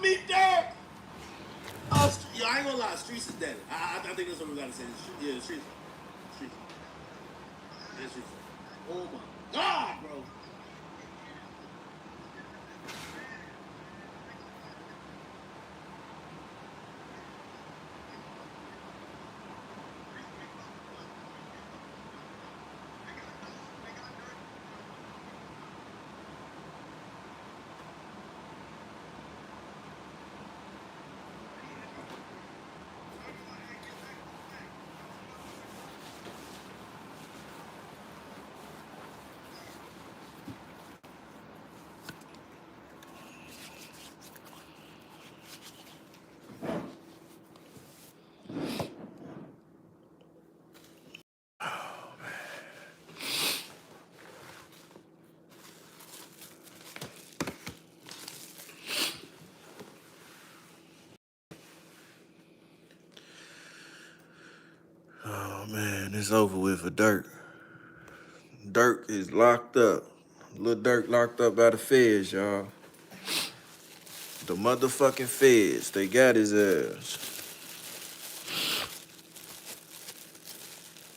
me there. Yo, I ain't gonna lie, Streets is dead. I think that's what we gotta say. Yeah, Streets. Streets. Yeah, Streets. Oh my God, bro. Oh man, it's over with for Dirk. Dirk is locked up. Lil Dirk locked up by the feds, y'all. The motherfucking feds. They got his ass.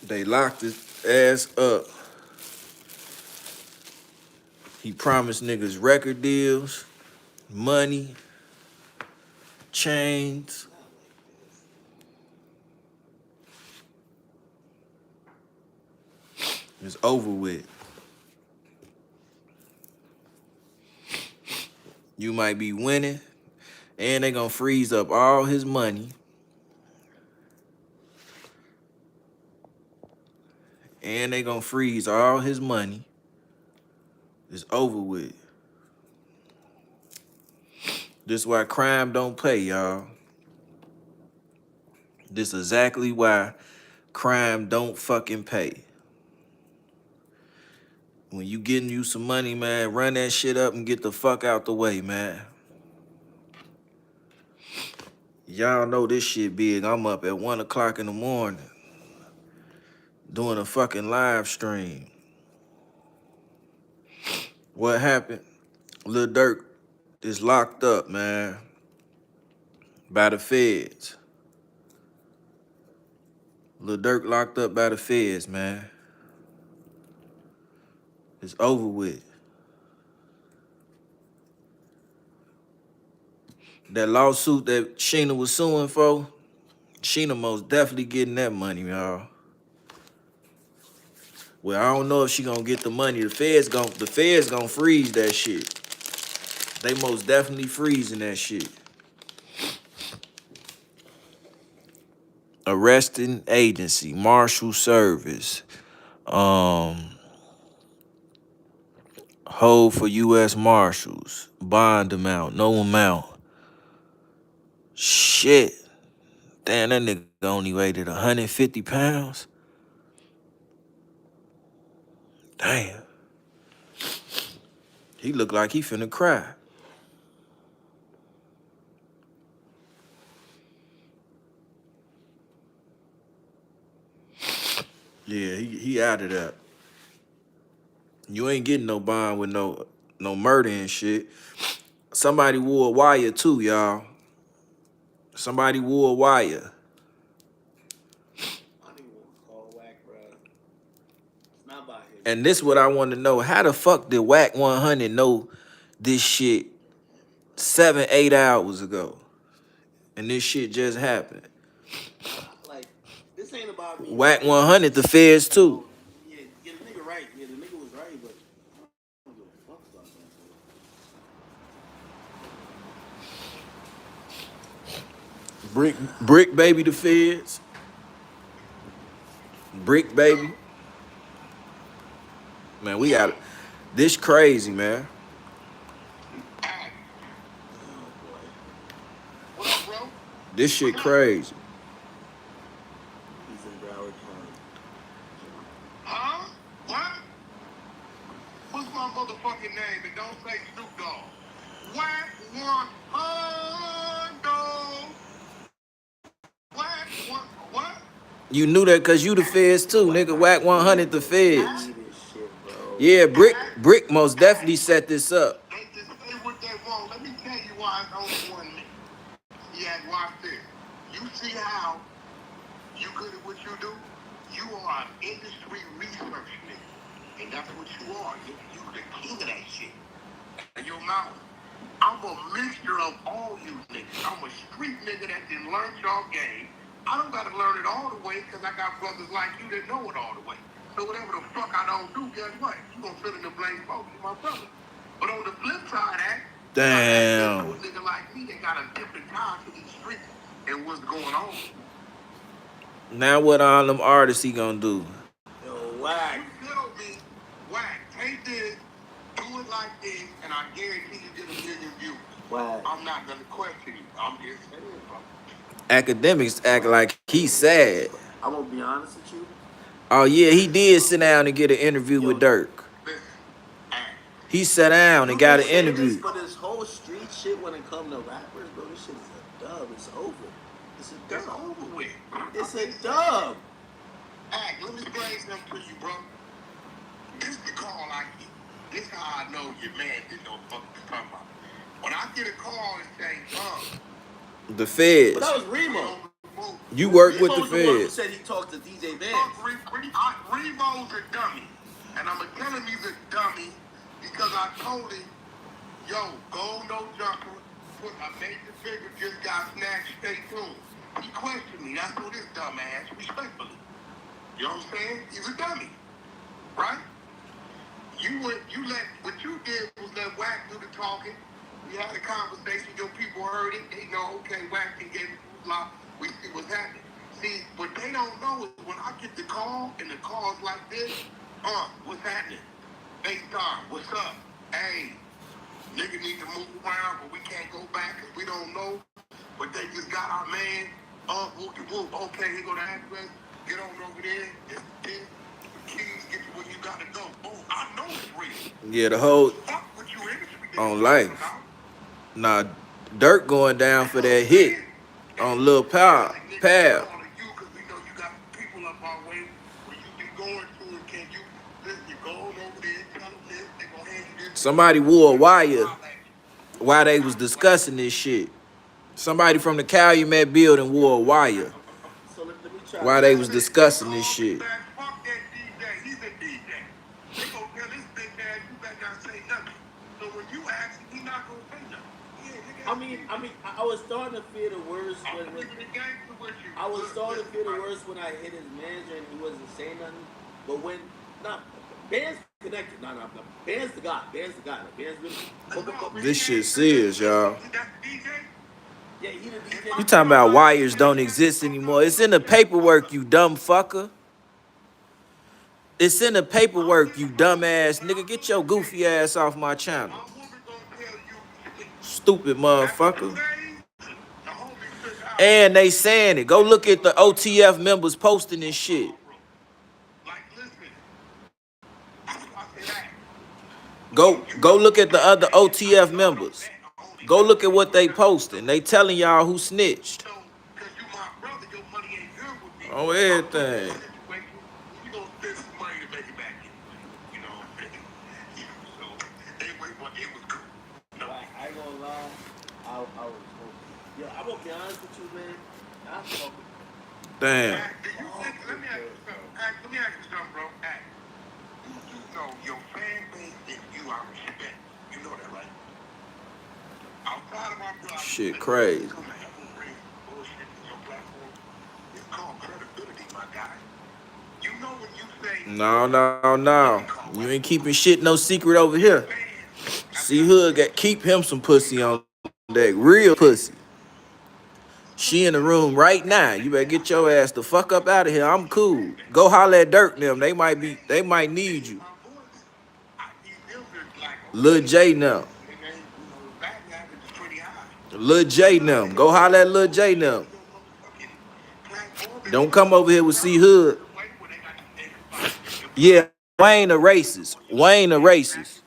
They locked his ass up. He promised niggas record deals, money, chains. It's over with. You might be winning, and they gonna freeze up all his money. And they gonna freeze all his money. It's over with. This is why crime don't pay, y'all. This is exactly why crime don't fucking pay. When you getting you some money, man, run that shit up and get the fuck out the way, man. Y'all know this shit big. I'm up at 1 o'clock in the morning doing a fucking live stream. What happened? Lil Durk is locked up, man, by the feds. Lil Durk locked up by the feds, man. It's over with. That lawsuit that Sheena was suing for, Sheena most definitely getting that money, y'all. Well, I don't know if she gonna get the money. The feds gonna freeze that shit. They most definitely freezing that shit. Arresting agency, marshal service, hold for U.S. Marshals, bond amount, no amount. Shit. Damn, that nigga only weighed 150 pounds. Damn. He look like he finna cry. Yeah, he out of that. You ain't getting no bond with no murder and shit. Somebody wore a wire too, y'all. Somebody wore a wire. I don't even want to call whack, bro. It's not by him. And this what I want to know. How the fuck did Whack 100 know this shit 7-8 hours ago? And this shit just happened. Like, this ain't about me. Whack 100, the feds too. Yeah, the nigga right. Yeah, the nigga was right, but I don't give a fuck about that. Brick baby, the feds. Brick baby. Man, we got it. This crazy, man. What up, bro? This shit crazy. He's in Broward County. Huh? What? What's my motherfucking name? And don't say Snoop Dogg. Whack 100. Whack one. What? You knew that because you the feds too, nigga. Whack 100, the feds. Shit, bro. Yeah, Brick most definitely set this up. They just say what they Well, let me tell you why it's only 1 minute. Yeah, watch this. You see how you good at what you do? You are an industry research nigga. And that's what you are. You the king of that shit. And your mouth. I'm a mixture of all you niggas. I'm a street nigga that didn't learn y'all game. I don't gotta learn it all the way because I got brothers like you that know it all the way. So whatever the fuck I don't do, guess what? You gonna fill in the blame for you, my brother. But on the flip side of that, Damn. a nigga like me that got a different tie to these streets and what's going on. Now what all them artists he gonna do? Yo, whack. You tell me, whack, take this, do it like this, and I guarantee you get 1 million views. Whack. I'm not gonna question you. I'm just saying, bro. Academics act like he's sad. I'm gonna be honest with you. Oh yeah, he did sit down and get an interview with Dirk. Listen, He sat down and got an You can say interview. this, but this whole street shit when it comes to rappers, bro, this shit is a dub. It's over. It's a it's dub. over with. It's a dub. Act, let me explain something to you, bro. This the call I get. This how I know your man didn't know what the fuck he's talking about. When I get a call and say, The feds. But that was Remo. You work with the Remo's the one who feds. said he talked to DJ Vance. Remo's a dummy. And I'm going to tell him he's a dummy because I told him, yo, go no jumper. Put a major figure just got snatched. Stay tuned. He questioned me. That's what this dumb ass, respectfully. You know what I'm saying? He's a dummy. Right? What you did was let Wack do the talking. We had a conversation. Your people heard it. They know, okay, Wack can get it. We see what's happening. See, what they don't know is when I get the call and the call's like this, what's happening? FaceTime, what's up? Hey, nigga need to move around, but we can't go back because we don't know. But they just got our man, whoopty whoop. Okay, here go the address. Get on over there. It's this. Keys, get you where you gotta go. Oh, I know it's real. Yeah, the whole Fuck what you industry on life. Nah, Dirk going down for that hit on Lil Pal. Somebody wore a wire while they was discussing this shit. Somebody from the Calumet building wore a wire So let me try. while they was discussing this shit. Fuck that DJ. He's a DJ. They gonna tell this bitch ass you better not say nothing. So when you ask him, he not gonna say nothing. I was starting to feel the worst when I was starting to feel the worst when I hit his manager and he wasn't saying nothing. But when Band's connected. No. Band's the guy. Band's really. This shit serious, y'all. Yeah, he the DJ. You talking about wires don't exist anymore. It's in the paperwork, you dumb fucker. It's in the paperwork, you dumbass nigga. Get your goofy ass off my channel. Stupid motherfucker. And they saying it. Go look at the OTF members posting this shit. Go look at the other OTF members. Go look at what they posting. They telling y'all who snitched. Oh, everything. I ain't gonna lie. I was hoping. Yo, I'm gonna be honest with you, man. I was hoping. Damn. Let me ask you something, bro. You know your fan base and you are respect. You know that, right? Outside of our block, Shit crazy. it's called credibility, my guy. You know when you say No. You ain't keeping shit no secret over here. CEE-HOOD got keep him some pussy on that real pussy. She in the room right now. You better get your ass the fuck up out of here. I'm cool. Go holler at Dirk them. They might need you. Lil J now. Lil J them. Go holler at Lil J them. Don't come over here with CEE-HOOD. Yeah, Wayne a racist. Wayne a racist.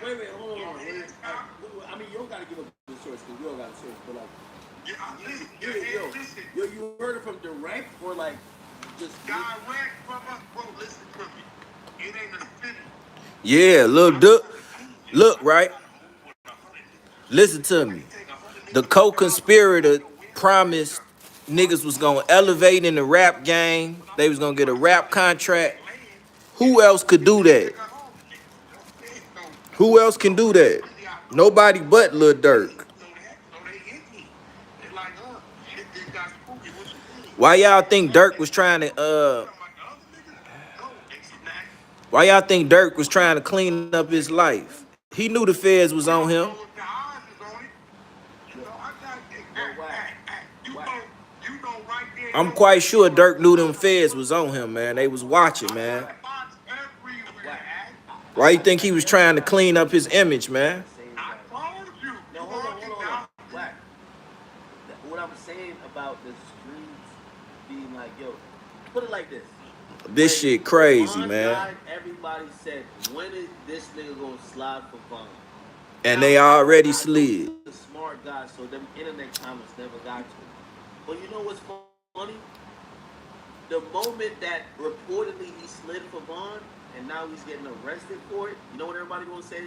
Wait, hold on. I mean, you don't gotta give up the source because we all got a source, but like, you heard it from direct or like just direct from us, bro. Listen to me. It ain't a city. Yeah, little duck. Look, right? Listen to me. The co-conspirator promised niggas was gonna elevate in the rap game. They was gonna get a rap contract. Who else could do that? Who else can do that? Nobody but Lil Durk. Why y'all think Durk was trying to why y'all think Durk was trying to clean up his life? He knew the feds was on him. I'm quite sure Durk knew them feds was on him, man. They was watching, man. Why you think he was trying to clean up his image, man? No, hold on. Black. What I'm saying about the streets being like, yo, put it like this. This shit crazy, Vaughn man. died, everybody said, when is this nigga gonna slide for Vaughn? And they already slid. The smart guy, so them internet comments never got to him. But you know what's funny? The moment that reportedly he slid for Vaughn, and now he's getting arrested for it, you know what everybody gonna say?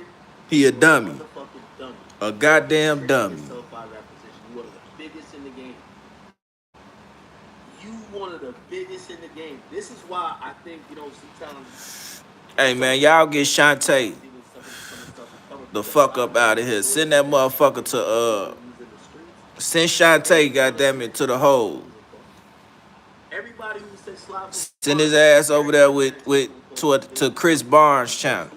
He a dummy. Motherfucking dummy. A goddamn dummy. Yourself out of that position. You one of the biggest in the game. You one of the biggest in the game. This is why I think, you know, sometimes. Hey man, y'all get Shantae the fuck up out of here. Send that motherfucker to send Shantae, goddammit, to the hole. Everybody who said slide. Send his ass over there to Chris Barnes' channel.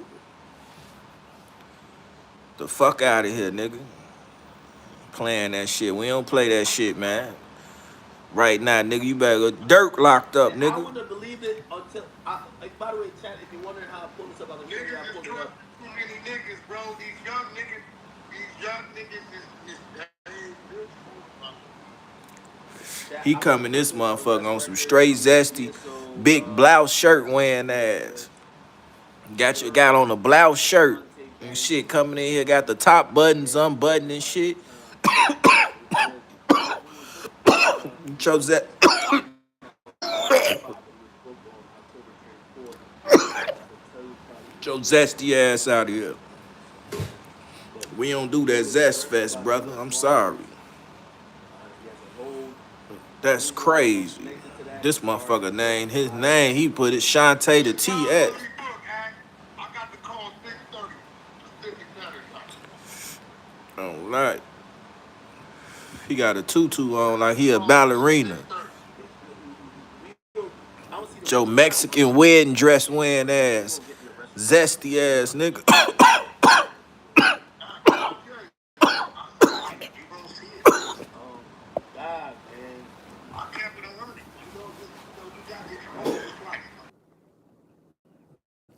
The fuck out of here, nigga. Playing that shit. We don't play that shit, man. Right now, nigga, you better go. Durk locked up, nigga. I wouldn't have believed it until. Like, by the way, chat, if you're wondering how I pulled this up, I can show you how I pulled it up. Too many niggas, bro. These young niggas is He coming this motherfucker on some straight zesty, big blouse shirt wearing ass. Got on a blouse shirt and shit coming in here. Got the top buttons unbuttoned and shit. Chose that. Your zesty ass out of here. We don't do that zest fest, brother. I'm sorry. That's crazy. This motherfucker name, his name, he put it Shantae to TS. I got the call 6:30 Pacific Standard Time. Don't lie. He got a tutu on like he a ballerina. Joe Mexican wedding dress wearing ass. Zesty ass nigga.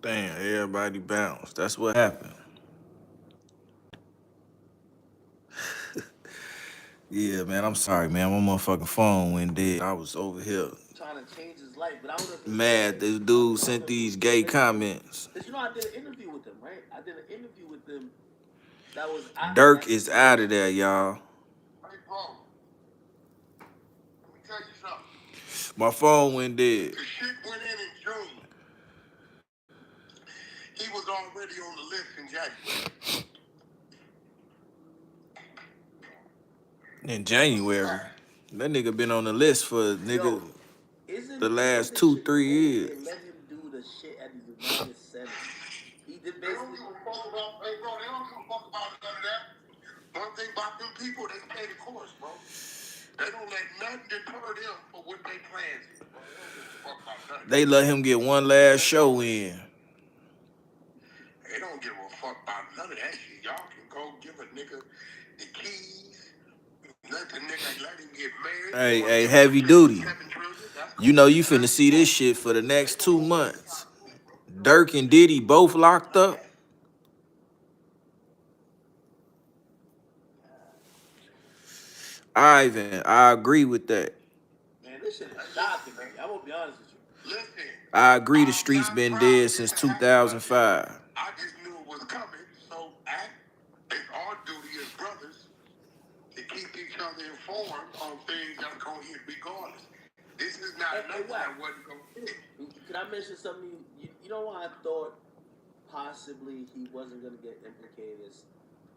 Damn, everybody bounced. That's what happened. Yeah, man, I'm sorry, man. My motherfucking phone went dead. I was over here Trying to change his life, but I don't know. mad this dude sent these gay comments. Cause you know I did an interview with him, right? I did an interview with him. That was Durk is out of there, y'all. Hey, bro. Let me tell you something. My phone went dead. The shit went in June. He was already on the list in January. In January. That nigga been on the list for nigga the last 2-3 years. They let him do the shit at the United Center. He did basically. They don't give a fuck about, hey, bro, they don't give a fuck about none of that. One thing about them people, they pay the course, bro. They don't let nothing deter them for what they plans is, bro. They don't give a fuck about nothing. They let him get one last show in. They don't give a fuck about none of that shit. Y'all can go give a nigga the keys. Let the nigga let him get married. Hey, heavy duty. You know you finna see this shit for the next 2 months. Durk and Diddy both locked up. Ivan, I agree with that. Man, this shit is shocking, man. I'm gonna be honest with you. Listen, I agree the streets been dead since 2005. I just knew it was coming, so nothing that wasn't gonna fit. Can I mention something? You know why I thought possibly he wasn't gonna get implicated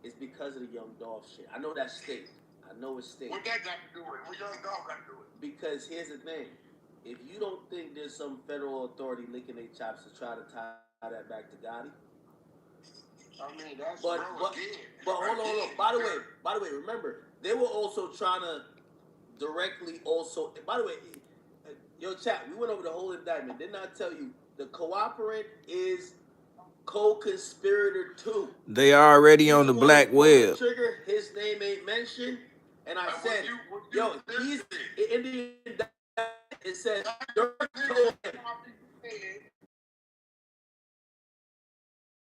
is because of the Young Dolph shit. I know that state. I know it's state. What that got to do with it? What Young Dolph got to do with it? Because here's the thing. If you don't think there's some federal authority licking their chops to try to tie that back to Gotti, I mean, that's but hold on. By the way, remember they were also trying to directly also. By the way, yo, chat, we went over the whole indictment. Didn't I tell you the cooperant is co-conspirator too? They already on the black web. Trigger, his name ain't mentioned, and I said, yo, he's in the indictment. It says Dirk told him.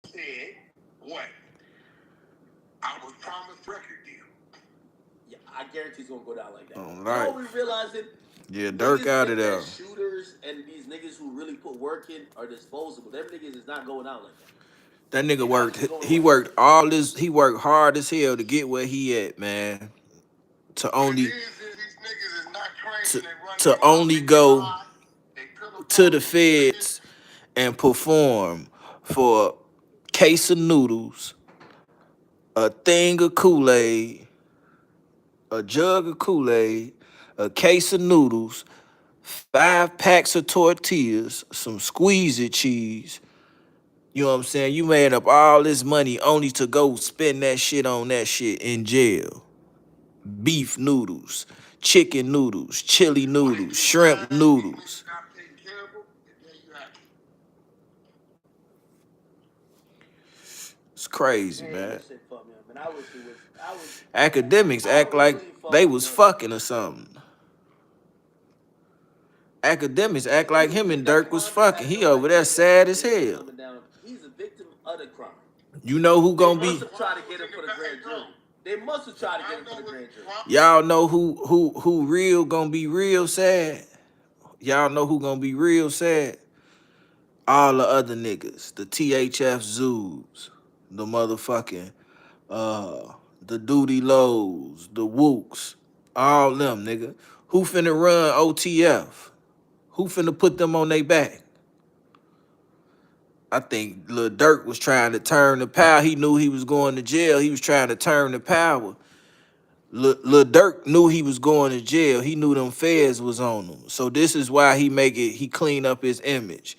Said what? I was promised record deal. Yeah, I guarantee he's gonna go down like that. All right. We realizing. Yeah, Dirk out of there. Shooters and these niggas who really put work in are disposable. Them niggas is not going out like that. That nigga worked. He worked all this. He worked hard as hell to get where he at, man. To only to only go to the feds and perform for a case of noodles, a thing of Kool-Aid, a jug of Kool-Aid, a case of noodles, 5 packs of tortillas, some squeezy cheese. You know what I'm saying? You made up all this money only to go spend that shit on that shit in jail. Beef noodles, chicken noodles, chili noodles, shrimp noodles. It's crazy, man. Academics act like they was fucking or something. Academics act like him and Dirk was fucking. He over there sad as hell. He's a victim of the crime. You know who gonna be? They must have tried to get him for the grand jury. They must have tried to get him for the grand jury. Y'all know who real gonna be real sad? Y'all know who gonna be real sad? All the other niggas, the THF Zoos, the motherfucking the Duty Lows, the Wooks, all them nigga. Who finna run OTF? Who finna put them on their back? I think Lil Durk was trying to turn the power. He knew he was going to jail. He was trying to turn the power. Lil Durk knew he was going to jail. He knew them feds was on him. So this is why he clean up his image.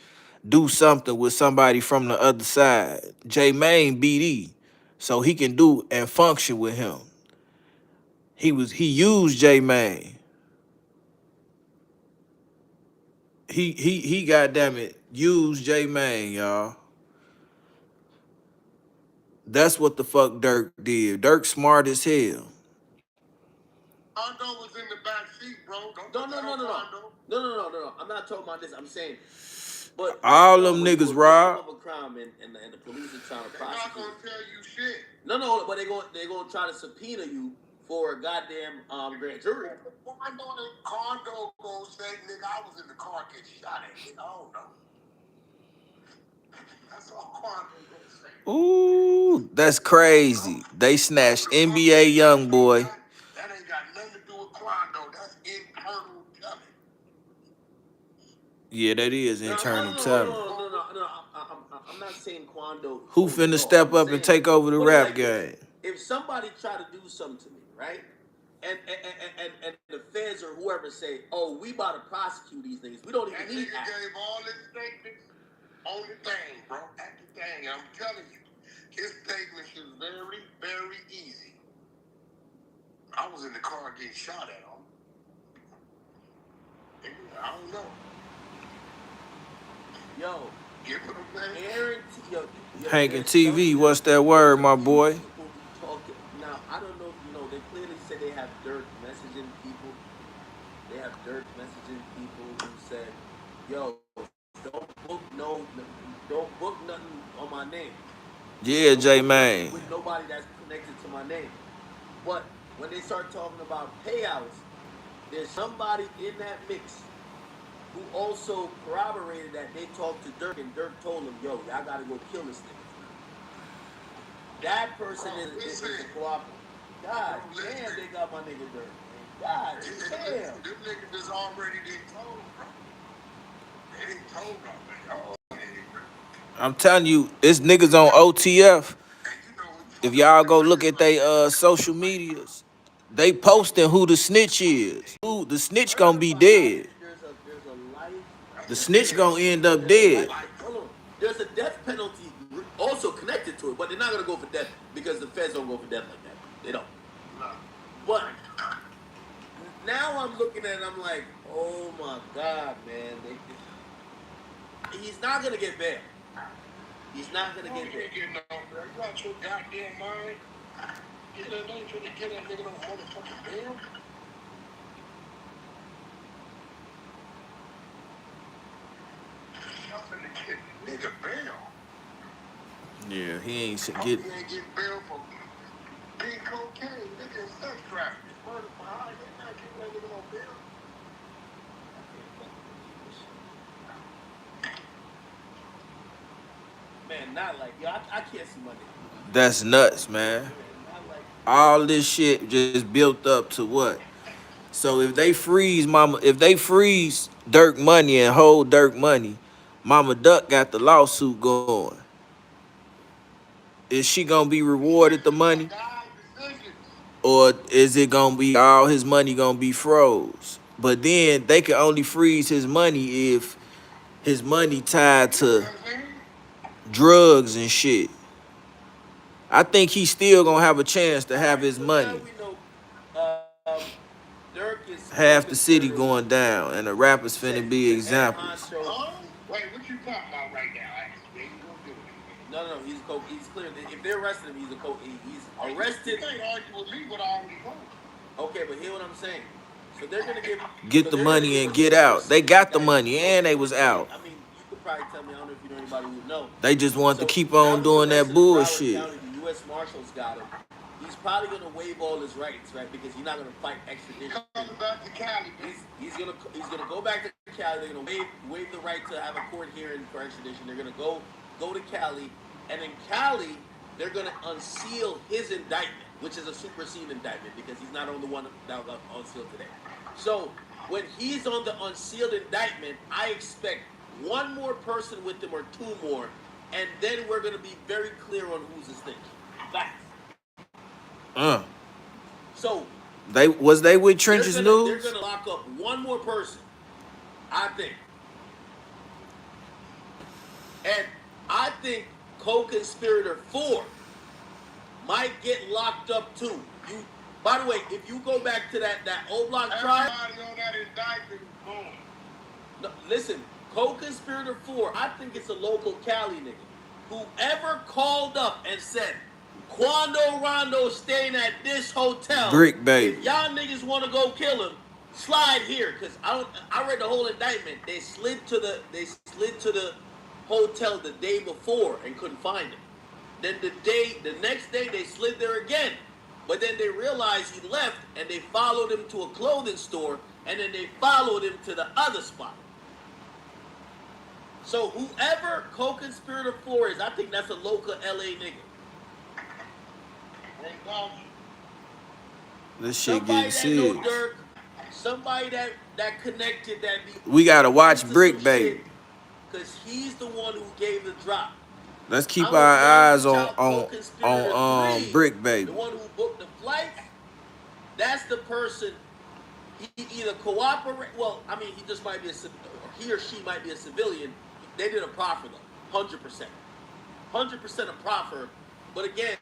Do something with somebody from the other side. J Main BD. So he can do and function with him. He used J Main. He goddamn it used J Main, y'all. That's what the fuck Dirk did. Dirk smart as hell. Kondo was in the back seat, bro. No. I'm not talking about this. I'm saying, but all them niggas, Rob. Of a crime and the police are trying to prosecute. They're not gonna tell you shit. No, but they're gonna try to subpoena you for a goddamn grand jury. Kondo gonna say, nigga, I was in the car getting shot at. Nigga, I don't know. That's all Kondo gonna say. Ooh, that's crazy. They snatched NBA YoungBoy. That ain't got nothing to do with Kondo. That's internal telling. Yeah, that is internal telling. No. I'm not saying Kondo. Who finna step up and take over the rap game? If somebody try to do something to me, right? And the feds or whoever say, oh, we about to prosecute these niggas. We don't even need that. That nigga gave all his statements on the thing, bro. At the thing. I'm telling you, his statements is very, very easy. I was in the car getting shot at him. I don't know. Yo. Aaron, Hank and TV, what's that word, my boy? Now, I don't know if you know, they clearly say they have Dirk messaging people. They have Dirk messaging people who said, yo, don't book nothing on my name. Yeah, J Main. With nobody that's connected to my name. But when they start talking about payouts, there's somebody in that mix who also corroborated that they talked to Dirk and Dirk told him, yo, y'all gotta go kill this nigga. That person is a cooperative. God damn, they got my nigga Dirk. God damn. Them niggas is already been told, bro. They ain't told nothing. Oh, I'm telling you, it's niggas on OTF. and you know we If fucking with y'all them go look niggas at like they that. social medias, they posting who the snitch is. Who the snitch gonna be dead. There's a life. The That's snitch scary. gonna end up There's a life. dead. Hold on. There's a death penalty also connected to it, but they're not gonna go for death because the feds don't go for death like that. They don't. No. But now I'm looking at it, I'm like, oh my god, man. He's not gonna get bail. He's not gonna You get can't bail. get no bail. You out your goddamn mind? You know, they ain't finna get that nigga no motherfucking bail. I'm finna get nigga bail. Yeah, he ain't I get. ain't getting bail for being cocaine, nigga, and sex trafficking. Murder for hire. They not giving that nigga no bail. Man, not like yo. I can't see my nigga. That's nuts, man. Not like All this shit just built up to what? So if they freeze Mama, if they freeze Dirk Money and hold Dirk Money, Mama Duck got the lawsuit going. Is she gonna be rewarded the money, Decisions. or is it gonna be all his money gonna be froze? But then they can only freeze his money if his money tied You know to what I'm saying? drugs and shit. I think he's still gonna have a chance to have his so now money. we know Dirk is Half the co-conspirator city going down, and the rappers said finna he's be the head examples. honcho. Huh? Wait, what you talking about right now, actually? You gonna do it? No, he's clear. If they arrested him, he's arrested. You can't argue with me what I already know. Okay, but hear what I'm saying. So they're gonna give. Get So the they're gonna money give and him a get out. They got the superseding money indictment. and they was out. I mean, you could probably tell me. I don't know if you know anybody who would know. They just want to So keep now on he's doing that arrested in Broward bullshit. County. The U.S. Marshals got him. He's probably gonna waive all his rights, right? Because he's not gonna fight extradition. Coming back to Cali, He's gonna go back to Cali. They're gonna waive the right to have a court hearing for extradition. They're gonna go to Cali, and in Cali they're gonna unseal his indictment, which is a superseding indictment because he's not on the one that was unsealed today. So when he's on the unsealed indictment, I expect one more person with him or two more, and then we're gonna be very clear on who's the snitch. Facts. Uh, So they with they're Trenches gonna they're News? gonna lock up one more person, I think, and I think co-conspirator 4 might get locked up too. You, by the way, if you go back to that O Block trial, everybody on that indictment is going. no, listen, co-conspirator 4, I think it's a local Cali nigga. Whoever called up and said, Quando Rondo staying at this hotel. Brick baby. If y'all niggas want to go kill him, slide here. Cause I read the whole indictment. They slid to the hotel the day before and couldn't find him. Then the next day they slid there again. But then they realized he left and they followed him to a clothing store and then they followed him to the other spot. So whoever co-conspirator 4 is, I think that's a local LA nigga. This shit Somebody getting that know serious. Dirk, somebody that connected that be We gotta watch into Brick some Baby. shit, cause he's the one who gave the drop. Let's I keep want our y'all to eyes reach on out co-conspirator 3, Brick Baby. the one who booked the flights. That's the person. He either cooperate. Well, I mean, he just might be he or she might be a civilian. They did a proffer though, 100%, 100% a proffer. But again,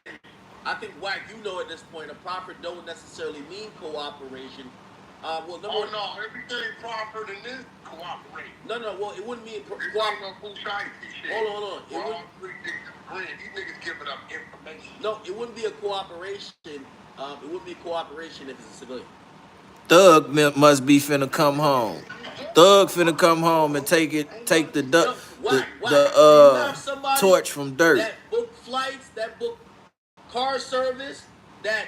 I think Wack, you know at this point, a proffer don't necessarily mean cooperation. Well, no, everything proffered in this cooperate. No, well, it wouldn't mean cooperate. Hold on. It wouldn't. These niggas giving up information. No, it wouldn't be a cooperation. It wouldn't be cooperation if it's a civilian. Thug must be finna come home. Thug finna come home and take the torch from Dirt. That book flights, that book car service, that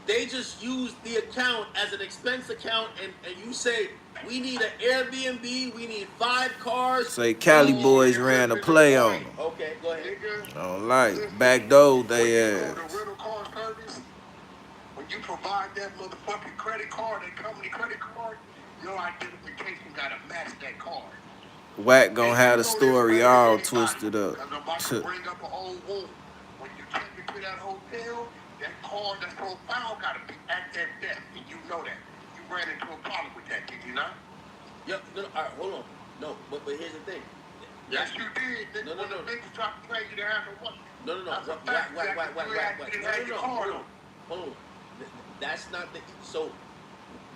they just use the account as an expense account, and you say we need an Airbnb, we need 5 cars. Say Cali boys ran a play on them. Okay, go ahead. I don't like backdoor they ass. When you provide that motherfucking credit card, that company credit card, your identification gotta match that card. Wack gonna And have you the know this story better than all anybody, twisted up. because I'm about to bring up an old wound. When you take me to that hotel, that car that's on file got to be at that desk, and you know that. You ran into a problem with that, did you not? Yep. No, all right, hold on. No, but here's the thing. Yes, you did. Nigga, when the niggas tried to tell you to have no money. No. That's a Whack. fact. You didn't have your car on. Hold on. That's not the so.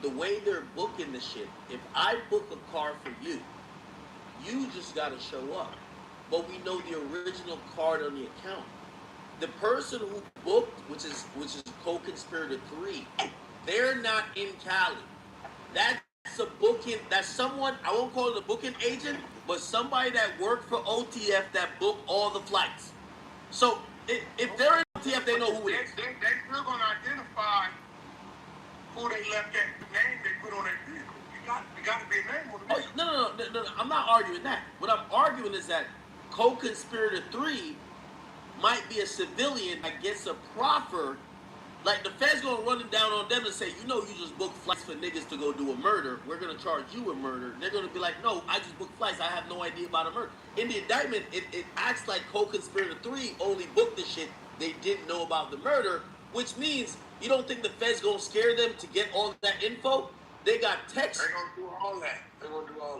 The way they're booking the shit. If I book a car for you, you just gotta show up. But we know the original card on the account. The person who booked, which is co-conspirator 3, they're not in Cali. That's a booking. That's someone. I won't call it a booking agent, but somebody that worked for OTF that booked all the flights. So if they're in OTF, they know who it is. They still gonna identify who they left that name they put on that vehicle. You got to be a name on the vehicle. No. I'm not arguing that. What I'm arguing is that co-conspirator 3 might be a civilian that gets a proffer. Like the feds gonna run it down on them and say, you just booked flights for niggas to go do a murder. We're gonna charge you a murder. They're gonna be like, no, I just booked flights. I have no idea about a murder. In the indictment, it acts like co-conspirator 3 only booked the shit. They didn't know about the murder, which means you don't think the feds gonna scare them to get all that info? They got text. They're gonna do all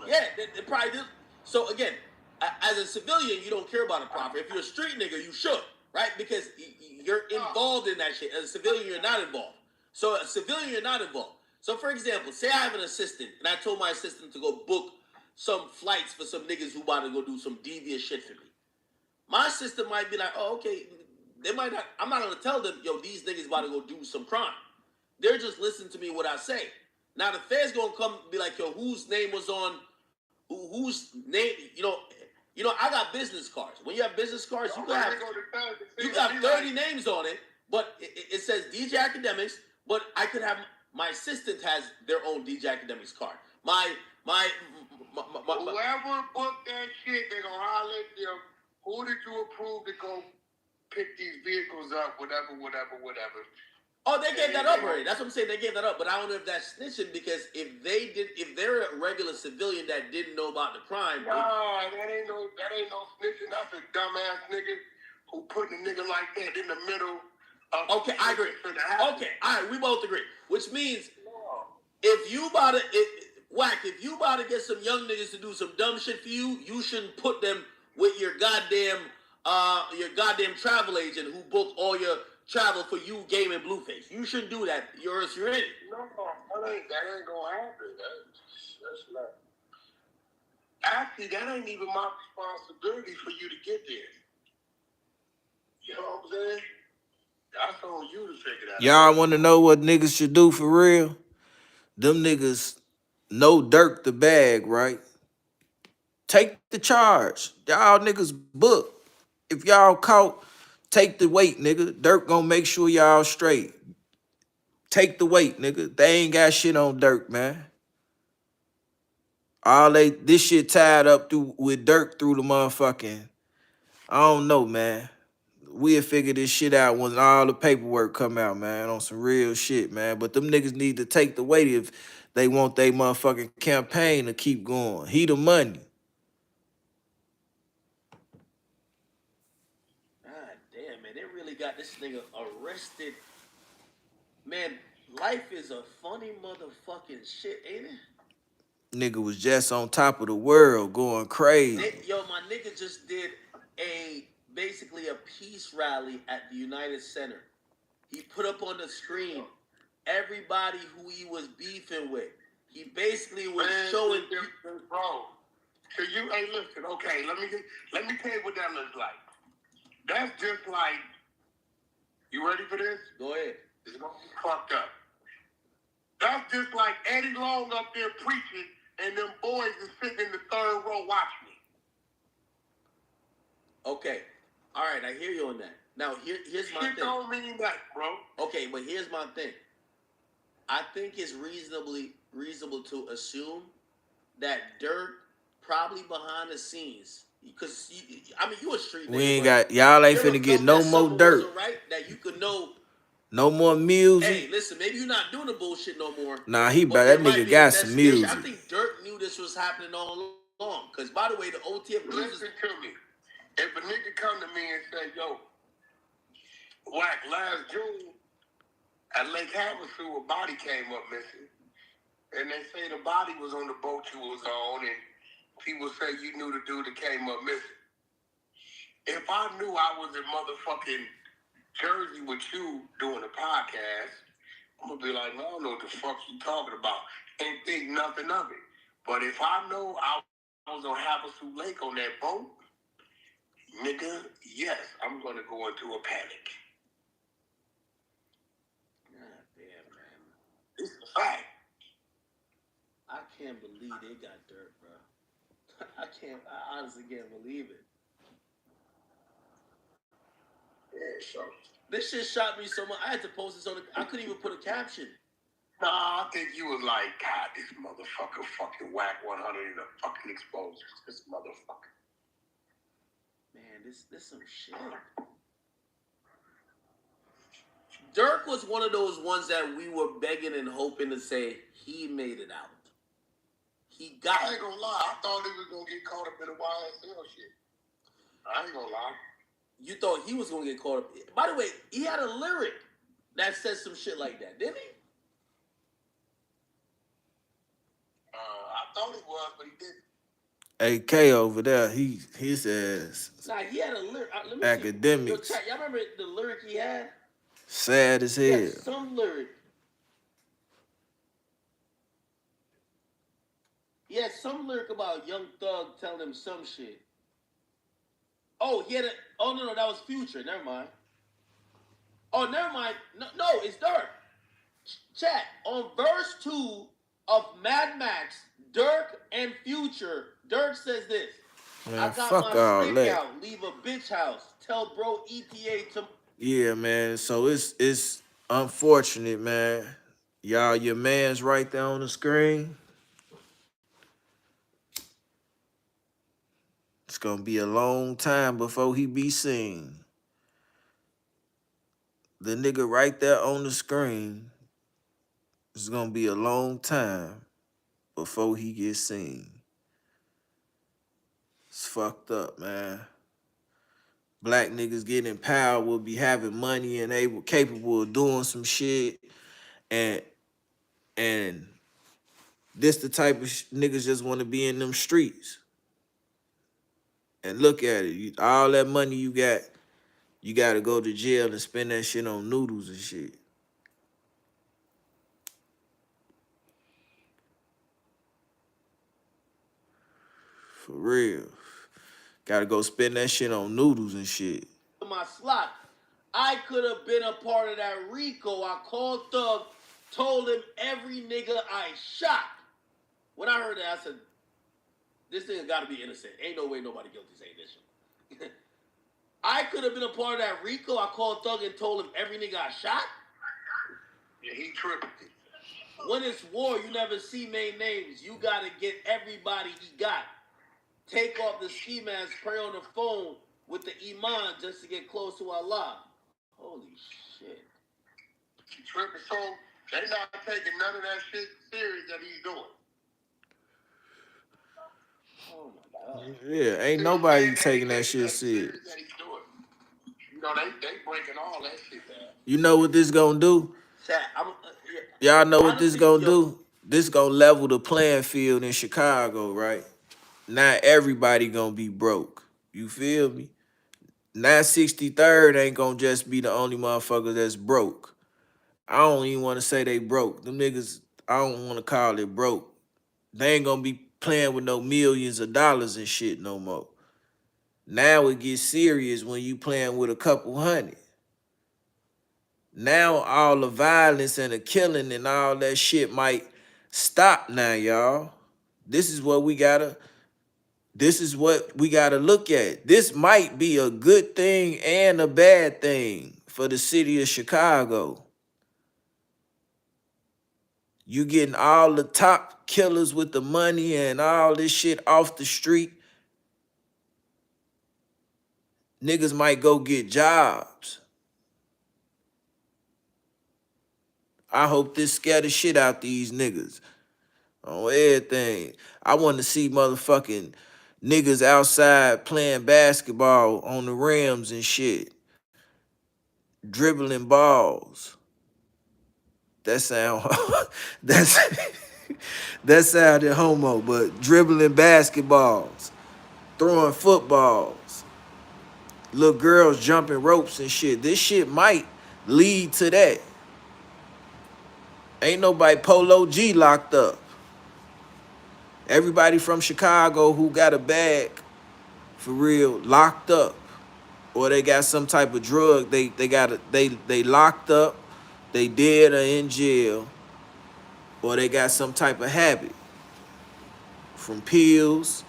that. Yeah, they probably do. So again, as a civilian, you don't care about a proffer. If you're a street nigga, you should, right? Because you're involved in that shit. As a civilian, you're not involved. So a civilian, you're not involved. So for example, say I have an assistant, and I told my assistant to go book some flights for some niggas who about to go do some devious shit for me. My assistant might be like, oh, okay. They might not. I'm not gonna tell them, yo, these niggas about to go do some crime. They're just listening to me what I say. Now the feds gonna come and be like, yo, whose name was on, whose name, I got business cards. When you have business cards, you got 30 names on it, but it says DJ Academics, but I could have, my assistant has their own DJ Academics card. Whoever booked that shit, they gonna holler at them. Who did you approve to go pick these vehicles up, whatever. Oh, they gave that up already. That's what I'm saying. They gave that up, but I don't know if that's snitching, because if they're a regular civilian that didn't know about the crime. Nah, that ain't no snitching. That's a dumbass nigga who putting a nigga like that in the middle of. Okay, I agree. Okay, all right, we both agree. Which means if you about to get some young niggas to do some dumb shit for you, you shouldn't put them with your goddamn travel agent who booked all your travel for you, Game and Blueface. You shouldn't do that. You're in it. No, that ain't gonna happen. That's not. Actually, that ain't even my responsibility for you to get there. You know what I'm saying? That's on you to figure that out. Y'all want to know what niggas should do for real? Them niggas know Dirk the bag, right? Take the charge. Y'all niggas book. If y'all caught, take the weight, nigga. Dirk gonna make sure y'all straight. Take the weight, nigga. They ain't got shit on Dirk, man. This shit tied up with Dirk through the motherfucking. I don't know, man. We'll figure this shit out when all the paperwork come out, man, on some real shit, man. But them niggas need to take the weight if they want their motherfucking campaign to keep going. He the money. God damn, man. They really got this nigga arrested. Man, life is a funny motherfucking shit, ain't it? Nigga was just on top of the world going crazy. My nigga just did basically a peace rally at the United Center. He put up on the screen everybody who he was beefing with. He basically was showing. Bro, hey, listen, okay, let me tell you what that looks like. That's just like, you ready for this? Go ahead. It's gonna be fucked up. That's just like Eddie Long up there preaching, and them boys is sitting in the third row watching me. Okay. All right, I hear you on that. Now, here's my thing. It don't mean that, bro. Okay, but here's my thing. I think it's reasonable to assume that Dirk probably behind the scenes, because you a street. We ain't got, y'all ain't finna get no more Dirk. Right, that you could know. No more music. Hey, listen, maybe you're not doing the bullshit no more. Nah, that nigga got some music. I think Dirk knew this was happening all long. Because, by the way, the OTF news Listen to me. If a nigga come to me and say, yo, Wack, last June at Lake Havasu, a body came up missing. And they say the body was on the boat you was on, and people say you knew the dude that came up missing. If I knew I was in motherfucking Jersey with you doing a podcast, I'm gonna be like, no, I don't know what the fuck you talking about, and think nothing of it. But if I know I was on Havasu Lake on that boat, nigga, yes, I'm gonna go into a panic. God damn, man. It's a fact. I can't believe they got dirt, bro. I honestly can't believe it. Yeah, so. This shit shocked me so much. I had to post this on I couldn't even put a caption. Nah, I think you was like, God, this motherfucker fucking Wack 100 in the fucking exposure. This motherfucker. Man, this some shit. Dirk was one of those ones that we were begging and hoping to say he made it out. He got I ain't gonna lie. I thought he was gonna get caught up in the YSL shit. I ain't gonna lie. You thought he was gonna get caught up. By the way, he had a lyric that said some shit like that, didn't he? I thought he was, but he didn't. AK over there, his ass. Nah, he had a lyric. Let me academics. See. Yo, y'all remember the lyric he had? Sad as hell. He had some lyric. He had some lyric about Young Thug telling him some shit. Oh, he had a. Oh no, that was Future. Never mind. Oh, never mind. No, it's Dirk. Chat on verse 2 of Mad Max, Dirk and Future. Dirk says this. Man, I got fuck my all stick that. out. Leave a bitch house. Tell bro ETA to. Yeah, man. So it's unfortunate, man. Y'all, your man's right there on the screen. It's gonna be a long time before he be seen. The nigga right there on the screen, it's gonna be a long time before he gets seen. It's fucked up, man. Black niggas getting in power will be having money and capable of doing some shit, and this the type of niggas just want to be in them streets. And look at it, all that money you got to go to jail and spend that shit on noodles and shit. For real. Got to go spend that shit on noodles and shit. My slot. I could have been a part of that Rico. I called Thug, told him every nigga I shot. When I heard that, I said, this nigga got to be innocent. Ain't no way nobody guilty saying this shit. I could have been a part of that Rico. I called Thug and told him every nigga I shot. Yeah, he tripped. When it's war, you never see main names. You got to get everybody he got. Take off the ski mask, pray on the phone with the Iman just to get close to Allah. Holy shit. He tripping. So they not taking none of that shit serious that he's doing. Oh my God. Yeah, ain't nobody taking that shit serious. That he's doing. You know, they breaking all that shit down. You know what this gonna do? Chat, Y'all know what this gonna do? This gonna level the playing field in Chicago, right? Not everybody gonna be broke. You feel me? 963rd ain't gonna just be the only motherfucker that's broke. I don't even want to say they broke. Them niggas, I don't want to call it broke. They ain't gonna be playing with no millions of dollars and shit no more. Now it gets serious when you playing with a couple hundred. Now all the violence and the killing and all that shit might stop now, y'all. This is what we gotta look at. This might be a good thing and a bad thing for the city of Chicago. You getting all the top killers with the money and all this shit off the street. Niggas might go get jobs. I hope this scare the shit out these niggas. on everything. I want to see motherfucking niggas outside playing basketball on the rims and shit, dribbling balls. That sound that's that sounded homo, but dribbling basketballs, throwing footballs, little girls jumping ropes and shit. This shit might lead to that. Ain't nobody Polo G locked up. Everybody from Chicago who got a bag for real locked up, or they got some type of drug. They locked up. They dead or in jail, or they got some type of habit, from pills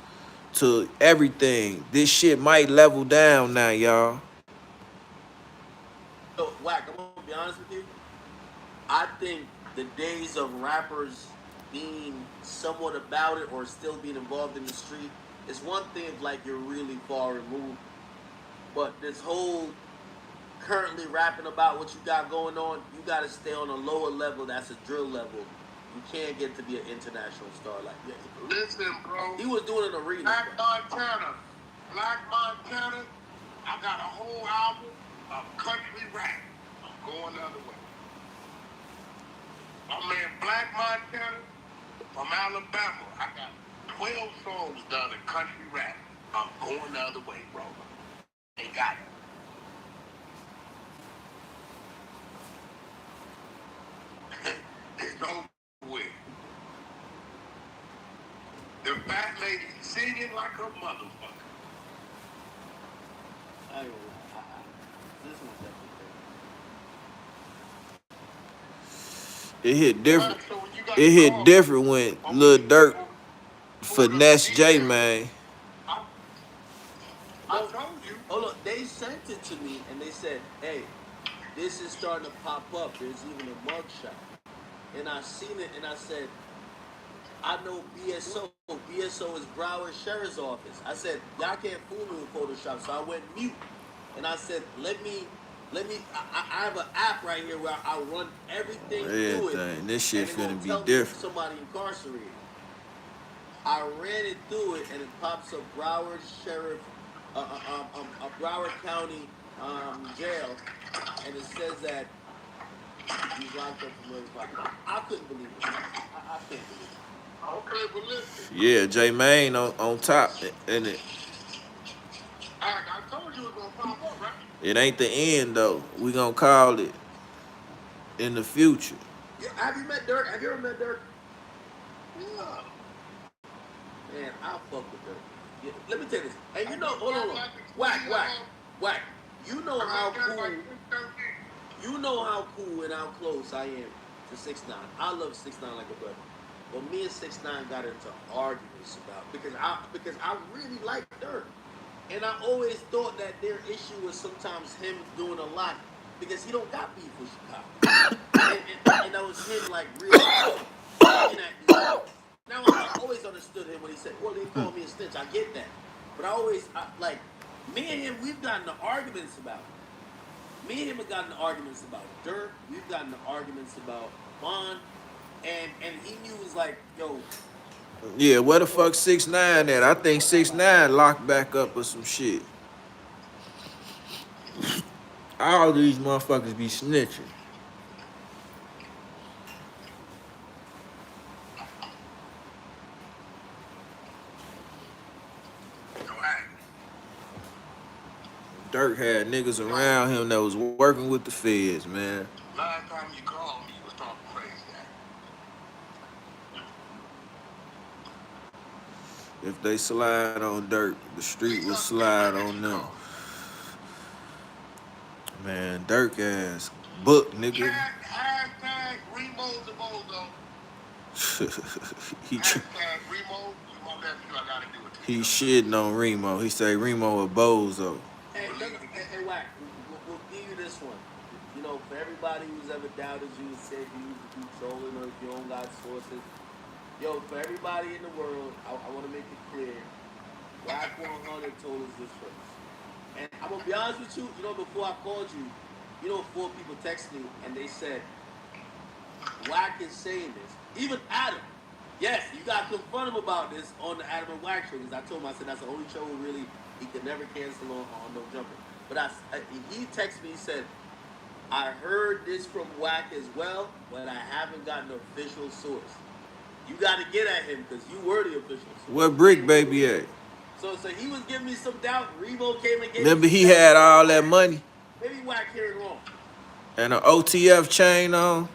to everything. This shit might level down now, y'all. So, Whack, I'm gonna be honest with you. I think the days of rappers being somewhat about it or still being involved in the street is one thing if like you're really far removed. But this whole currently rapping about what you got going on, you gotta stay on a lower level. That's a drill level. You can't get to be an international star like that. Listen, bro. He was doing an arena. Black Montana. Black Montana. I got a whole album of country rap. I'm going the other way. My man Black Montana from Alabama. I got 12 songs done in country rap. I'm going the other way, bro. They got it. It's over with. The fat lady singing like a motherfucker. I ain't gonna lie. This one's definitely It hit different. So when you got It hit calls, different when Lil Durk finesse J, man. I told you. Oh look, they sent it to me and they said, "Hey, this is starting to pop up. There's even a mugshot." And I seen it and I said, "I know BSO. BSO is Broward Sheriff's Office." I said, "Y'all can't fool me with Photoshop." So I went mute and I said, "Let me." I have an app right here where I run everything through it. This shit and finna be tell me different. somebody incarcerated. I ran it through it and it pops up Broward Sheriff. Broward County jail, and it says that he's locked up for murder. I couldn't believe it. I can't believe it. Okay, but listen. Yeah, J Main on top, and I told you it was gonna pop up, right? it ain't the end though. We gonna call it in the future. Yeah, have you met Dirk? Have you ever met Dirk? Yeah. Man, I'll fuck with Dirk. Yeah, let me tell you this. Hey, you know, hold on. Whack. You know how cool. You know how cool and how close I am to 6ix9ine. I love 6ix9ine like a brother. But me and 6ix9ine got into arguments about because I really like Dirk. And I always thought that their issue was sometimes him doing a lot because he don't got beef with Chicago. and that was him like really looking at me. Now I always understood him when he said, "Well, they called me a snitch." I get that, but like me and him, we've gotten into arguments about it. Me and him have gotten into arguments about Dirk. We've gotten into arguments about Bond, and he knew it was like, yo. Yeah, where the fuck 6ix9ine at? I think 6ix9ine locked back up or some shit. All these motherfuckers be snitching. Dirk had niggas around him that was working with the feds, man. Last time you called me, you was talking crazy. If they slide on Dirk, the street will slide on them. Man, Dirk ass book, nigga. Hashtag Remo the Bozo. Hashtag Remo, you my nephew, I gotta do it. He shitting on Remo. He say Remo a bozo. Hey, Wack, we'll give you this one. You know, for everybody who's ever doubted you and said you used to be trolling or if you don't got sources, yo, for everybody in the world, I want to make it clear, Wack 100 told us this first. And I'm going to be honest with you, you know, before I called you, you know, 4 people texted me and they said, Wack is saying this. Even Adam Yes, you got to confront him about this on the Adam and Wax show because I told him I said that's the only show where really he could never cancel on No Jumper. But he texted me, he said, I heard this from Wack as well, but I haven't gotten an official source. You got to get at him because you were the official source. What Brick Baby at? So he was giving me some doubt. Rebo came and gave Remember me some he doubt. had all that money Maybe Wack hearing wrong. and an OTF chain on.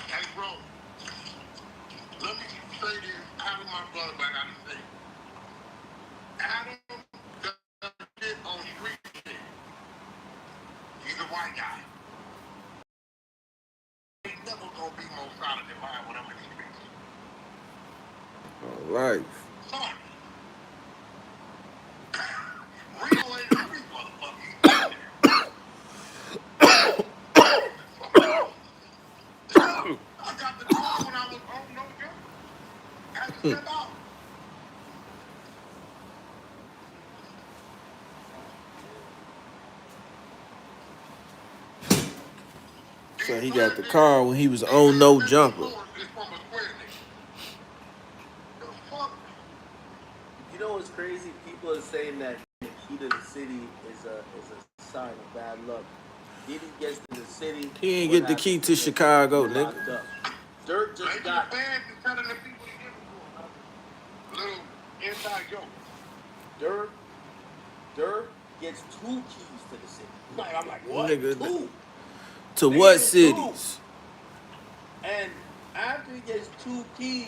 Hey, bro, let me say this out of my brother, but I gotta say, Adam does shit on street shit. He's a white guy. He never gonna be more solid than mine when I'm in the streets. All right. Sorry. Rio ain't a street motherfucker. He's out there. I got the call when I was on No Jump. I had to step out. So he got the car when he was on No Jumper. You know what's crazy? People are saying that the key to the city is a sign of bad luck. Diddy gets to the city. He ain't get the key to Chicago, nigga. Dirt just got. Telling the people to give it to him. Little inside joke. Dirt gets 2 keys to the city. I'm like, what? Nigga, 2? to what cities? 2. And after he gets 2 keys,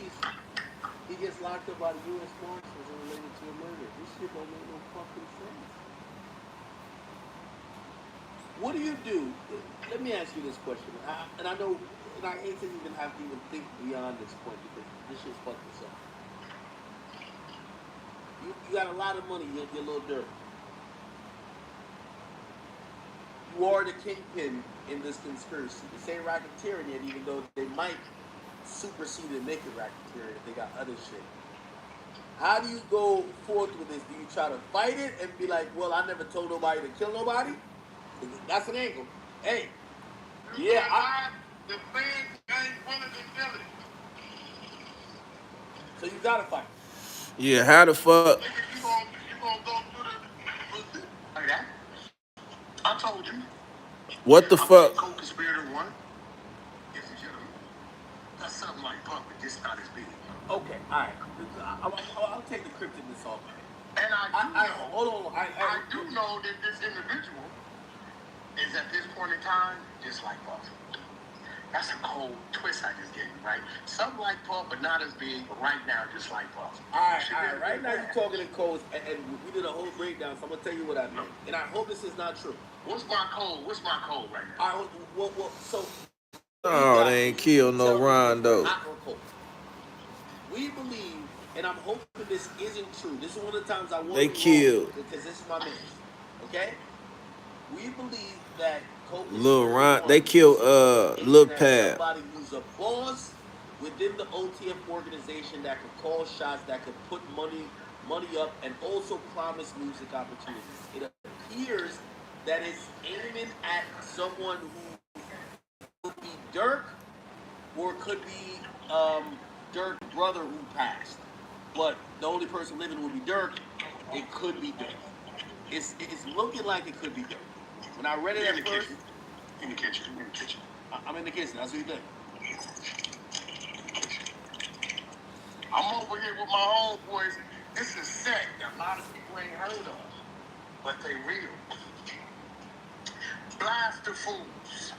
he gets locked up by the U.S. Marshals and related to a murder. This shit don't make no fucking sense. What do you do? Let me ask you this question. And I know, and I hate to even have to even think beyond this point because this shit's fucked us up. You got a lot of money, you're a little dirt. You are the kingpin in this conspiracy. This ain't racketeering yet, even though they might supersede and make it racketeering if they got other shit. How do you go forth with this? Do you try to fight it and be like, well, I never told nobody to kill nobody? That's an angle. Hey, yeah, the fans ain't willing to kill it. So you gotta fight. Yeah, how the fuck? You gonna go through the like that? I told you. What the fuck? Co-conspirator 1. Yes, gentlemen. That's something like Pump, but just not as big. Okay, all right. I'll take the cryptidness off. And hold on. I do know that this individual is at this point in time just like Puff. That's a cold twist I just gave you, right? Something like Puff, but not as big, but right now just like Puff. All right. Right now you're talking in codes, and we did a whole breakdown, so I'm gonna tell you what I mean. And I hope this is not true. What's my code? What's my code right now? All right, well, so... Oh, they ain't killed no Rondo. We believe, and I'm hoping this isn't true. This is one of the times I want they to killed. because this is my man. Okay? We believe that Lil Ron, they killed Lil Pab. Somebody who's a boss within the OTF organization that could call shots, that could put money up, and also promise music opportunities. It appears that it's aiming at someone who could be Dirk, or could be Dirk's brother who passed. But the only person living would be Dirk. It could be Dirk. It's looking like it could be Dirk. When I read it at first, in the kitchen. I'm in the kitchen. That's what you think. I'm over here with my homeboys. This is set that a lot of people ain't heard of, but they real. Blaster Fools.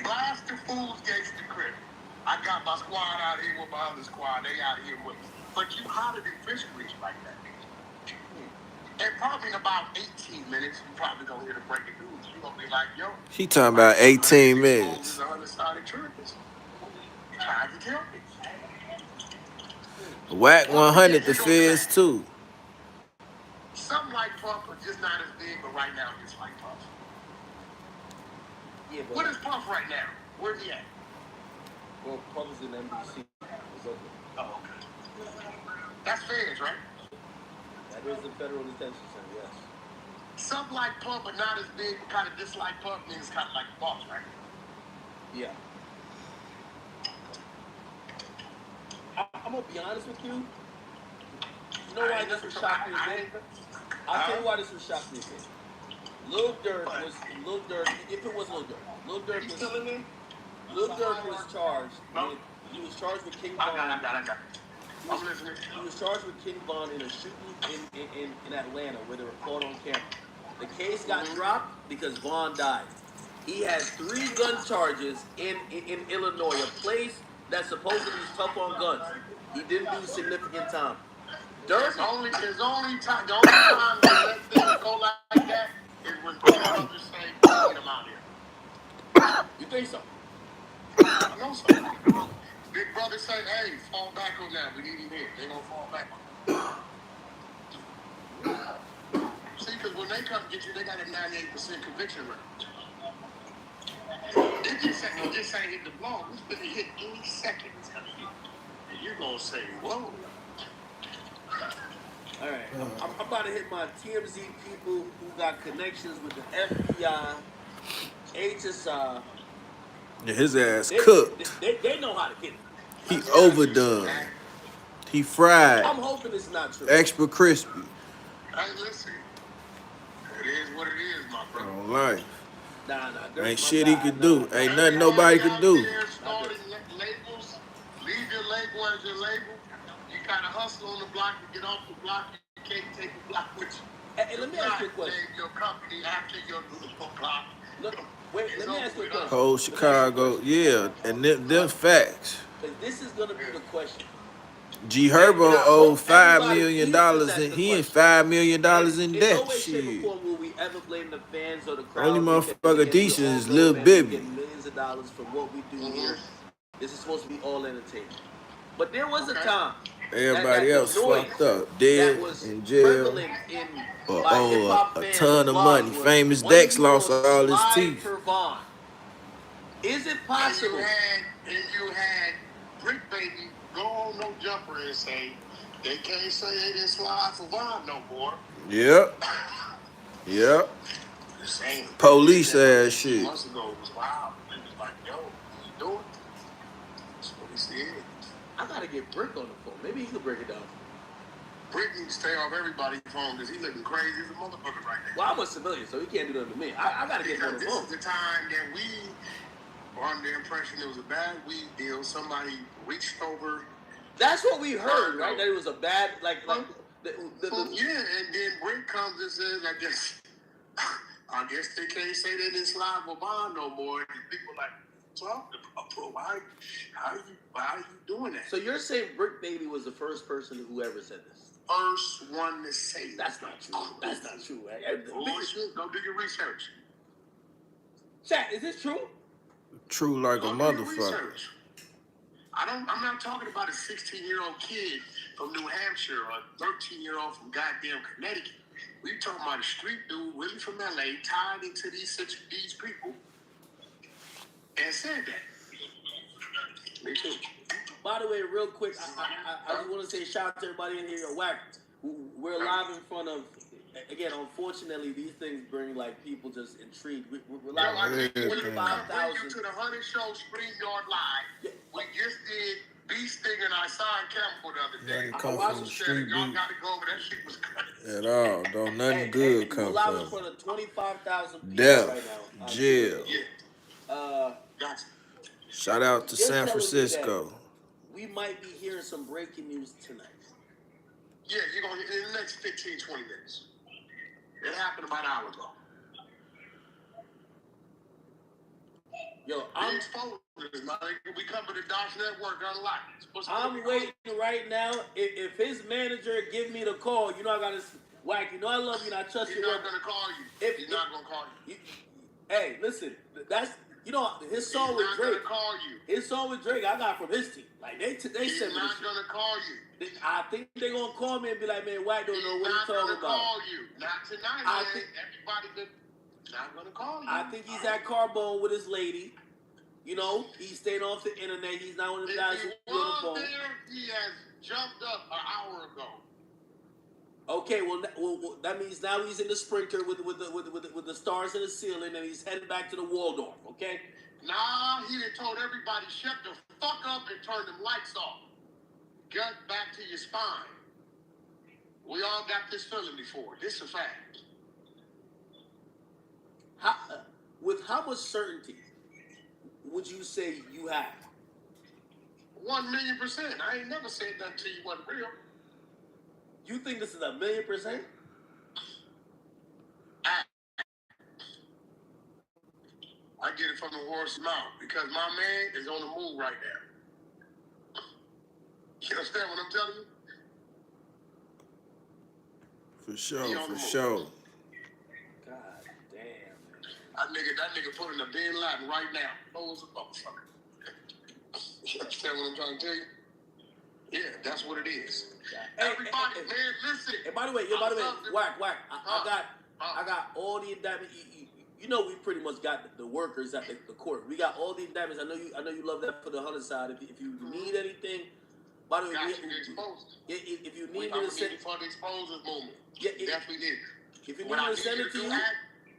Blaster Fools Gangsta Crib. I got my squad out here with my other squad. They out here with me. But you hotter than fish grease like that. And probably in about 18 minutes, you probably gonna hear the breaking news. You gonna be like, yo. She talking about 18 minutes. Tried to kill me. Whack 100 the feds too. Something like Puff, but just not as big, but right now just like Puff. Yeah, but what is Puff right now? Where's he at? Well, Puff is in NBC. It's okay. Oh, okay. That's feds, right? That is a federal detention center, yes. Something like Puff, but not as big, but kind of dislike Puff, means kind of like Boss, right? Yeah. I'm gonna be honest with you. You know why this would shock me again? I'll tell you why this would shock me again. Lil Durk was Lil Durk. If it was Lil Durk, Lil Durk was charged. He was charged with King Von. He was charged with King Von in a shooting in Atlanta where they were caught on camera. The case got dropped because Von died. He had 3 gun charges in Illinois, a place that's supposedly tough on guns. He didn't do significant time. Durk, the only time that let things go like that is when Big Brother say, get him out here. You think so? I know so. Big Brother say, hey, fall back on that. We need him here. They gonna fall back on that. See, because when they come get you, they got a 98% conviction rate. It just ain't hit the ball. It's been hit any second. And you're gonna say, whoa. All right, I'm about to hit my TMZ people who got connections with the FBI, HSI. Yeah, his ass cooked. They know how to get it. He overdone. He fried. I'm hoping it's not true. Extra crispy. Hey, listen. It is what it is, my brother. On life. Nah. Ain't shit he could do. Ain't nothing nobody could do. Starting labels, leave your label as your label. You kind of hustle on the block to get off the block. You can't take the block with you. Hey, let me ask you a question. Name your company after your block. Look, wait, let me ask you a question. Whole Chicago, yeah, and them facts. But this is gonna be the question. G Herbo owed $5 million, and he in $5 million in debt. No way, shape, Shit. or form will we ever blame the fans or the crowd. Only motherfucker decent is Lil Bibby. Millions of dollars from what we do here. This is supposed to be all entertainment. But there was a time. Everybody else fucked up, dead, in jail, or owe a ton of money. Famous Dex lost all his teeth. Is it possible? And you had Brick Baby go on No Jumper and say, they can't say they didn't slide for Von no more. Yep. Police ass shit. Months ago, it was wild. It was like, yo, what you doing? That's what he said. I gotta get Brick on the phone. Maybe he could break it down. Brick needs to stay off everybody's phone because he looking crazy as a motherfucker right now. Well, I'm a civilian, so he can't do that to me. I gotta get him on the phone. This is the time that we were under the impression it was a bad weed deal. Somebody reached over. That's what we heard, right? That it was a bad, yeah, and then Brick comes and says, I guess they can't say they didn't slide for Bond no more. And people like, bro, why are you doing that? So you're saying Brick Baby was the first person who ever said this? First one to say that's not true. That's not true. Bullshit. Go do your research. Chat, is this true? True like a motherfucker. I'm not talking about a 16-year-old kid from New Hampshire or a 13-year-old from goddamn Connecticut. We talking about a street dude really from LA tied into these people and said that. Me too. By the way, real quick, I just want to say shout out to everybody in here. Yo, Whack, we're live in front of. Again, unfortunately, these things bring like people just intrigued. We're live in 25,000. You to the 100 Show StreamYard Live. Yeah. We just did Beast Thing and I signed Campbell the other day. Come from the street y'all got to go over that shit was crazy. At all. Don't nothing good come from. We're live in front of 25,000 people Death, right now. jail. Gotcha. Shout out to San Francisco. We might be hearing some breaking news tonight. Yeah, you're going to in the next 15, 20 minutes. It happened about an hour ago. Yo, we come to the Dodge Network unlocked. I'm waiting right now. If his manager give me the call, you know I gotta Whack. You know I love you and I trust you. He's not gonna call you. He's not gonna call you. Hey, listen, that's his song with Drake. He's not gonna call you. His song with Drake, I got from his team. Like they said, he's not gonna call you. I think they're gonna call me and be like, man, Whack don't know what he's talking about. He's not gonna call you. Not tonight, man. Everybody not gonna call you. I think he's at Carbone with his lady. You know, he's staying off the internet. He's not one of the guys who's on the phone. He has jumped up an hour ago. Okay, well, that means now he's in the Sprinter with the stars in the ceiling, and he's heading back to the Waldorf. Okay. Nah, he done told everybody shut the fuck up and turn them lights off. gut back to your spine. We all got this feeling before. This is a fact. With how much certainty would you say you have? 1,000,000%. I ain't never said nothing to you wasn't real. You think this is 1,000,000%? I get it from the horse's mouth because my man is on the move right now. You understand what I'm telling you? For sure. God damn, man. That nigga put in a Bin Laden right now. Oh, it's a motherfucker. You understand what I'm trying to tell you? Yeah, that's what it is. Everybody, man, listen. And by the way, whack. I got all the indictments. You know, we pretty much got the workers at the court. We got all the indictments. I know you love that for the Hunter side. If you need anything, by the way, if you need me to send for the exposure movement, definitely did. If you need me to send it to you,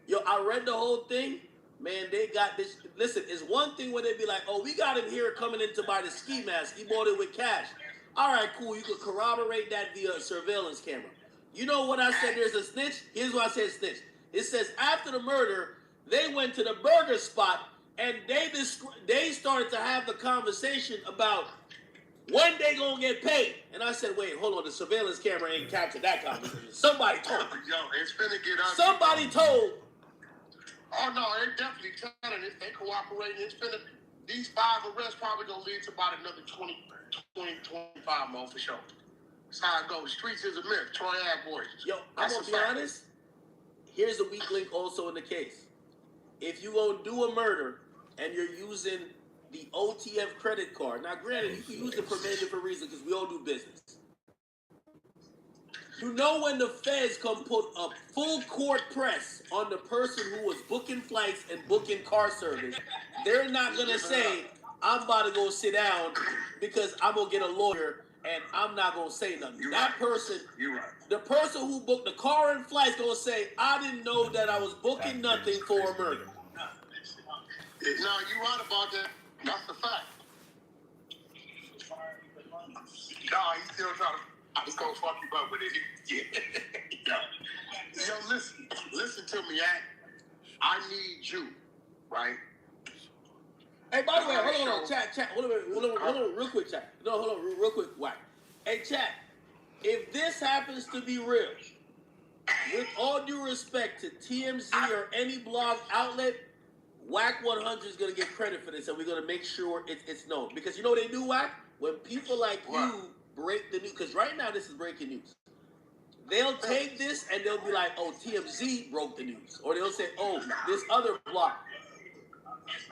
yo, I read the whole thing. Man, they got this. Listen, it's one thing when they be like, oh, we got him here coming in to buy the ski mask. He bought it with cash. All right, cool. You could corroborate that via surveillance camera. You know what I said? There's a snitch. Here's why I said snitch. It says after the murder, they went to the burger spot and they started to have the conversation about when they gonna get paid. And I said, wait, hold on. The surveillance camera ain't captured that conversation. Somebody told. Yo, it's finna get ugly. Somebody told. Oh no, they're definitely telling it. They cooperating. It's finna. These 5 arrests probably gonna lead to about another 20, 25 more for sure. That's how it goes. Streets is a myth. Troy Ave boys. Yo, I'm gonna be honest. Here's a weak link also in the case. If you gonna do a murder and you're using the OTF credit card, now granted, you can use it for many different reasons because we all do business. You know when the feds come put a full court press on the person who was booking flights and booking car service, they're not gonna say, I'm about to go sit down because I'm gonna get a lawyer and I'm not gonna say nothing. The person who booked the car and flights gonna say, I didn't know that I was booking nothing for a murder. No, you're right about that. That's the fact. No, he's still trying to. I'm gonna fuck you up with it. Yeah. Yo, listen to me, I need you, right? Hey, by the way, hold on, chat. Hold on, real quick, chat. No, hold on, real quick, whack. Hey, chat. If this happens to be real, with all due respect to TMZ or any blog outlet, Whack 100 is gonna get credit for this, and we're gonna make sure it's known. Because you know what they do, Whack? When people like you break the news, because right now this is breaking news. They'll take this and they'll be like, "Oh, TMZ broke the news," or they'll say, "Oh, this other blog."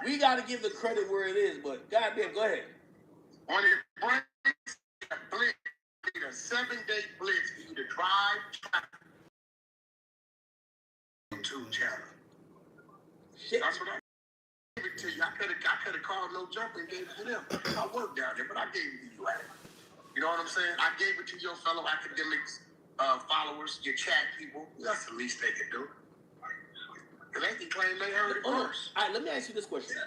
We got to give the credit where it is, but goddamn, go ahead. When it breaks, a blitz, a 7-day blitz for you to drive to channel. Shit. That's what I gave it to you. I could have called no jump and gave it to them. I worked down there, but I gave it to you. You know what I'm saying? I gave it to your fellow academics, followers, your chat people. That's the least they can do. They can claim they heard it first. All right, let me ask you this question.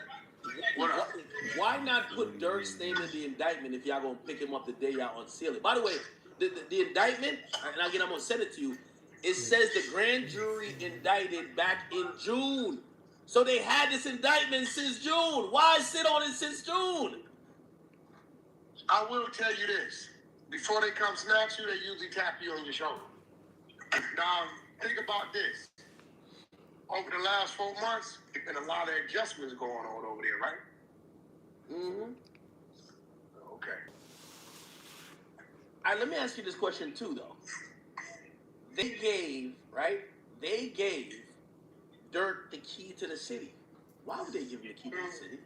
Why not put Dirk's name in the indictment if y'all gonna pick him up the day y'all unseal it? By the way, the indictment, and again I'm gonna send it to you. It says the grand jury indicted back in June. So they had this indictment since June. Why sit on it since June? I will tell you this. Before they come snatch you, they usually tap you on your shoulder. Now, think about this. Over the last 4 months, there's been a lot of adjustments going on over there, right? Mm-hmm. Okay. All right, let me ask you this question too, though. They gave Dirk the key to the city. Why would they give you the key to the city?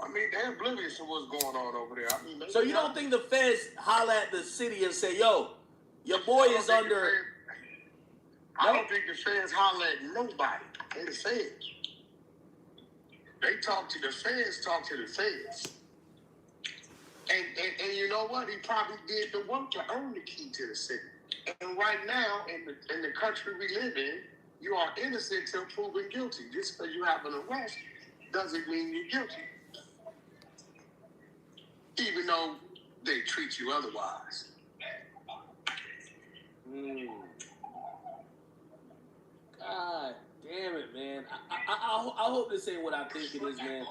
I mean, they're oblivious to what's going on over there. I mean, so you don't think the feds holler at the city and say, yo, your boy is under... I don't think the feds holler at nobody. They the feds. They talk to the feds, And you know what? He probably did the work to earn the key to the city. And right now, in the country we live in, you are innocent till proven guilty. Just because you have an arrest doesn't mean you're guilty. Even though they treat you otherwise. God damn it, man. I hope this ain't what I think it is, man.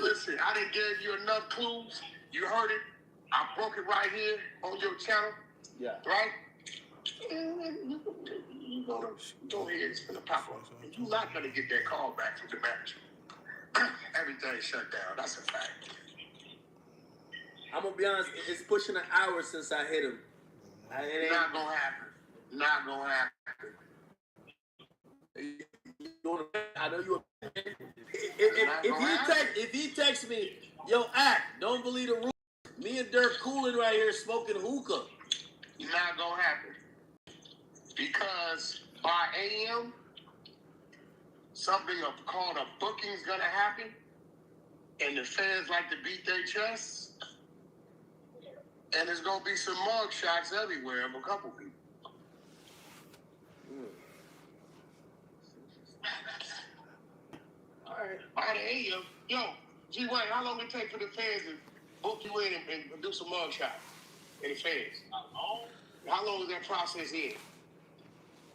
Listen, I didn't give you enough clues. You heard it. I broke it right here on your channel. Yeah. Right? You go ahead and spin a pop up. You're not going to get that call back from the manager. Everything shut down. That's a fact. I'm going to be honest. It's pushing an hour since I hit him. It not going to happen. Not going to happen. I know you. If he texts me, yo, act, don't believe the rules. Me and Dirk cooling right here smoking hookah. Not gonna happen. Because by AM, something called a booking's gonna happen, and the fans like to beat their chests, and there's gonna be some mug shots everywhere of a couple people. All right. By the AM, yo, G Wayne, how long it take for the fans to book you in and do some mug shots in the fans? How long is that process in?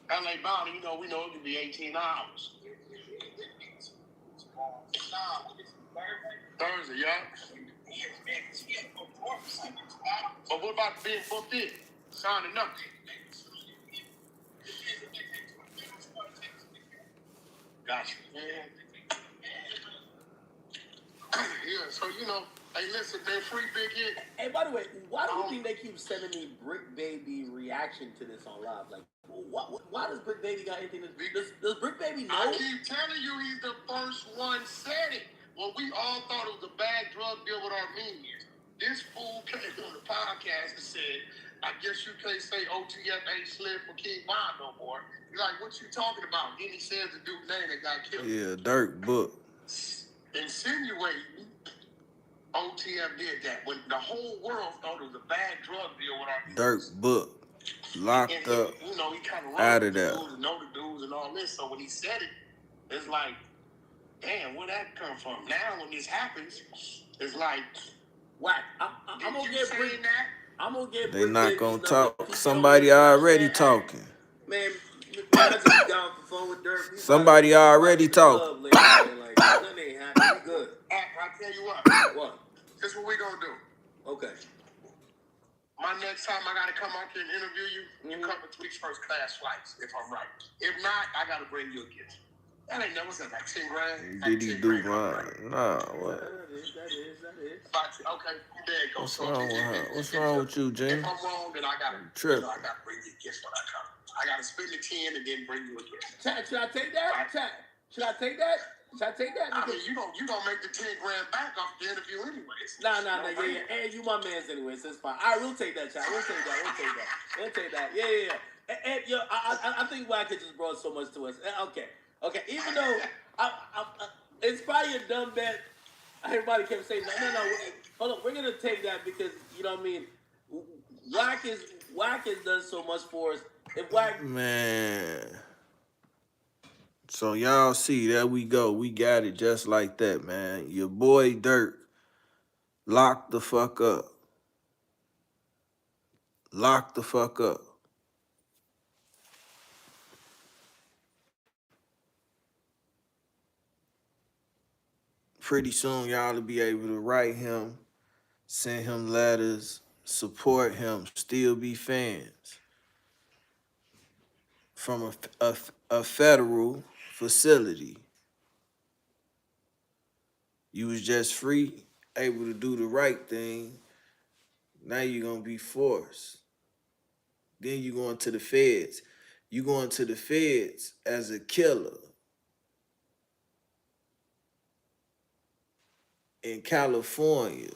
LA Bounty, we know it can be 18 hours. Thursday, yeah. But what about being booked in? Signing up? Gotcha. Yeah, so hey, listen, they're free Big Hit. Hey, by the way, why do you think they keep sending me Brick Baby reaction to this on live? Like, why does Brick Baby got anything to do? Does Brick Baby know? I keep telling you, he's the first one said it. Well, we all thought it was a bad drug deal with Armenians. This fool came on the podcast and said, I guess you can't say OTF ain't slid for King Von no more. You're like, what you talking about? Then he says the dude's name that got killed. Yeah, Dirk book. Insinuating OTF did that when the whole world thought it was a bad drug deal with Armenians. Dirk book. Locked up. He kind of out of there. Know the dudes and all this. So when he said it, it's like, damn, where'd that come from? Now when this happens, it's like, whack. I'm gonna get Brick. I'm gonna get. They not gonna talk. Somebody already talking. Man, I just down for phone with Dirk. Somebody already talking. Like, nothing ain't happening. We good. I tell you what. What? This is what we gonna do. Okay. My next time I gotta come out here and interview you, you come with 3 first-class flights, if I'm right. If not, I gotta bring you a gift. That ain't never said like 10 grand. Did he do mine? Nah, what? That is. Okay, there you go. What's wrong with her? What's wrong with you, Jim? If I'm wrong, then I gotta Trip. I gotta bring you a gift when I come. I gotta spend the 10 and then bring you a gift. Should I take that? Should I take that? I mean, you don't make the 10 grand back off the interview anyways. Nah, yeah. And you my man's anyway, so it's fine. All right, we'll take that, chat. We'll take that. Yeah. And yo, I think Wack just brought so much to us. Okay. Even though it's probably a dumb bet. Everybody kept saying, no. Hold on, we're gonna take that because you know what I mean. Wack has done so much for us. If Wack, man. So y'all see, there we go. We got it just like that, man. Your boy Dirk locked the fuck up. Locked the fuck up. Pretty soon y'all will be able to write him, send him letters, support him, still be fans from a federal facility. You was just free, able to do the right thing. Now you're going to be forced. Then you going to the feds. You going to the feds as a killer. In California.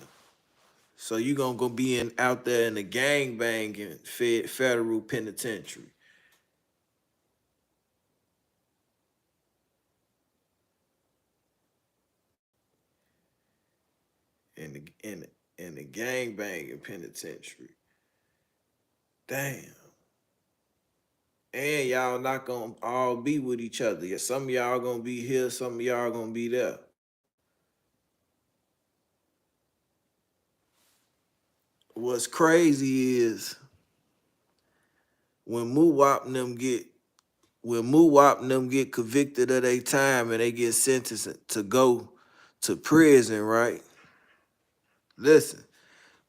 So you going to go be out there in the gangbanging federal penitentiary. In the gangbanging penitentiary. Damn. And y'all not gonna all be with each other. Yeah, some of y'all gonna be here, some of y'all gonna be there. what's crazy is when Muwap and them get convicted of their time and they get sentenced to go to prison, right? Listen,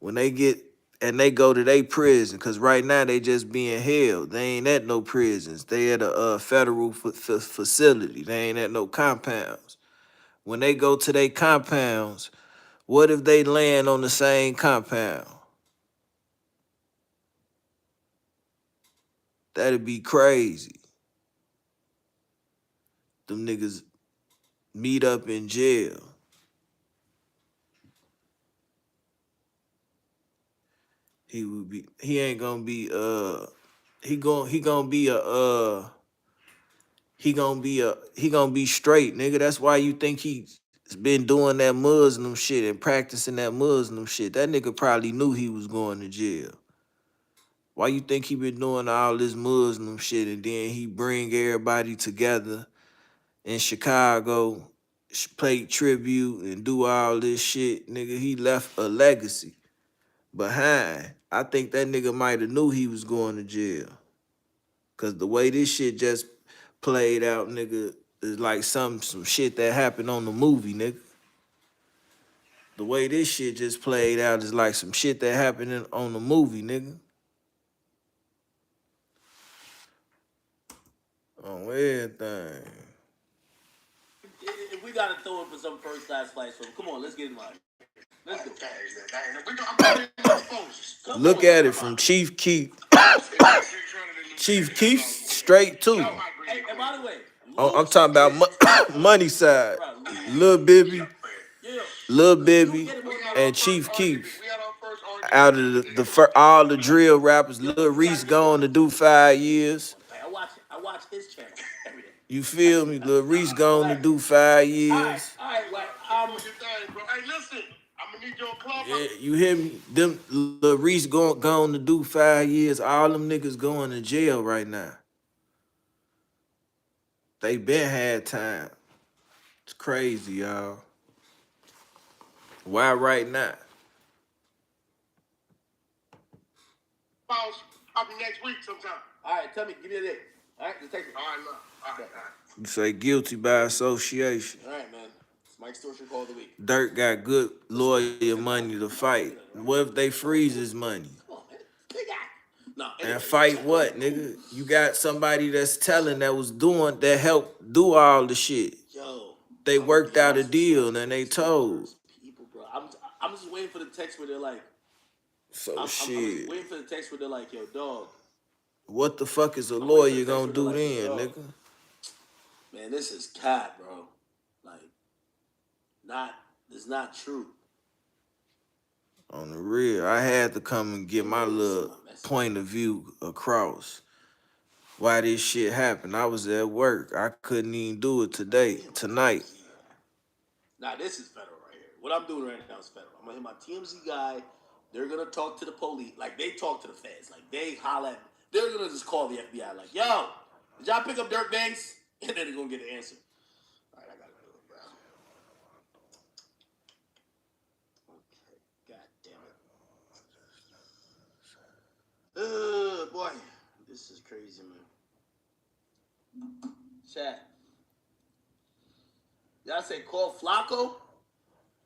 when they get and they go to their prison, because right now they just being held. They ain't at no prisons. They at a federal facility. They ain't at no compounds. When they go to their compounds, what if they land on the same compound? That'd be crazy. Them niggas meet up in jail. He ain't gonna be he gonna be he gonna be straight, nigga. That's why you think he's been doing that Muslim shit and practicing that Muslim shit. That nigga probably knew he was going to jail. Why you think he been doing all this Muslim shit and then he bring everybody together in Chicago, play tribute and do all this shit, nigga? He left a legacy behind. I think that nigga might have knew he was going to jail. Cause the way this shit just played out, nigga, is like some shit that happened on the movie, nigga. The way this shit just played out is like some shit that happened on the movie, nigga. On everything. If we gotta throw in for some first class flights, so come on, let's get in line. Let's go. Look at it from Chief Keef. Chief Keef straight too. Hey, and by the way, I'm talking about money side. Lil Bibby, and Chief Keef. Out of all the drill rappers, Lil Reese gone to do 5 years. I watch his channel every day. You feel me? Lil Reese gone to do 5 years. All right, Hey, listen, I'm gonna need your club. Yeah, you hear me? Them Lil Reese gone to do 5 years. All them niggas going to jail right now. They been had time. It's crazy, y'all. Why right now? Probably next week sometime. All right, tell me, give me a date. All right, let's take it. All right, look. All right. You say guilty by association. All right, man. It's Mike's Torture Call of the Week. Dirk got good lawyer money to fight. What if they freeze his money? Come on, man. They got And fight what, nigga? You got somebody that's telling that helped do all the shit. Yo. They worked out a deal and they told. People, bro. I'm just waiting for the text where they're like, I'm waiting for the text where they're like, yo, dog. What the fuck is a lawyer gonna do like, then, nigga? Man, this is cat, bro. Like, it's not true. On the real, I had to come and get my little point of view across. Why this shit happened. I was at work. I couldn't even do it tonight. Nah, this is federal right here. What I'm doing right now is federal. I'm gonna hit my TMZ guy. They're gonna talk to the police. Like, they talk to the feds. Like, they holler at. They're gonna just call the FBI. Like, yo, did y'all pick up Dirk Banks? And then they're gonna get the answer. All right, I gotta do it, bro. Okay, god damn it. Boy, this is crazy, man. Chat. Y'all say call Flacco?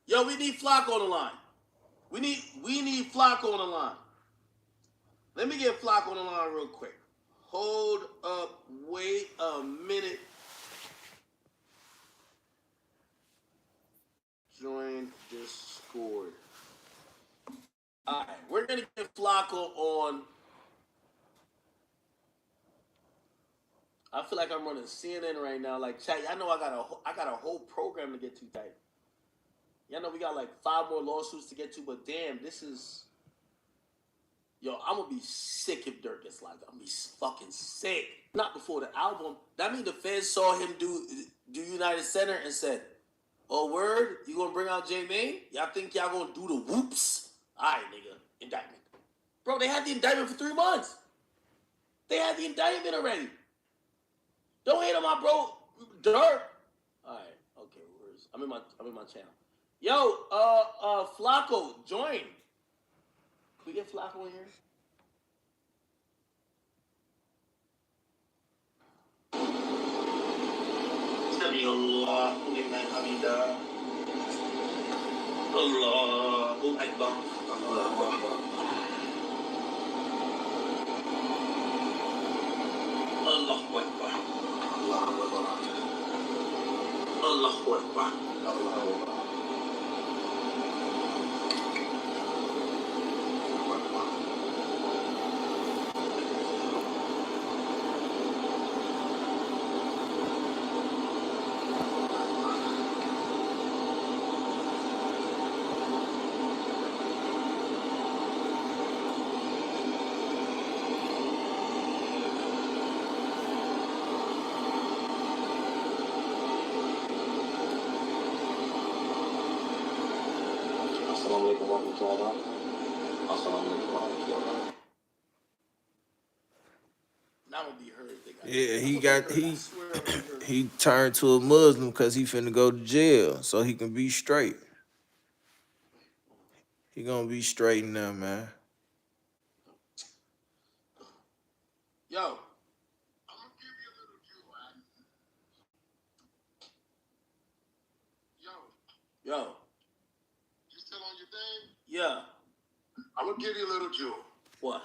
Yo, we need Flacco on the line. We need Flacco on the line. Let me get Flacco on the line real quick. Hold up, wait a minute. Join Discord. All right, we're gonna get Flacco on. I feel like I'm running CNN right now. Like, chat, y'all know I got a whole program to get to, tight. Y'all know we got like 5 more lawsuits to get to, but damn, this is. Yo, I'm gonna be sick if Dirk gets locked up. I'm gonna be fucking sick. Not before the album. That means the feds saw him do United Center and said, "Oh, word, you gonna bring out J-Mane? Y'all think y'all gonna do the whoops? All right, nigga, indictment." Bro, they had the indictment for 3 months. They had the indictment already. Don't hate on my bro, Dirk. All right, okay, I'm in my channel. Yo, Flacco, join. We get Flacco in here. سمع الله لمن حمده الله أكبر الله أكبر الله أكبر الله أكبر Assalamualaikum warahmatullahi wabarakatuh. Assalamualaikum warahmatullahi wabarakatuh. Now I'm gonna be heard. Yeah, he turned to a Muslim because he finna go to jail so he can be straight. He gonna be straight now, man. Yo. I'm gonna give you a little jewel, right? Yo. You still on your thing? Yeah. I'm gonna give you a little jewel. What?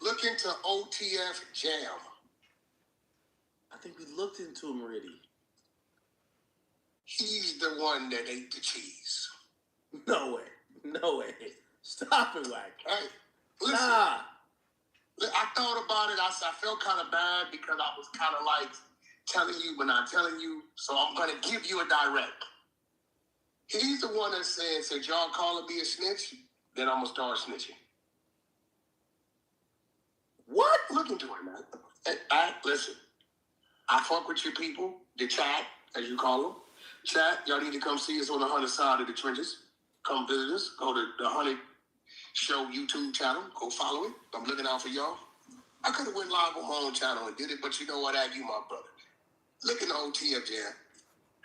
Look into OTF Jam. I think we looked into him already. He's the one that ate the cheese. No way. No way. Stop it, Wack. Hey, listen. Nah. I thought about it. I felt kind of bad because I was kind of like telling you but not telling you. So I'm going to give you a direct. He's the one that said, y'all calling me a snitch? Then I'm going to start snitching. What? Look into it, man. Hey, listen. I fuck with you people. The chat, as you call them. Chat, y'all need to come see us on the 100 side of the trenches. Come visit us. Go to the 100 Show YouTube channel. Go follow it. I'm looking out for y'all. I could have went live on my own channel and did it, but you know what? You my brother. Look in the OTF Jam.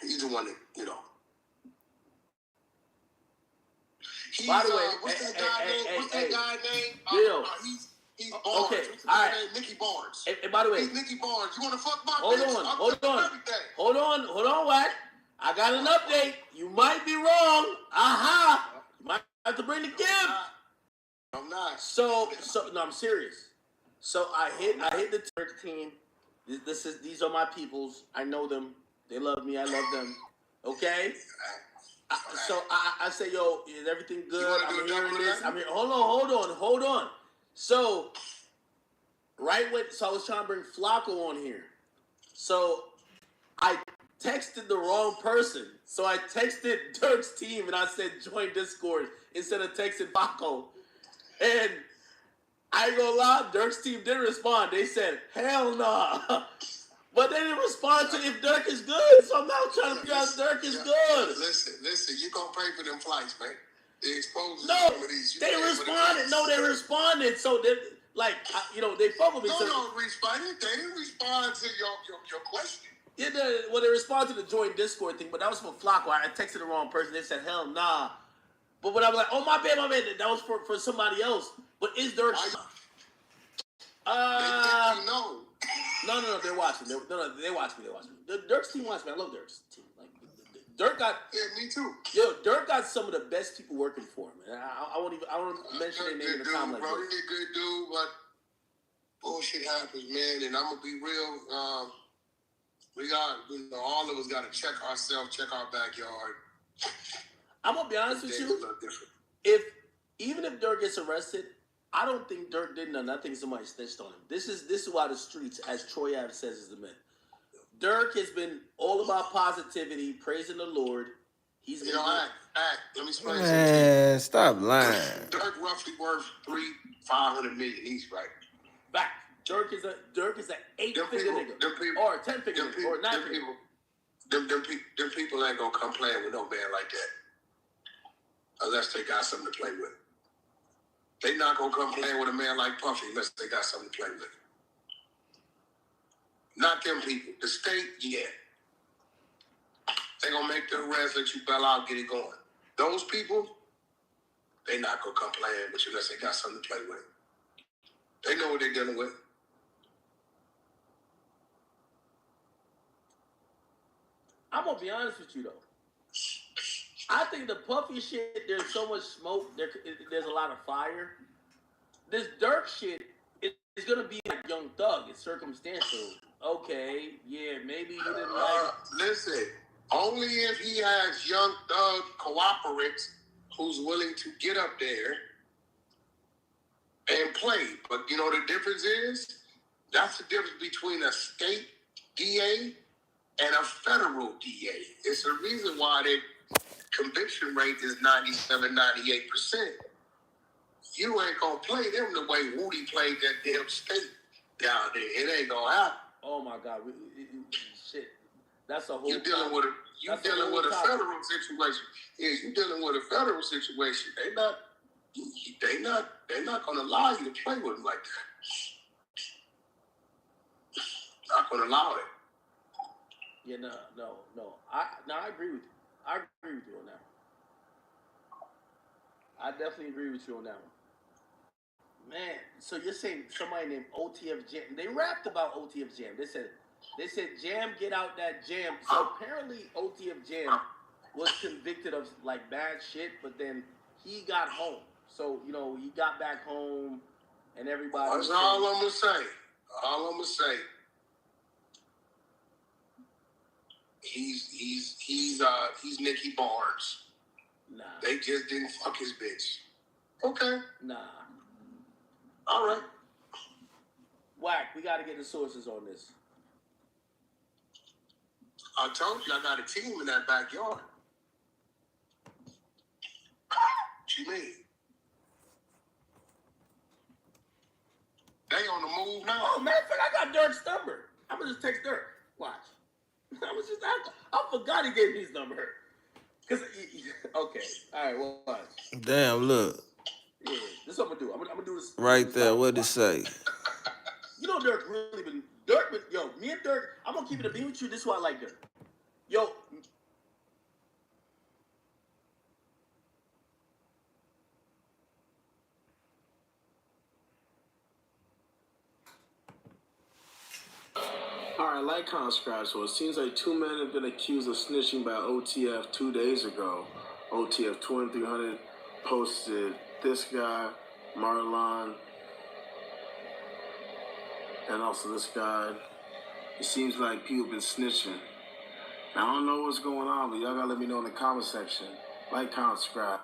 He's the one that, you know. By the way, what's that guy name? Bill. He's Barnes. Okay, What's all right. name? Nicky Barnes. And by the way, he's Nicky Barnes. You want to fuck my hold bitch? on, Wack. I got an update. You might be wrong. Aha. You might have to bring the gift. I'm not. So no, I'm serious. So I hit the Turk team. These are my peoples. I know them. They love me. I love them. Okay. I say, yo, is everything good? I'm hearing this. I mean, hold on. So I was trying to bring Flacco on here. So I texted the wrong person. So I texted Dirk's team and I said join Discord instead of texting Flacco. And I ain't gonna lie, Dirk's team didn't respond. They said, hell nah. But they didn't respond to if Dirk is good. So I'm now trying to figure out if Dirk is good. Listen, you gonna pay for them flights, man. They exposed no, some of these. They responded. No, they responded. So they they fuck with me. No, responded. They didn't respond to your question. Yeah, they responded to the joint Discord thing, but that was for Flacco. I texted the wrong person. They said, hell nah. But when I was like, oh, my bad, that was for somebody else. But is Dirk... No, they're watching. They watch me. Dirk's team watch me. I love Dirk's team. Like, Dirk got... Yeah, me too. Yo, Dirk got some of the best people working for him. Man. I won't mention their name in the time like bro, this. He's a good dude, but bullshit happens, man. And I'm going to be real. We got, all of us got to check ourselves, check our backyard. I'm going to be honest with you. Even if Dirk gets arrested, I don't think Dirk did nothing. I think somebody snitched on him. This is why the streets, as Troy Ave says, is the myth. Dirk has been all about positivity, praising the Lord. He's been act. Let me explain something. Man, stop lying. Dirk roughly worth $500 million. He's right. Back. Dirk is an 8-figure nigga, or 10-figure nigga, or 9-figure. Them people ain't gonna come playing with no man like that, unless they got something to play with. They not gonna come playing with a man like Puffy unless they got something to play with. Not them people. The state, yeah. They gonna make the arrest, let you bail out, get it going. Those people, They not gonna come playing with you unless they got something to play with. They know what they're dealing with. I'm gonna be honest with you though. I think the Puffy shit, there's so much smoke, there's a lot of fire. This Dirk shit is gonna be like Young Thug. It's circumstantial. Okay, yeah, maybe you didn't like. Listen, only if he has Young Thug cooperates who's willing to get up there and play. But you know the difference is? That's the difference between a state DA and a federal DA. It's the reason why the conviction rate is 97, 98%. You ain't gonna play them the way Woody played that damn state down there. It ain't gonna happen. Oh my God, shit. That's a whole. You dealing with a federal situation. Yeah, you dealing with a federal situation. They not gonna allow you to play with them like that. Not gonna allow it. Yeah, no. I agree with you. I agree with you on that one. I definitely agree with you on that one. Man, so you're saying somebody named OTF Jam? They rapped about OTF Jam. They said Jam, get out that jam. So apparently OTF Jam was convicted of like bad shit, but then he got home. So he got back home, and everybody. That's all I'm gonna say. All I'm gonna say. He's Nicky Barnes. Nah. They just didn't fuck his bitch. Okay. Nah. All right. Wack, we got to get the sources on this. I told you I got a team in that backyard. What you mean? They on the move now. Oh, matter of fact, I got Dirk's number. I'm going to just text Dirk. Watch. I forgot he gave me his number. Okay. All right, well, watch. Damn, look. Yeah, this is what I'm going to do. I'm going to do this. Right there, what'd it say? Dirk really been... me and Dirk, I'm going to keep it a beat with you. This is why I like Dirk. Yo... Alright, like, comment, subscribe. So it seems like 2 men have been accused of snitching by OTF 2 days ago. OTF 2300 posted this guy, Marlon, and also this guy. It seems like people have been snitching. Now, I don't know what's going on, but y'all gotta let me know in the comment section. Like, comment, subscribe.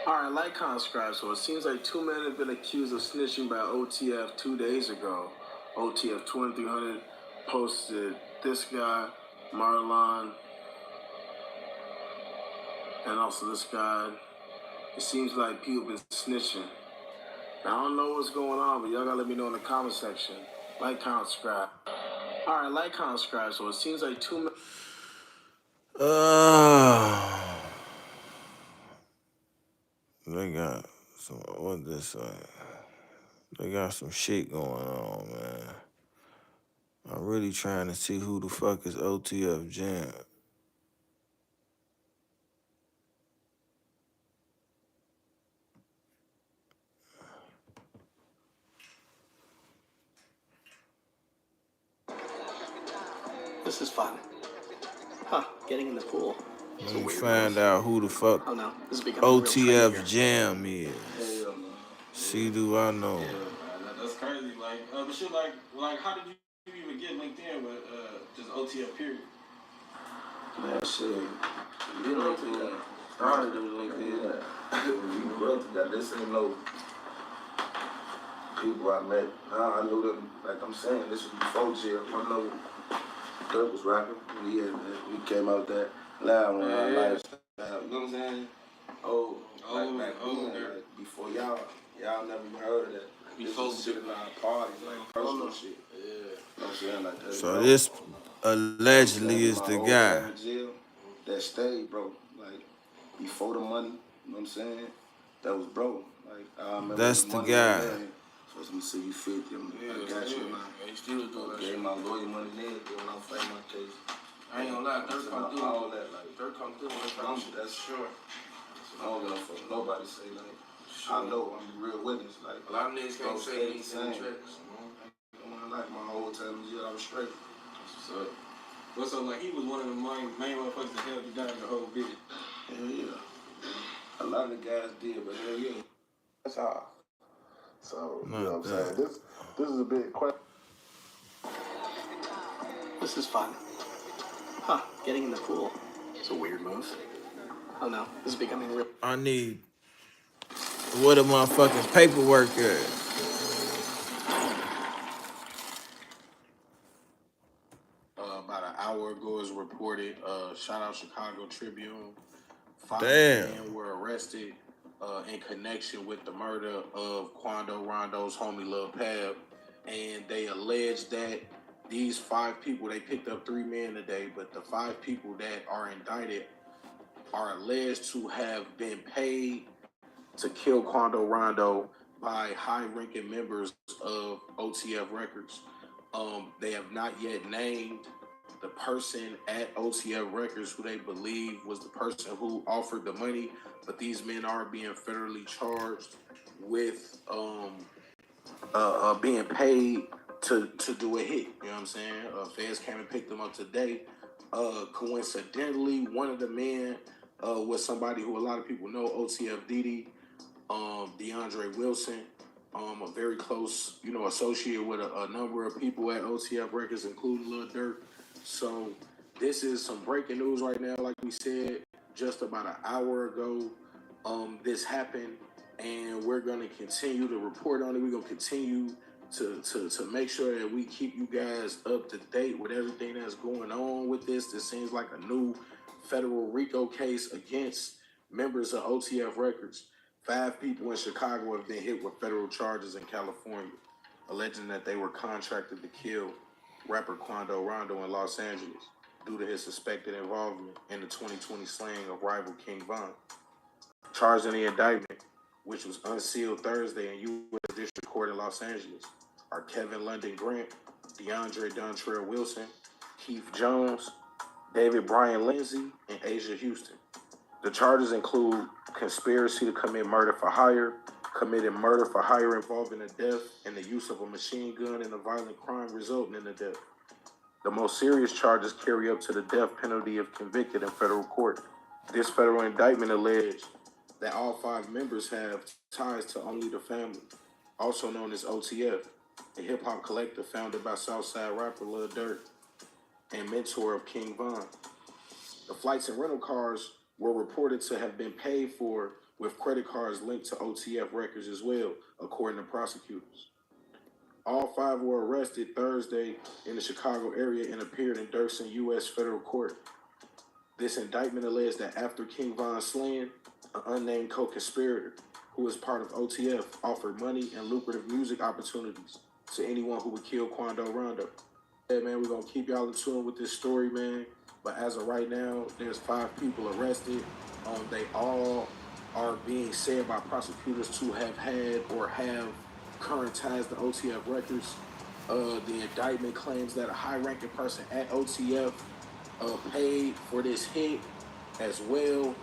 Alright, like, comment, subscribe. So it seems like 2 men have been accused of snitching by OTF 2 days ago. OTF 2300 posted this guy, Marlon, and also this guy. It seems like people been snitching. Now, I don't know what's going on, but y'all gotta let me know in the comment section. Like, comment, subscribe. Alright, like, comment, subscribe. So it seems like 2 men... They got some, what this say? They got some shit going on, man. I'm really trying to see who the fuck is OTF Jam. This is fun. Huh, getting in the pool. Let me find out who the fuck OTF Jam is. See, do I know? Yeah, that's crazy. But shit, how did you even get linked in with just OTF period? Man, shit. You linked in. Started with LinkedIn. We grew up together. This ain't no people I met. I knew them. Like I'm saying, this was before jail. I know Dirk was rapping. We came out that loud when our lifestyle. You know what I'm saying? Back then, before y'all never even heard of that. Before shit in our parties, like personal shit. Yeah. You know what I'm saying? Like that. So this allegedly is the guy. That stayed, bro. Like before the money, you know what I'm saying? That was bro. Like I remember that's the guy. So let me see you 50. I got you, man. He still doing that. Gave my lawyer money then when I fight my case. I ain't gonna lie, Dirk come through. All that, like Dirk come through. That's sure. I don't give a fuck nobody say nothing. I know I'm a real witness. Like a lot of niggas can't say anything. Like my whole time yeah, I was straight. So, what's up? Like he was one of the main motherfuckers that held you down the whole video. Hell yeah. A lot of the guys did, but hell yeah. That's how. So you know what I'm saying? This is a big question. This is fun. Huh, getting in the pool. It's a weird move. Oh no, this is becoming real. I need what a motherfucking paperwork at? About an hour ago is reported, shout out Chicago Tribune. 5 men were arrested in connection with the murder of Quando Rondo's homie Lil Pab. And they allege that these 5 people, they picked up 3 men today, but the 5 people that are indicted are alleged to have been paid to kill Quando Rondo by high-ranking members of OTF Records. They have not yet named the person at OTF Records who they believe was the person who offered the money, but these men are being federally charged with being paid to do a hit. You know what I'm saying? Feds came and picked them up today. Coincidentally, one of the men was somebody who a lot of people know, OTF Didi, DeAndre Wilson, a very close, associate with a number of people at OTF Records, including Lil Durk. So this is some breaking news right now. Like we said, just about an hour ago, this happened, and we're going to continue to report on it. We're going to continue to make sure that we keep you guys up to date with everything that's going on with this. This seems like a new federal RICO case against members of OTF Records. 5 people in Chicago have been hit with federal charges in California, alleging that they were contracted to kill rapper Quando Rondo in Los Angeles due to his suspected involvement in the 2020 slaying of rival King Von. Charged in the indictment, which was unsealed Thursday in U.S. District Court in Los Angeles, are Kevin London Grant, DeAndre Dontrell Wilson, Keith Jones, David Brian Lindsay, and Asia Houston. The charges include conspiracy to commit murder for hire, committed murder for hire involving a death, and the use of a machine gun in a violent crime resulting in the death. The most serious charges carry up to the death penalty if convicted in federal court. This federal indictment alleged that all 5 members have ties to Only the Family, also known as OTF, a hip-hop collective founded by Southside rapper Lil Durk and mentor of King Von. The flights and rental cars were reported to have been paid for with credit cards linked to OTF Records as well, according to prosecutors. All 5 were arrested Thursday in the Chicago area and appeared in Dirksen U.S. federal court. This indictment alleged that after King Von's slaying, an unnamed co-conspirator who is part of OTF offered money and lucrative music opportunities to anyone who would kill Quando Rondo. Yeah, man, we're going to keep y'all in tune with this story, man. But as of right now, there's 5 people arrested. They all are being said by prosecutors to have had or have current ties to OTF Records. The indictment claims that a high-ranking person at OTF paid for this hit as well.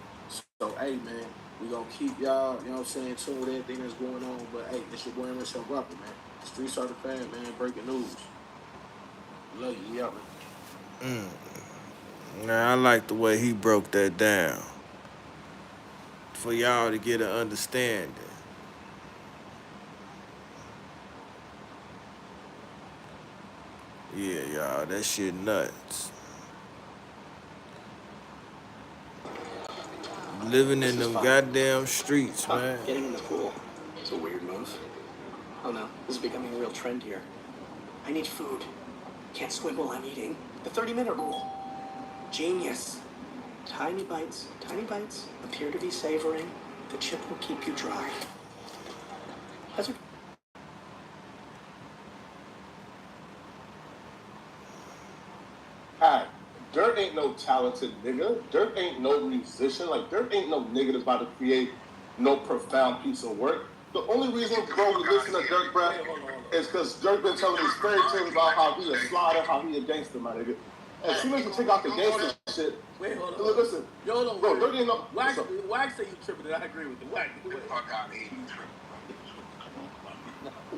So, hey, man, we're going to keep y'all, you know what I'm saying, tuned with everything that's going on. But, hey, it's your boy, Michelle Rocker, man. Streets are the fan, man. Breaking news. Love you, yeah, man. Now, I like the way he broke that down for y'all to get an understanding. Yeah, y'all, that shit nuts. Living in them goddamn streets, man. Getting in the pool. It's a weird move. Oh no, this is becoming a real trend here. I need food. Can't swim while I'm eating. The 30-minute rule. Genius. Tiny bites appear to be savoring. The chip will keep you dry. That's okay. Alright, Dirt ain't no talented nigga. Dirt ain't no musician. Like, Dirt ain't no nigga that's about to create no profound piece of work. The only reason, bro, we listen to Dirt, bro, is because Dirt been telling these fairy tales about how he a slider, how he a gangster, my nigga. As soon as you take out the gangster shit. Wait, hold on. Listen. Yo, hold on. Bro, Dirk ain't no. Wax say you tripping, and I agree with you. Wax. Fuck out of here, you tripping.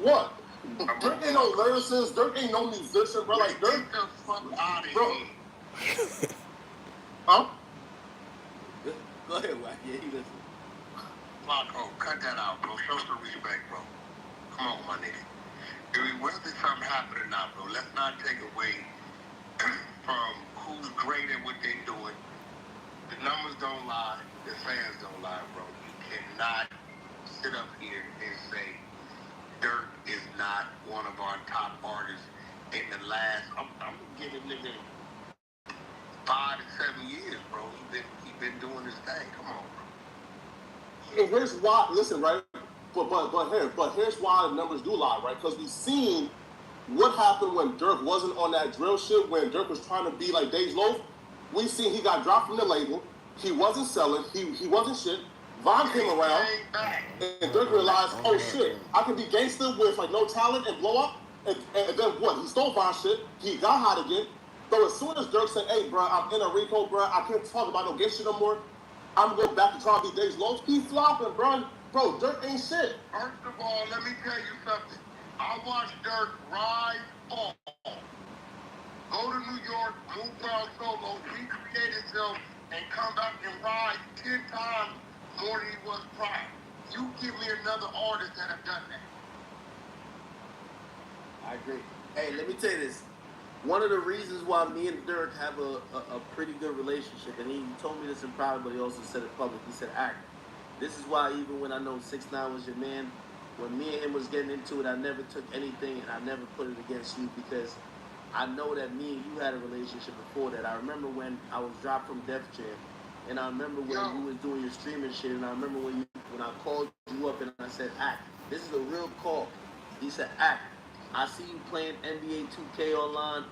What? Dirk ain't no lyricist. Dirk ain't no musician, bro. Like Dirk. Get the fuck out of Bro. here. Huh? Go ahead, Wax. Yeah, he listen. Flacco, cut that out, bro. Show some respect, bro. Come on, my nigga. Whether something happened or not, bro, let's not take away from who's great at what they're doing. The numbers don't lie. The fans don't lie, bro. You cannot sit up here and say Dirk is not one of our top artists in the last, I'm giving nigga 5 to 7 years, bro. He been doing his thing. Come on, bro. And here's why. Listen, right? But here's why the numbers do lie, right? Because we've seen what happened when Dirk wasn't on that drill shit. When Dirk was trying to be like Dave's Loaf, we seen he got dropped from the label. He wasn't selling. He wasn't shit. Von came around, and Dirk realized, oh shit, I can be gangster with like no talent and blow up. And then what? He stole Von shit. He got hot again. So as soon as Dirk said, hey, bro, I'm in a Rico, bro, I can't talk about no gay shit no more. I'm going back to trying to be Dave's Loaf. He's flopping, bro. Bro, Dirk ain't shit. First of all, let me tell you something. I watched Dirk rise, fall, go to New York, move down solo, recreate himself, and come back and rise 10 times more than he was prior. You give me another artist that have done that. I agree. Hey, let me tell you this. One of the reasons why me and Dirk have a pretty good relationship, and he told me this in private, but he also said it public. He said, act. This is why even when I know 6ix9ine was your man, when me and him was getting into it, I never took anything and I never put it against you because I know that me and you had a relationship before that. I remember when I was dropped from Def Jam, and I remember when you was doing your streaming shit, and I remember when I called you up and I said, act. This is a real call. He said, act. I see you playing NBA 2K online.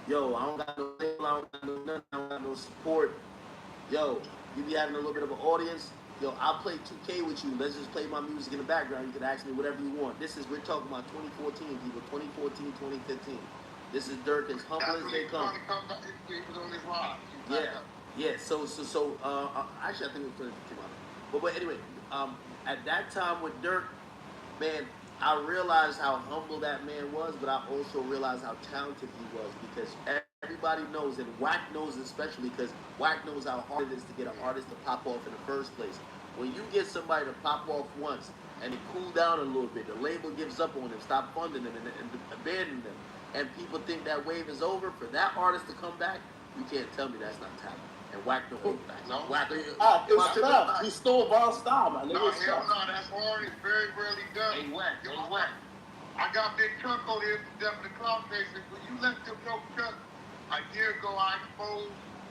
Yo, I don't got no label, I don't got no nothing, I don't got no support. Yo, you be having a little bit of an audience. Yo, I'll play 2K with you. Let's just play my music in the background. You can ask me whatever you want. We're talking about 2014, people. 2014, 2015. This is Dirk as humble as they come. He was on his ride. Yeah. So, actually, I think it was 2015. But anyway, at that time with Dirk, man, I realized how humble that man was, but I also realized how talented he was because everybody knows, and Wack knows especially because Wack knows how hard it is to get an artist to pop off in the first place. When you get somebody to pop off once and they cool down a little bit, the label gives up on them, stop funding them, and abandon them, and people think that wave is over, for that artist to come back, you can't tell me that's not talent. And Wack don't hold back. No. Wack, It's tough. He stole Von's style, man. No, hell no, that's hard. It's very rarely done. Hey, Wack. I got Big Chuck on here from Death in the Cloud Station. When you let them know, Chuck, a year ago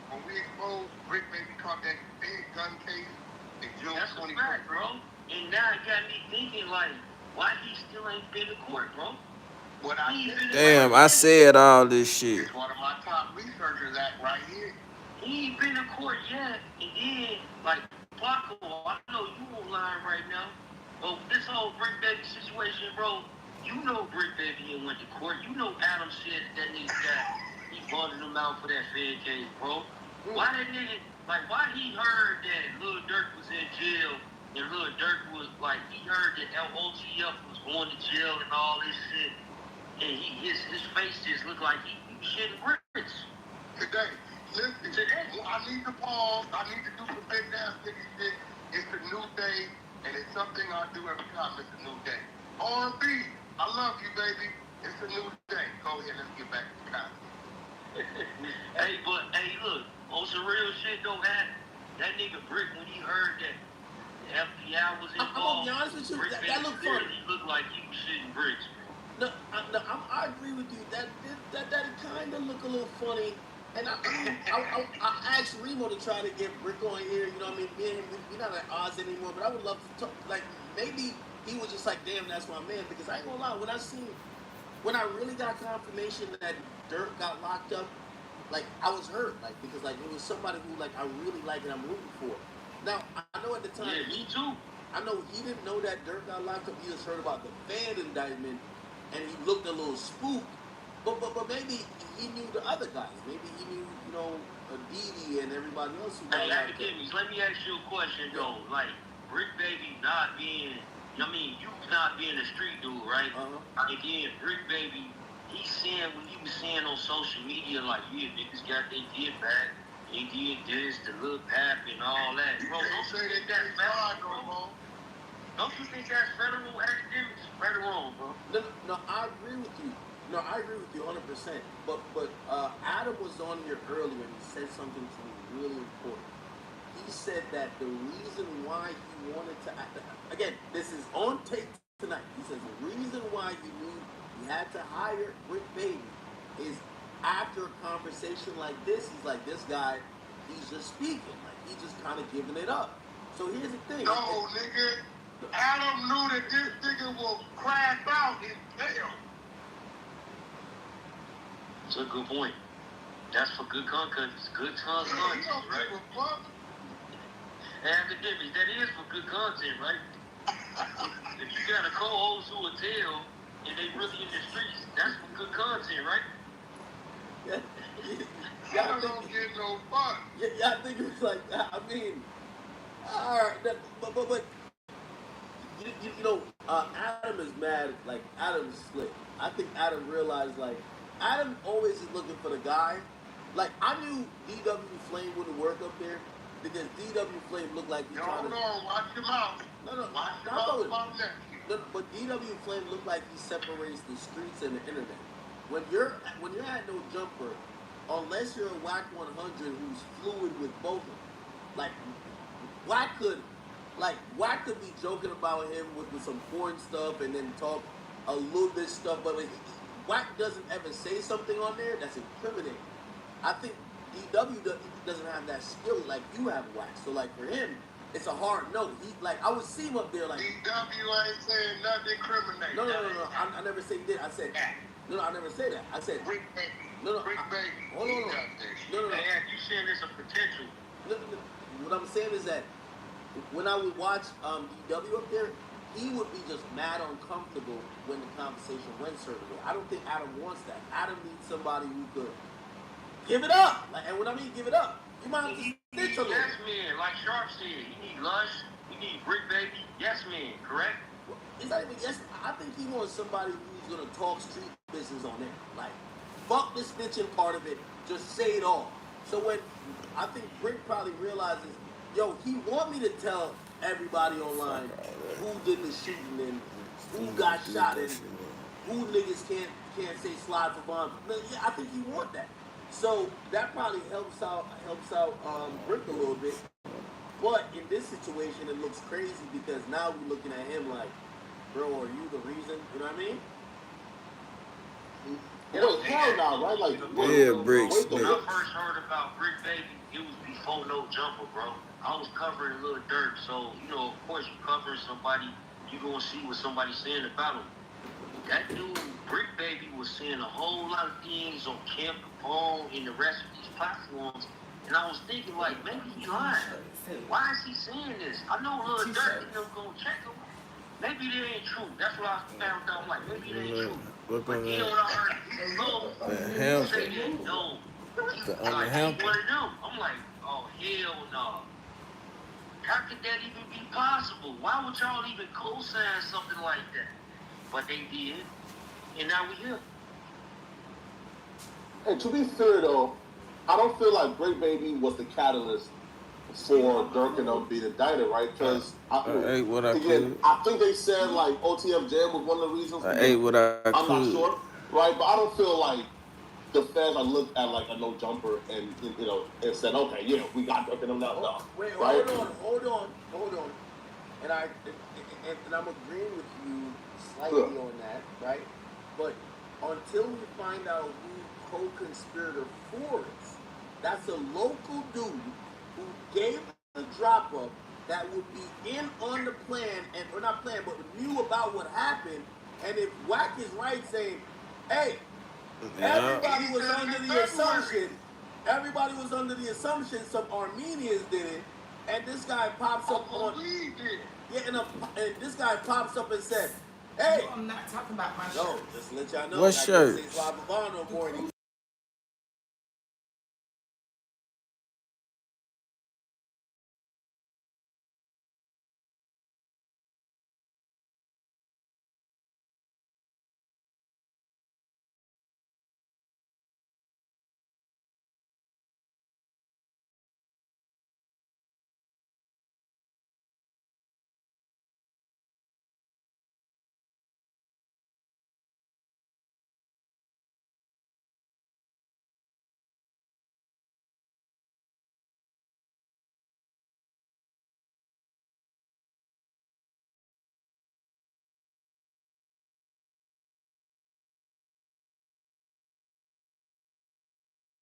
when we exposed Brick Baby caught that big gun case in June 2023. That's a fact, bro. And now it got me thinking, like, why he still ain't been to court, bro? Damn, I said all this shit. It's one of my top researchers at right here. He ain't been to court yet. And then, like, Flacco, I know you online right now. But this whole Brick Baby situation, bro, you know Brick Baby went to court. You know Adam said that nigga he bonded him out for that Fed case, bro. Why that nigga, like, why he heard that Lil Durk was in jail and Lil Durk was, like, he heard that LOTF was going to jail and all this shit. And his face just looked like he shitting bricks. Today, listen, I need to pause. I need to do some big ass nigga shit. It's a new day, and it's something I do every time. It's a new day. R&B, I love you, baby. It's a new day. Go ahead, let's get back to the content. Hey, look, on some real shit though, that nigga Brick, when he heard that the FBI was involved, I'm gonna be honest with you, that looked funny. He looked like he was shitting bricks. No, I agree with you. That kind of look a little funny. And I asked Remo to try to get Brick on here. You know what I mean? Me and him, we're not at odds anymore. But I would love to talk. Like, maybe he was just like, damn, that's my man. Because I ain't gonna lie, when I really got confirmation that Dirk got locked up, like, I was hurt. Like, because, like, it was somebody who, like, I really like and I'm rooting for. Now, I know at the time. Yeah, me too. I know he didn't know that Dirk got locked up. He just heard about the fan indictment. And he looked a little spooked. But maybe he knew the other guys. Maybe he knew, Didi and everybody else who got Hey, locked up. academics, let me ask you a question though. Like, Brick Baby not being, you not being a street dude, right? Uh-huh. Again, Brick Baby, he's saying what he was saying on social media, like, yeah, niggas got they did bad, they did this, the little pap and all that. Bro, don't you think that's federal, bro? Don't you think that's federal academics? Right or wrong, bro? No, I agree with you. No, I agree with you 100%. But Adam was on here earlier and he said something to me really important. He said that the reason why he wanted to again, this is on tape tonight. He says the reason why he knew he had to hire Brick Baby is after a conversation like this, he's like, this guy, he's just speaking. Like, he's just kind of giving it up. So here's the thing. No, nigga. Adam knew that this nigga will crash out in jail. It's a good point. That's for good content. It's good content, right? Academics, that is for good content, right? If you got a co-host who will tell and they really in the streets, that's for good content, right? Y'all don't get no fuck. Yeah, I think it was like, I mean, all right, but Adam is mad. Like, Adam's slick. I think Adam realized, like, Adam always is looking for the guy. Like, I knew DW Flame wouldn't work up there because DW Flame looked like he's trying to. No, watch your mouth. No, but DW Flame looked like he separates the streets and the internet. When you're at No Jumper, unless you're a Whack 100 who's fluid with both of them, like Whack could be joking about him with some porn stuff and then talk a little bit stuff, but Whack doesn't ever say something on there that's incriminating. I think DW doesn't have that skill like you have, Whack. So like for him, it's a hard no. I would see him up there like. DW ain't saying nothing incriminating. No. I never say did. I said no. I never say that. I said Brick Baby. No. Brick Baby. Hold on. No. Man, you saying there's a potential. No. What I'm saying is that when I would watch DW up there, he would be just mad uncomfortable when the conversation went certain way. I don't think Adam wants that. Adam needs somebody who could give it up. And when I mean give it up, you might have to snitch a little. Yes, man. Like Sharp said, you need Lush, you need Brick Baby. Yes, man. Correct? It's not even yes. I think he wants somebody who's gonna talk street business on there. Like, fuck the snitching part of it. Just say it all. So when I think Brick probably realizes, yo, he want me to tell everybody online who did the shooting and who got shot and who niggas can't say slide for bomb. Yeah, I think he want that. So that probably helps out Brick a little bit. But in this situation, it looks crazy because now we're looking at him like, bro, are you the reason? You know what I mean? Well, hell no, right? Like, Bricks. When I first heard about Brick Baby, it was before No Jumper, bro. I was covering Lil Durk, so, of course, you covering somebody, you gonna see what somebody's saying about him. That dude, Brick Baby, was saying a whole lot of things on Camp Capone and the rest of these platforms, and I was thinking, like, maybe he lying. Why is he saying this? I know Lil Durk and them gonna check him. Maybe that ain't true. That's what I found out. Like, maybe it ain't true. But then when I heard he say that, no. Like, he one of them. I'm like, oh, hell no. How could that even be possible? Why would y'all even co-sign something like that? But they did. And now we here. Hey, to be fair though, I don't feel like Brick Baby was the catalyst for Durk and them being indicted, right? Because I think they said like OTF Jam was one of the reasons. I'm not sure, right? But I don't feel like the feds are looked at like a No Jumper and and said, okay, yeah, we got Durk and them now. Wait, right? hold on. And I'm agreeing with you slightly on that, right? But until we find out who co-conspirator 4 is, that's a local dude who gave the drop up that would be in on the plan or not plan, but knew about what happened. And if Wack is right saying, hey, everybody was under the assumption some Armenians did it, and this guy pops up and this guy pops up and said, Hey, No, I'm not talking about my no, shirt. just to let y'all know. What I shirt? can't say Suave Vaughn no more.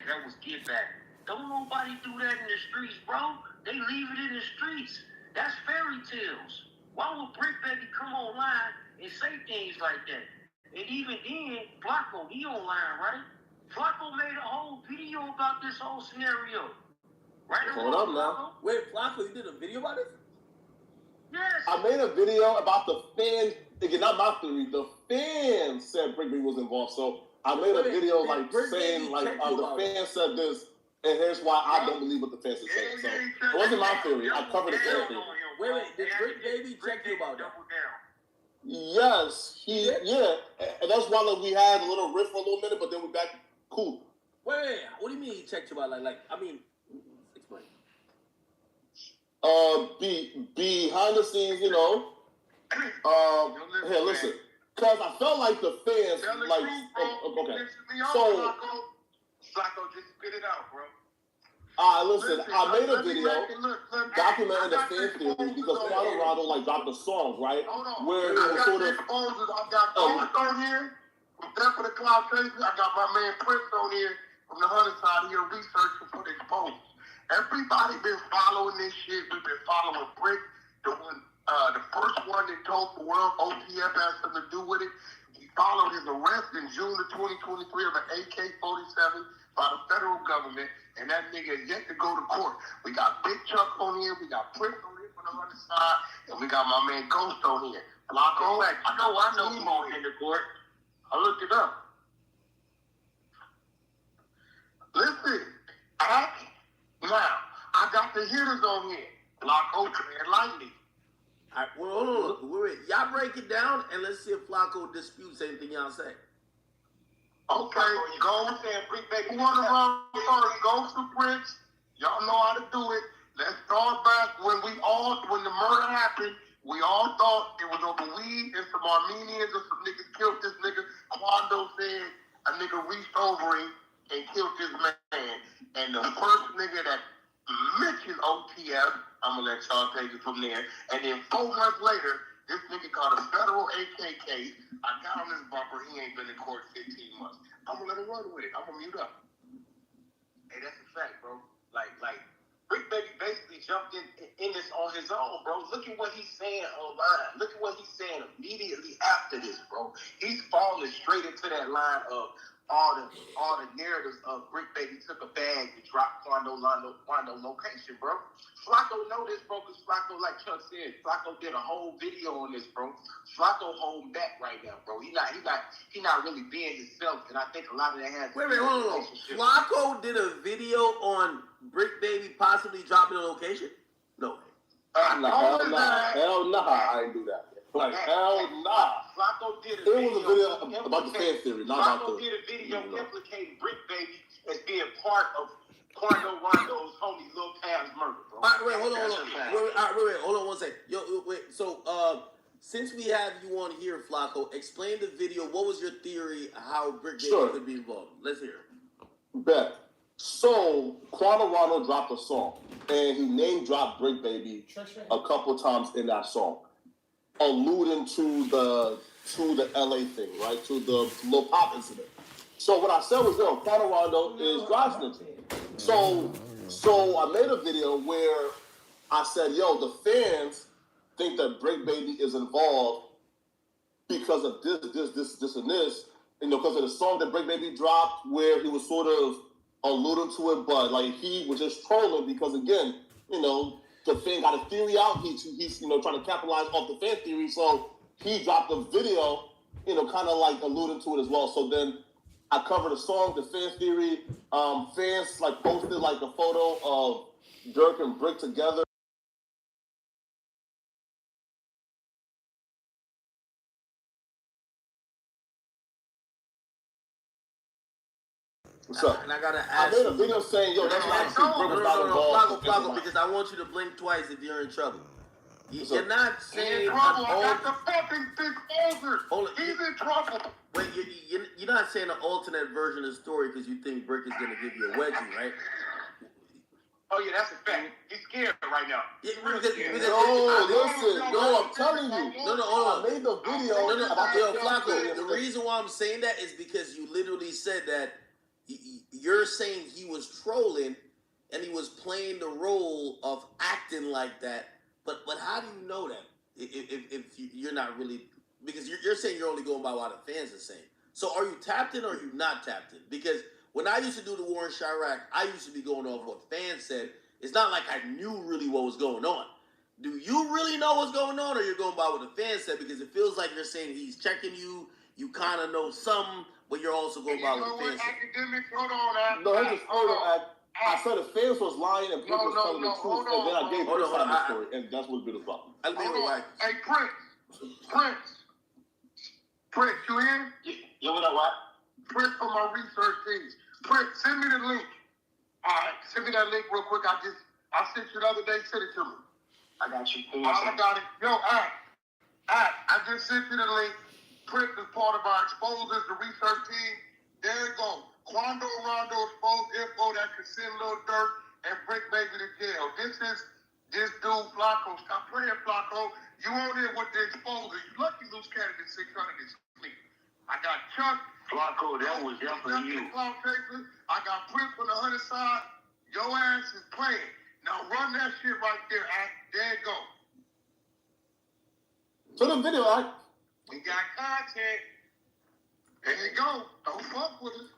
That was get back. Don't nobody do that in the streets, bro. They leave it in the streets. That's fairy tales. Why would Brick Baby come online and say things like that? And even then, Flacco, he online, right? Flacco made a whole video about this whole scenario. Right? Hold up now. Wait, Flacco, you did a video about it? Yes. I made a video about the fans. Again, not my theory. The fans said Brick Baby was involved. So I made a video like saying like the fans said this, and here's why I don't believe what the fans are saying. So it wasn't my theory. I covered the fan theory. Wait, did Brick Baby check you about that? Yes, yeah, and that's why like we had a little riff for a little minute, but then we're back cool. Wait, what do you mean he checked you out? Like, I mean, explain. Behind the scenes, you know. Here, listen, because I felt like the fans, like, okay. So, Flacco, just spit it out, bro. Listen, I made a video documenting the fan theory because Colorado like dropped a song, right? Where it was sort of. I got Ghost on here from Death of the Cloud Tracer. I got my man Prince on here from the Hunter side here researching for the exposed. Everybody been following this shit. We've been following Brick, the first one that told the world OTF has something to do with it. We followed his arrest in June of 2023 of an AK-47 by the federal government, and that nigga is yet to go to court. We got Big Chuck on here, we got Prince on here from the other side, and we got my man Ghost on here. Flacco, I know him on in the court. I looked it up. Listen, now, I got the hitters on here. Flacco, Tread Lightning. All right, well, hold on. Wait. Y'all break it down, and let's see if Flacco disputes anything y'all say. Okay, go and Brick Baby. Who want to run first? Go to Prince. Y'all know how to do it. Let's start back when the murder happened. We all thought it was over weed and some Armenians or some niggas killed this nigga. Quando said a nigga reached over him and killed this man. And the first nigga that mentioned OTF, I'm gonna let y'all take it from there. And then 4 months later, this nigga got a federal AK case. I got on this bumper. He ain't been in court 15 months. I'm gonna let him run with it. I'm gonna mute up. Hey, that's a fact, bro. Like, Brick Baby basically jumped in this on his own, bro. Look at what he's saying online. Look at what he's saying immediately after this, bro. He's falling straight into that line of all the narratives of Brick Baby took a bag to drop Quando location, bro. Flacco know this, bro, because Flacco, like Chuck said, Flacco did a whole video on this, bro. Flacco holding back right now, bro. He not really being himself, and I think a lot of that has. Wait, hold on. Flacco did a video on Brick Baby possibly dropping a location? No way. Hell nah, I ain't do that. Like, hell nah. Flacco did a video. It was a video about the fan theory, not about the... Flacco did a video implicating Brick Baby as being part of Quando Rondo's homie Lil Cam's murder, bro. All right, wait, hold on. Hold on one second. Wait, so, since we have you on here, Flacco, explain the video. What was your theory how Brick Baby could be involved? Let's hear it. Bet. So, Quando Rondo dropped a song, and he name-dropped Brick Baby a couple times in that song, alluding to the LA thing, right? To the Lil Pop incident. So what I said was, Quando Rondo is dry snitching. So I made a video where I said, the fans think that Brick Baby is involved because of this, and this, because of the song that Brick Baby dropped where he was sort of alluding to it, but like he was just trolling because again, the fan got a theory out. He's trying to capitalize off the fan theory. So he dropped a video, kind of like alluding to it as well. So then I covered a song, the fan theory. Fans like posted like a photo of Dirk and Brick together. What's up? And I gotta ask you. I made a video saying, yo, that's not true. Brick was not involved. Flacco, because I want you to blink twice if you're in trouble. You're not saying I got the fucking big over. He's in trouble. Wait, you're not saying an alternate version of the story because you think Brick is gonna give you a wedgie, right? Oh yeah, that's a fact. He's scared right now. Listen. I'm telling you. Hold on. I made the video. Yo, Flacco, the reason why I'm saying that is because you literally said that you're saying he was trolling and he was playing the role of acting like that. But how do you know that if you're not really, because you're saying you're only going by what the fans are saying. So are you tapped in or are you not tapped in? Because when I used to do the War in Chirac, I used to be going off what fans said. It's not like I knew really what was going on. Do you really know what's going on or you're going by what the fans said? Because it feels like you're saying he's checking you, you kind of know something, but you're also going by what the fans said. Academics, hold on. No, here's a photo. I said the fans was lying and Brick was telling the truth, and then I gave Brick the story, and that's what it was about. Hey, Prince, you in? Yeah, what up, what? Prince on my research team. Prince, send me the link. All right, send me that link real quick. I sent you the other day. Send it to me. I got you. I got it. Yo, I just sent you the link. Prince is part of our exposers, the research team. There you go. Quando Rondo exposed info that could send Lil Durk and Brick Baby to jail. This dude, Flacco. Stop playing, Flacco. You on here with the exposer. You lucky loose candidate 600 is sleep. I got Chuck. Flacco, that was definitely you. I got Prince on the 100 side. Your ass is playing. Now run that shit right there. There you go. So the video, We got content. There you go. Don't fuck with us.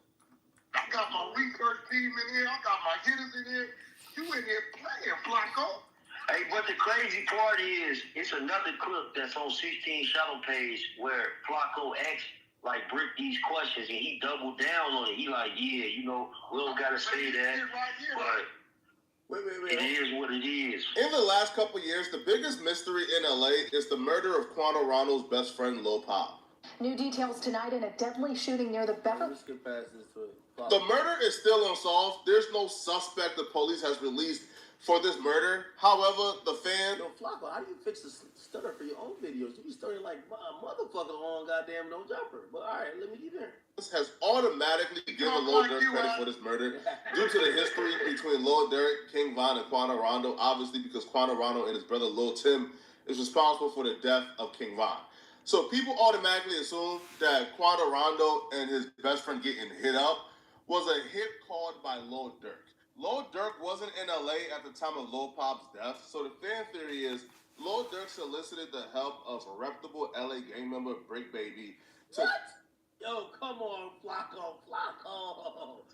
I got my research team in here. I got my hitters in here. You in here playing, Flacco. Hey, but the crazy part is, it's another clip that's on 16 Shadow page where Flacco asked, like, Brick these questions, and he doubled down on it. He like, yeah, we don't got to say that, but it is what it is. In the last couple years, the biggest mystery in LA is the murder of Quando Rondo's best friend, Lil Pop. New details tonight in a deadly shooting near the Beverly. The murder is still unsolved. There's no suspect the police has released for this murder. However, the fan... Yo, Flacco, how do you fix the stutter for your own videos? You be stuttering like a motherfucker on goddamn No Jumper. But all right, let me get there. This has automatically given Lil Durk credit for this murder due to the history between Lil Durk, King Von, and Quando Rondo. Obviously, because Quando Rondo and his brother Lil Tim is responsible for the death of King Von. So people automatically assume that Quando Rondo and his best friend getting hit up was a hit called by Lil Durk. Lil Durk wasn't in LA at the time of Lil Pop's death, so the fan theory is Lil Durk solicited the help of a reputable LA gang member, Brick Baby. What? Yo, come on, Flacco.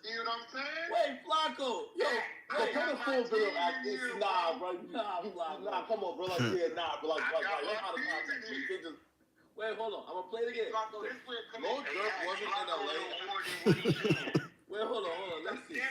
You know what I'm saying? Wait, Flacco. Yo, the full video act is bro. Nah, come on, bro. Like, yeah, nah, bro. Like, wait, hold on. I'm gonna play it again. Lil Durk wasn't in LA. Wait, hold on. Let's see.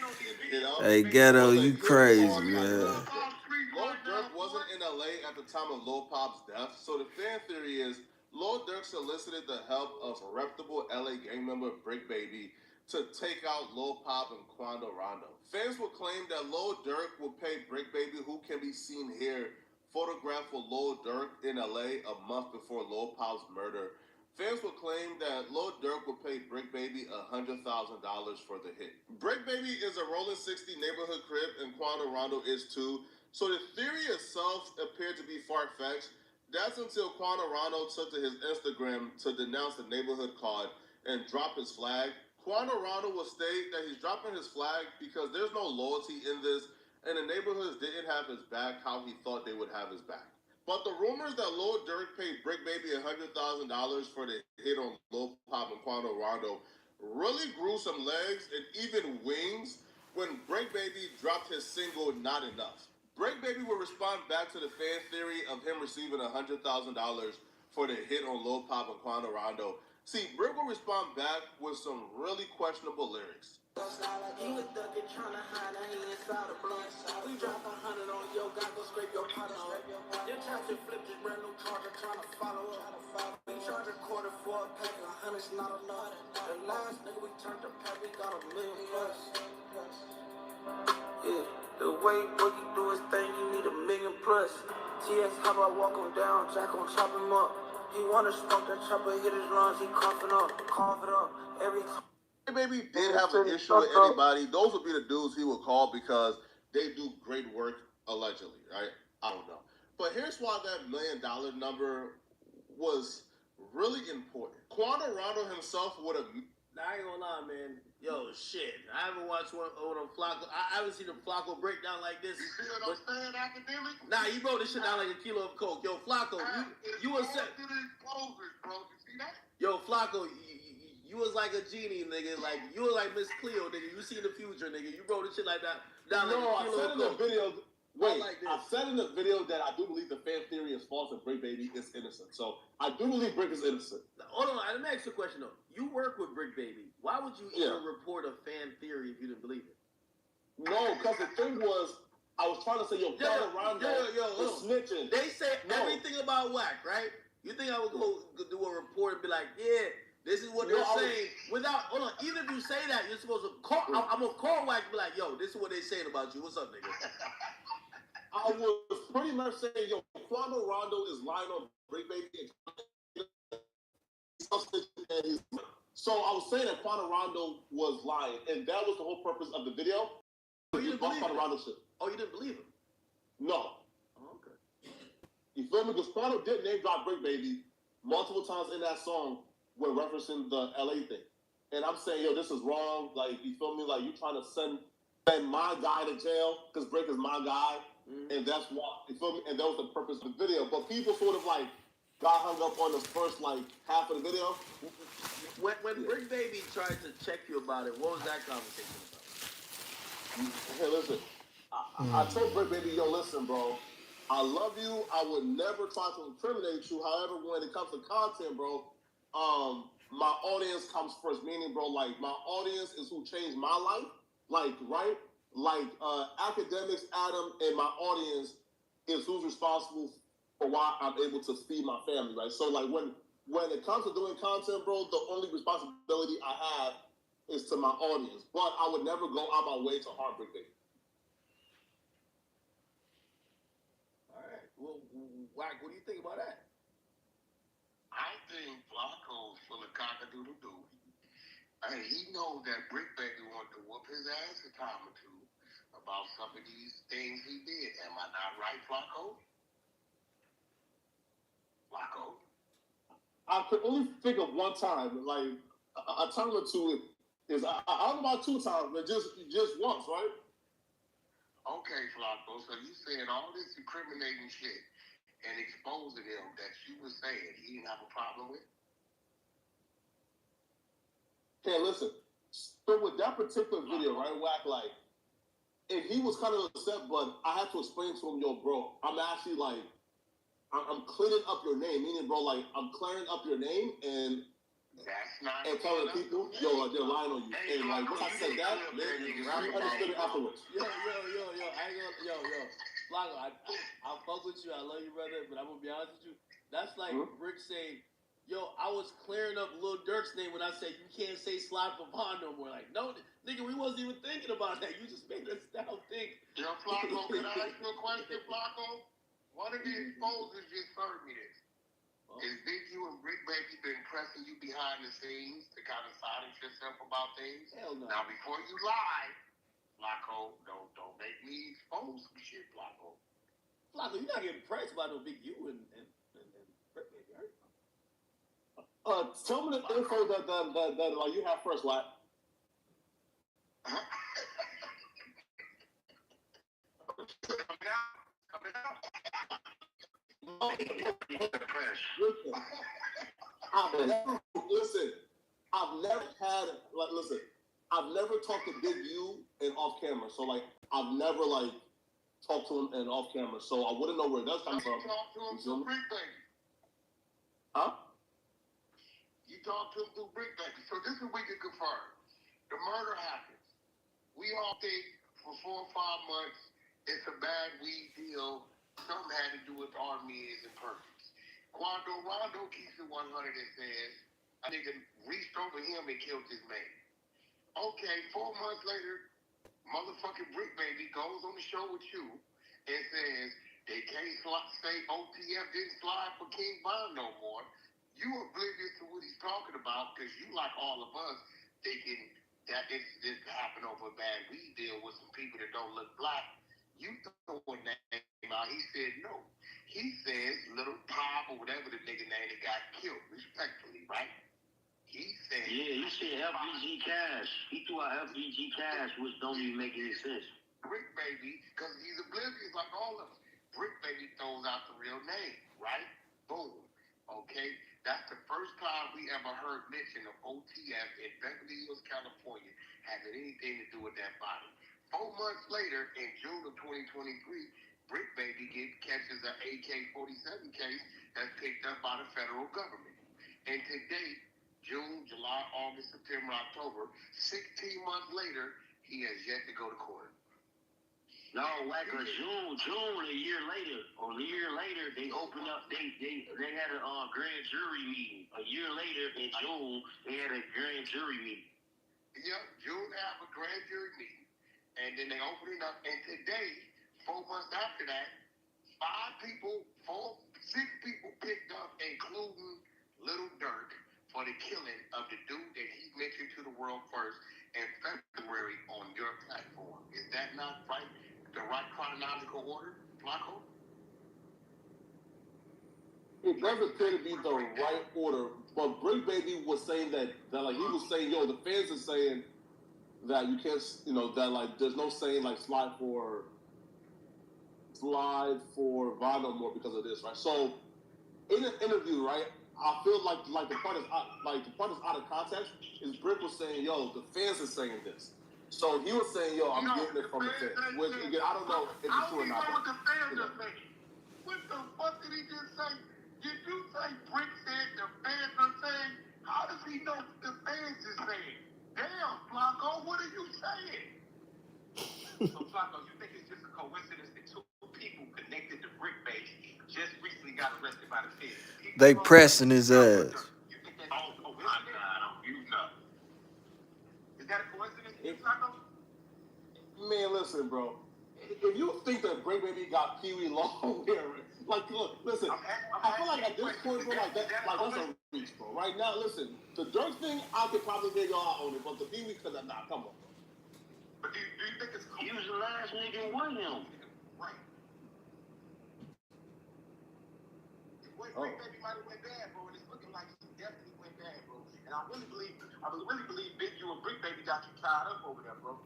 Hey, Ghetto, you crazy, man. Lil Durk wasn't in LA at the time of Lil Pop's death, so the fan theory is Lil Durk solicited the help of a reputable LA gang member, Brick Baby, to take out Lil Pop and Quando Rondo. Fans will claim that Lil Durk will pay Brick Baby, who can be seen here, photograph for Lil Durk in LA a month before Lil Pop's murder. Fans will claim that Lil Durk will pay Brick Baby $100,000 for the hit. Brick Baby is a rolling 60 neighborhood crib, and Quando Rondo is too. So the theory itself appeared to be far-fetched. That's until Quando Rondo took to his Instagram to denounce the neighborhood card and drop his flag. Quando Rondo will state that he's dropping his flag because there's no loyalty in this, and the neighborhoods didn't have his back how he thought they would have his back. But the rumors that Lil Durk paid Brick Baby $100,000 for the hit on Lil Pop and Quando Rondo really grew some legs and even wings when Brick Baby dropped his single Not Enough. Brick Baby will respond back to the fan theory of him receiving $100,000 for the hit on Lil Pop and Quando Rondo. See, Brick will respond back with some really questionable lyrics. He was ducking, trying to hide, he inside a blunt. We drop 100 on your guy, go scrape your pot up. Your taxi flipped his brand new charger, trying to follow up. We charge a quarter for a pack, 100's not enough. The last nigga we turned the pack, we got $1 million plus. Yeah, the way Boogie do his thing, you need $1 million plus. TS, how about walk him down, Jack gon' chop him up. He wanna smoke that chopper, hit his lungs, he coughing up, cough it up. Every time. Baby did have an issue with anybody, those would be the dudes he would call because they do great work, allegedly, right? I don't know. But here's why that $1 million number was really important. Quando Rondo himself would have... I ain't gonna lie, man. Yo, shit. I haven't watched one of Flacco. I haven't seen a Flacco breakdown like this. You see what I'm saying, academic? Nah, he broke this shit down like a kilo of coke. Yo, Flacco, you was set. To these closers, bro. You see that? Yo, Flacco, you was like a genie, nigga. Like you was like Miss Cleo, nigga. You see the future, nigga. You wrote this shit like that. Down like a kilo of coke. I said in the video that I do believe the fan theory is false and Brick Baby is innocent. So I do believe Brick is innocent. Hold on, let me ask you a question though. You work with Brick Baby. Why would you even report a fan theory if you didn't believe it? No, because the thing was, I was trying to say, yo, Rondo was snitching. They say everything about Wack, right? You think I would go do a report and be like, yeah, this is what they're saying? Without, hold on, even if you say that, you're supposed to call, I'm going to call Wack and be like, yo, this is what they're saying about you. What's up, nigga? I was pretty much saying, yo, Quando Rondo is lying on Brick Baby. So I was saying that Quando Rondo was lying, and that was the whole purpose of the video. Oh, you didn't believe him? Rondo shit. Oh, you didn't believe him? No. Oh, okay. You feel me? Because Quando did name drop Brick Baby multiple times in that song when referencing the LA thing. And I'm saying, yo, this is wrong. Like, you feel me? Like, you trying to send my guy to jail because Brick is my guy. Mm-hmm. And that's what, you feel me? And that was the purpose of the video. But people sort of like got hung up on the first like half of the video. When Brick Baby tried to check you about it, what was that conversation about? Hey, listen. I told Brick Baby, yo, listen, bro. I love you. I would never try to incriminate you. However, when it comes to content, bro, my audience comes first. Meaning, bro, like my audience is who changed my life. Like, right? Like academics, Adam, and my audience is who's responsible for why I'm able to feed my family, right? So like when it comes to doing content, bro, the only responsibility I have is to my audience. But I would never go out my way to harm Brick Baby. All right. Well, Wack, what do you think about that? I think Flacco's full of cock-a-doodle-doo. And he knows that Brick Baby wanted to whoop his ass a time or two about some of these things he did. Am I not right, Flacco? Flacco? I could only think of one time, like a time or two is I don't know about 2 times, but just once, right? Okay, Flacco. So you saying all this incriminating shit and exposing him that you were saying he didn't have a problem with? Hey, listen. So with that particular video, right, Wack, like, and he was kind of upset, but I had to explain to him, yo, bro, I'm actually like, I'm cleaning up your name, meaning, bro, like, I'm clearing up your name and telling people, yo, like, they're lying on you. And like, once I said that, they understood it afterwards. Yo, Flacco, I'll fuck with you. I love you, brother, but I'm gonna be honest with you. That's like Brick saying, yo, I was clearing up Lil Durk's name when I said you can't say Slide Pavon no more. Like, no, nigga, we wasn't even thinking about that. You just made us now think. Yo, Flacco, can I ask you a question, Flacco? One of the exposers just served me this. Is Big U and Brick Baby been pressing you behind the scenes to kind of silence yourself about things? Hell no. Now, before you lie, Flacco, don't make me expose some shit, Flacco. Flacco, you're not getting pressed by no Big U and Brick Baby, right? Tell me the info that like you have first, Wack. I've never talked to Big U and off camera. So like, I've never like talked to him and off camera. So I wouldn't know where that's coming from. Talk to him, Brick Baby. Huh? You talked to him through Brick Baby. So this is what we can confirm. The murder happens. We all think for 4 or 5 months it's a bad weed deal. Something had to do with Armies and Perkins. Rondo keeps it 100 and says, a nigga reached over him and killed his man. Okay, 4 months later, motherfucking Brick Baby goes on the show with you and says they can't say OTF didn't slide for King Von no more. You oblivious to what he's talking about because you, like all of us, thinking that this happened over a bad weed deal with some people that don't look black. You throw a name out. He said no. He says Little Pop or whatever the nigga name that got killed, respectfully, right? He said, yeah, he said FBG Cash. He threw out FBG Cash, which don't even make any sense. Brick Baby, because he's oblivious like all of us. Brick Baby throws out the real name, right? Boom. Okay? That's the first time we ever heard mention of OTF in Beverly Hills, California, having anything to do with that body. 4 months later, in June of 2023, Brick Baby catches an AK-47 case that's picked up by the federal government. And today, June, July, August, September, October, 16 months later, he has yet to go to court. No, like June, a year later, they opened up. They had a grand jury meeting. A year later in June, they had a grand jury meeting. Yep, June they have a grand jury meeting, and then they open it up. And today, 4 months after that, 6 people picked up, including Little Dirk, for the killing of the dude that he mentioned to the world first in February on your platform. Is that not right? The right chronological order, Flacco? It doesn't appear to be the right order, but Brick Baby was saying that like he was saying, yo, the fans are saying that you can't, that like there's no saying like slide for Von no more because of this, right? So in an interview, right, I feel like the part is out of context. Is Brick was saying, yo, the fans are saying this. So he was saying, yo, I'm getting it from the fans. Which, again, I don't know if it's true or not. What the fans are saying. What the fuck did he just say? Did you say Brick said the fans are saying? How does he know what the fans is saying? Damn, Flacco, what are you saying? So, Flacco, you think it's just a coincidence that 2 people connected to Brick Baby just recently got arrested by the feds? They pressing his ass. You think that's a coincidence? You know. Is that a coincidence, Flacco? Man, listen, bro. If you think that Brick Baby got Pee Wee long hair, like, look, listen. I feel like at this point, bro, that's a reach, bro. Right now, listen, the Dirk thing, I could probably get y'all on it, but the Pee Wee, come on, bro. But do you think it's He was the last nigga with him. right? Brick Baby might have went bad, bro, and it's looking like he definitely went bad, bro. And I really believe Big U and Brick Baby got you tied up over there, bro.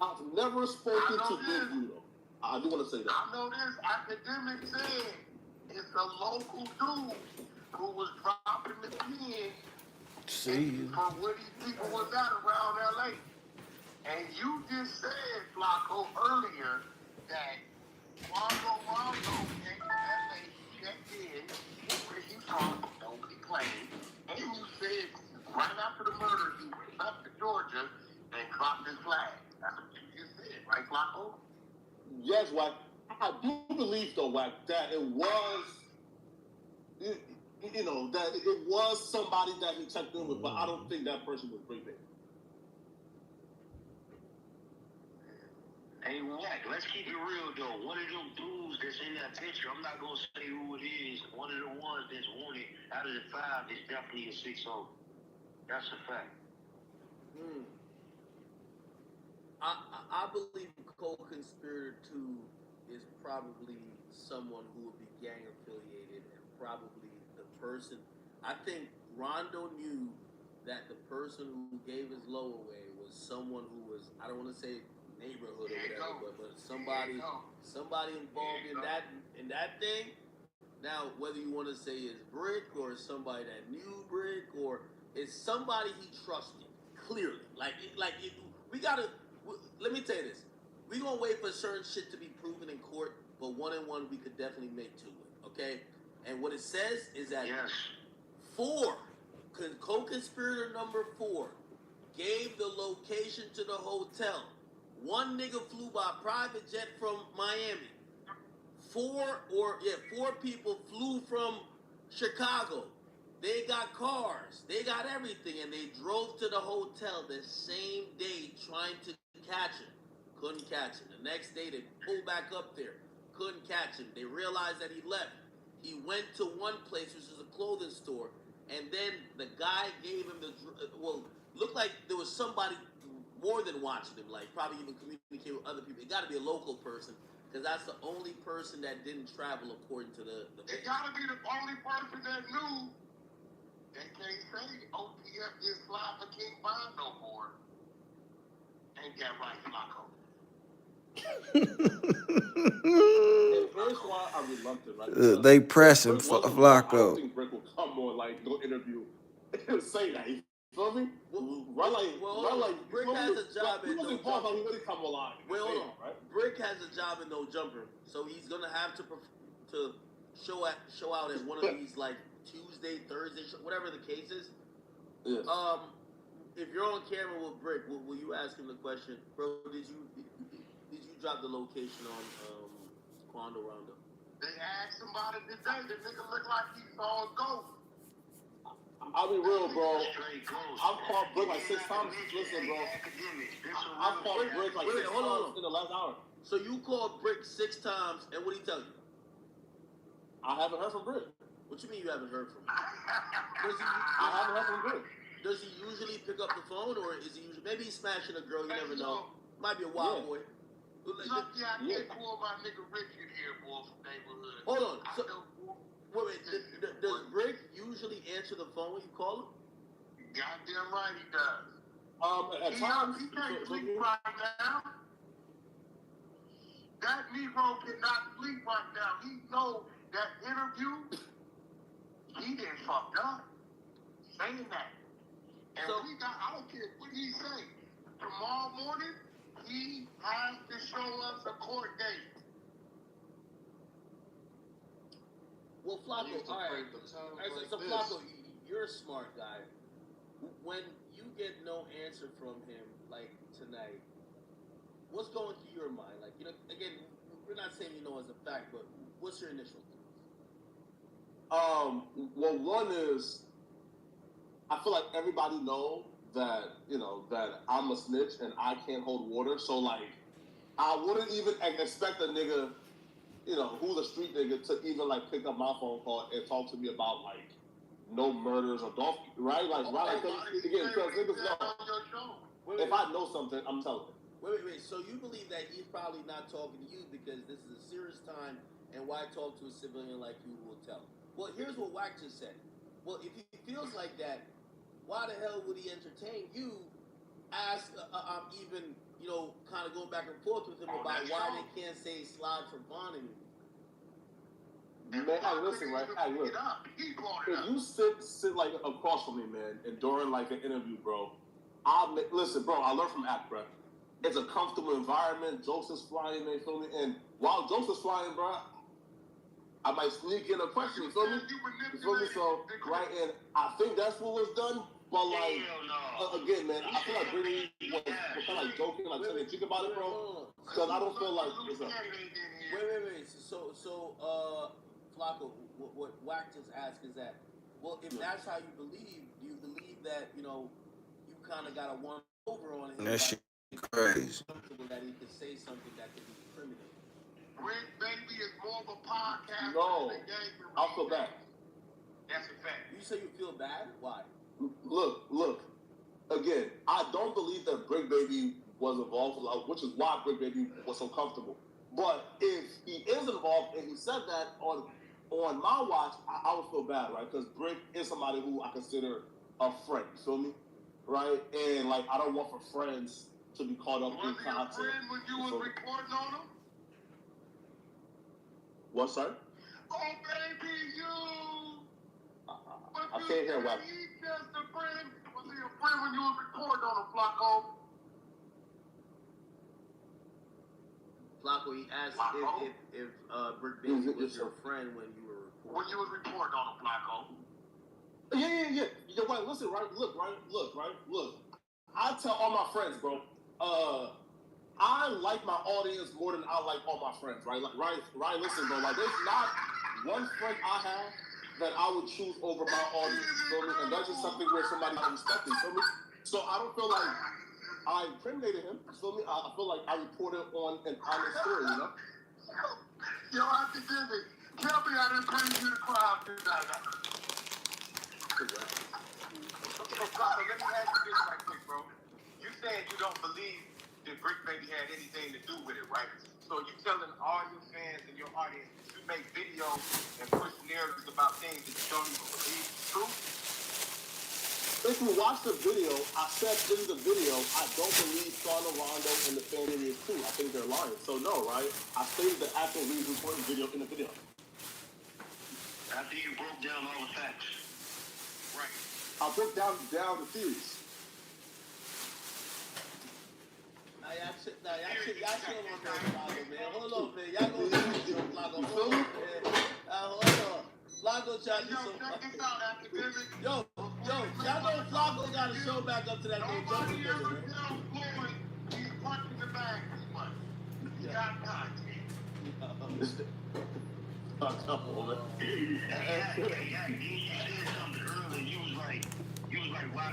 I've never spoken to Big U, though. I do want to say that. I know this academic said it's a local dude who was dropping the pin from where these people was at around LA. And you just said, Flacco, earlier that Rondo came to LA, checked in, where he from, don't be playing. And you said right after the murder, he went up to Georgia and dropped his flag. That's what you just said, right, Flacco? Yes, Wack. I do believe, though, Wack, that it was, that it was somebody that he checked in with, but I don't think that person was Brick Baby. Hey, Wack, let's keep it real, though. One of them dudes that's in that picture, I'm not going to say who it is. One of the ones that's wanted out of the 5 is definitely a 6-0. That's a fact. I believe co-conspirator 2 is probably someone who would be gang affiliated and probably the person. I think Rondo knew that the person who gave his low away was someone who was, I don't want to say neighborhood or whatever, but somebody involved in that thing. Now, whether you want to say it's Brick or somebody that knew Brick or it's somebody he trusted, clearly. We gotta. Let me tell you this: we gonna wait for certain shit to be proven in court, but 1 and 1 we could definitely make 2 with. Okay, And what it says is that 4, co-conspirator number 4, gave the location to the hotel. 1 nigga flew by private jet from Miami. 4 people flew from Chicago. They got cars. They got everything. And they drove to the hotel the same day trying to catch him. Couldn't catch him. The next day, they pulled back up there. Couldn't catch him. They realized that he left. He went to one place, which was a clothing store. And then the guy gave him looked like there was somebody more than watching him. Like, probably even communicate with other people. It got to be a local person. Because that's the only person that didn't travel according to the It gotta be the only person that knew. They can't say OPF is fly for King Bond no more. Ain't that right, Flacco? And here's why I'm reluctant, right? They pressing Flacco. I don't Flacco. think Brick will come on, like, no interview and say that. You feel me? Brick has a job in No Jumper. He really come alive. Hold on. Right? Brick has a job in No Jumper, so he's gonna have to show out at one of these like Tuesday, Thursday, whatever the case is. Yes. If you're on camera with Brick, will you ask him the question, bro? Did you drop the location on Quando Rondo? They asked somebody today. The nigga looked like he saw a ghost. I'll be real, bro. I've called Brick like 6 times. Listen, bro. I've called Brick like 6 times in the last hour. So you called Brick 6 times, and what did he tell you? I haven't heard from Brick. What you mean you haven't heard from him? I haven't heard from Brick. Does he usually pick up the phone, or is he usually maybe he's smashing a girl? You never know. Might be a wild boy. Lucky I can't call my nigga Richard here, boy, from neighborhood. Hold on. So, wait. Does Brick usually answer the phone when you call him? Goddamn right he does. At times, he can't sleep right now. That Negro cannot sleep right now. He knows that interview, he done fucked up. Saying that. And I don't care what he say. Tomorrow morning, he has to show us a court date. Well, Flacco, all right. So Flacco, you're a smart guy. When you get no answer from him, like tonight, what's going through your mind? Like, you know, again, we're not saying you know as a fact, but what's your initial thoughts? Well, one is, I feel like everybody knows that, you know, that I'm a snitch and I can't hold water. So, like, I wouldn't even expect a nigga, you know, who's a street nigga to even, like, pick up my phone call and talk to me about, like, no murders or golf, right? Like, again, because niggas know. If I know something, I'm telling you. Wait. So you believe that he's probably not talking to you because this is a serious time, and why talk to a civilian like you will tell? Well, here's what Wack just said. Well, if he feels like that, why the hell would he entertain you? Ask, even, you know, kind of going back and forth with him about why they can't say slide for Vaughn anymore. Man, hey, listen, right? Hey, look. If you sit like across from me, man, and during like an interview, bro, listen, bro. I learned from Act, bro. It's a comfortable environment. Jokes is flying, man. Feel me? And while jokes is flying, bro, I might sneak in a question. You feel me? You feel me? So, right, and I think that's what was done. But like, again, man, I feel like Brittany was kind of like joking, like telling cheek about it, bro. Because I don't feel like. Wait. So, Flacco, what Wack just asked is that, well, if that's how you believe, do you believe that, you know, you kind of got a one over on him? That shit crazy. That he could say something that could be incriminating. Rick Baby is more of a podcast. No, I feel bad. That's a fact. You say you feel bad? Why? Look. Again, I don't believe that Brick Baby was involved, which is why Brick Baby was so comfortable. But if he is involved and he said that on my watch, I would feel bad, right? Because Brick is somebody who I consider a friend. You feel me? Right? And like, I don't want for friends to be caught up in content. Was he a friend when you was reporting on him? What, sir? Oh, baby, you. I can't hear what. He's just a friend. Was he a friend when you was reporting on him, Flacco? Flacco, he asked if Brick Baby was your friend when you were when you was reporting on the Flacco. Yeah. You're right. Listen, look. I tell all my friends, bro. I like my audience more than I like all my friends, right? Right. Listen, bro. Like, there's not one friend I have that I would choose over my audience. Feel me? And that's just something where somebody I respect me. Feel me? So I don't feel like I incriminated him. Feel me? I feel like I reported on an honest story. You know? Yo, academic, tell me I didn't bring you to crowd tonight. Okay, Carter, let me ask you this right quick, bro. You said you don't believe that Brick Baby had anything to do with it, right? So you telling all your fans and your audience that you make videos and push narratives about things that you don't even believe is true? If you watch the video, I said in the video, I don't believe Sean Rondo and the fan area is true. I think they're lying. So no, right? I stated the actual reason for the video in the video. After you broke down all the facts. Right. I broke down the theories. Y'all shit on that Flacco, man. Hold on, man. Y'all gonna do some Flacco. Hold on, man. Hold on. Flacco tried to do some Yo, y'all know Flacco got to show back up to that little jumper nigga, man. He's punching the bag too much. He got content. Come on, man. You said something earlier. You was like, why?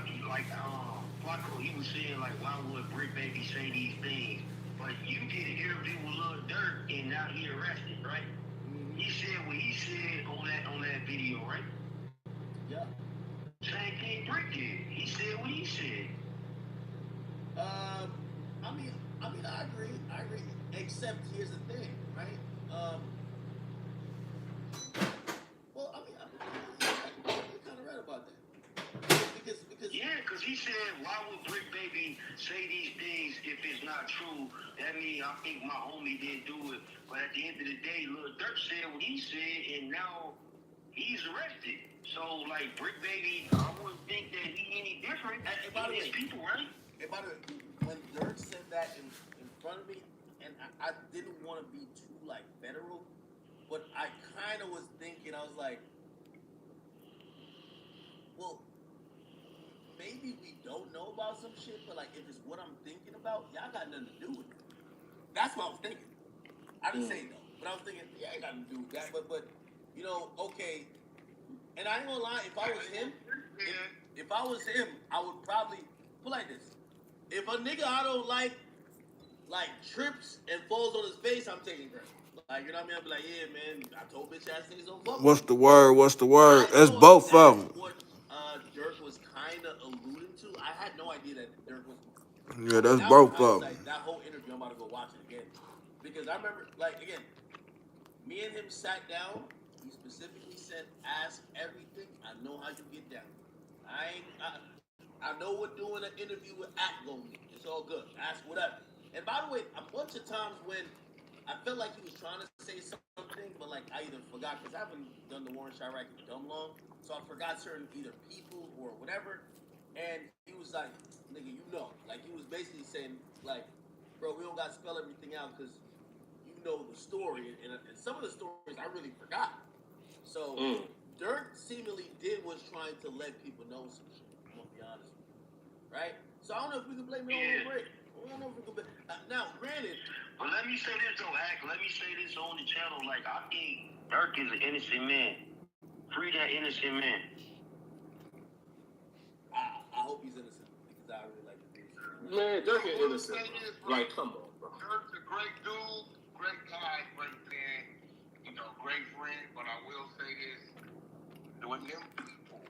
Flacco, he was saying like, why would Brick Baby say these things? But you did an interview with Lil Durk, and now he arrested, right? He said what he said on that video, right? Yeah. Same thing Brick did. He said what he said. I agree. Except here's the thing, right? Well, you're kind of right about that. Because he said, why would Brick Baby say these things if it's not true? That means I think my homie didn't do it. But at the end of the day, Lil Durk said what he said, and now he's arrested. So, like, Brick Baby, I wouldn't think that he any different than his people, right? And by the way, when Dirk said that in front of me, and I didn't want to be too, like, federal, but I kind of was thinking, I was like, well, maybe we don't know about some shit, but, like, if it's what I'm thinking about, y'all got nothing to do with it. That's what I was thinking. I didn't say no, but I was thinking, yeah, ain't got nothing to do with that, but you know, okay. And I ain't gonna lie, if I was him, I would probably put like this. If a nigga I don't like trips and falls on his face, I'm taking credit. Like, you know what I mean? I'll be like, yeah, man, I told bitch ass niggas don't fuck. What's the word? That's both of them. What Dirk was kind of alluding to. I had no idea that Dirk was. Yeah, that's both of them. Like, that whole interview, I'm about to go watch it again. Because I remember, like, again, me and him sat down. He specifically said, ask everything. I know how you get down. I know what doing an interview with Act gonna mean. It's all good. Ask whatever. And by the way, a bunch of times when I felt like he was trying to say something, but like I either forgot, because I haven't done the Warren Chirac in dumb long, so I forgot certain either people or whatever. And he was like, nigga, you know. Like, he was basically saying, like, bro, we don't got to spell everything out because you know the story. And some of the stories I really forgot. So Dirk seemingly was trying to let people know some shit. I'm gonna be honest with you, right? So I don't know if we can blame it on the break. I don't know if we can blame. Now, granted. But let me say this though, Ack. Let me say this on the channel. Like, I think Dirk is an innocent man. Free that innocent man. I hope he's innocent because I really like the things. Man, Dirk is innocent. Like, come on, bro. Dirk's a great dude, great guy, great fan, you know, great friend. But I will say this: when them people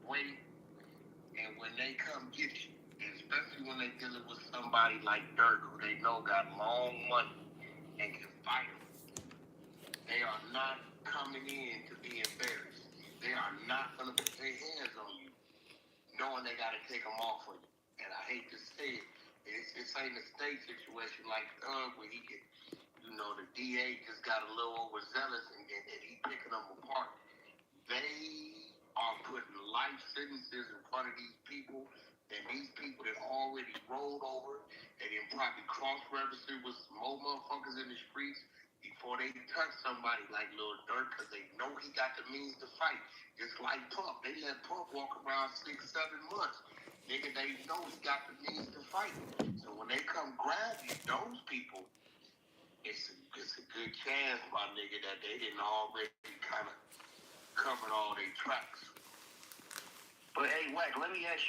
wait, and when they come get you, especially when they dealing with somebody like Dirk, who they know got long money and can fight them, they are not coming in to be embarrassed. They are not going to put their hands on you, knowing they got to take them off for you. And I hate to say it, it's ain't a state situation like where he get, you know, the DA just got a little overzealous and he picking them apart. They are putting life sentences in front of these people, and these people that already rolled over and then probably cross-registered with some more motherfuckers in the streets. before they touch somebody like Lil Durk, because they know he got the means to fight. Just like Pump. They let Pump walk around 6-7 months. Nigga, they know he got the means to fight. So when they come grab you, those people, it's a good chance, my nigga, that they didn't already kind of covered all their tracks. But hey, Wack, let me ask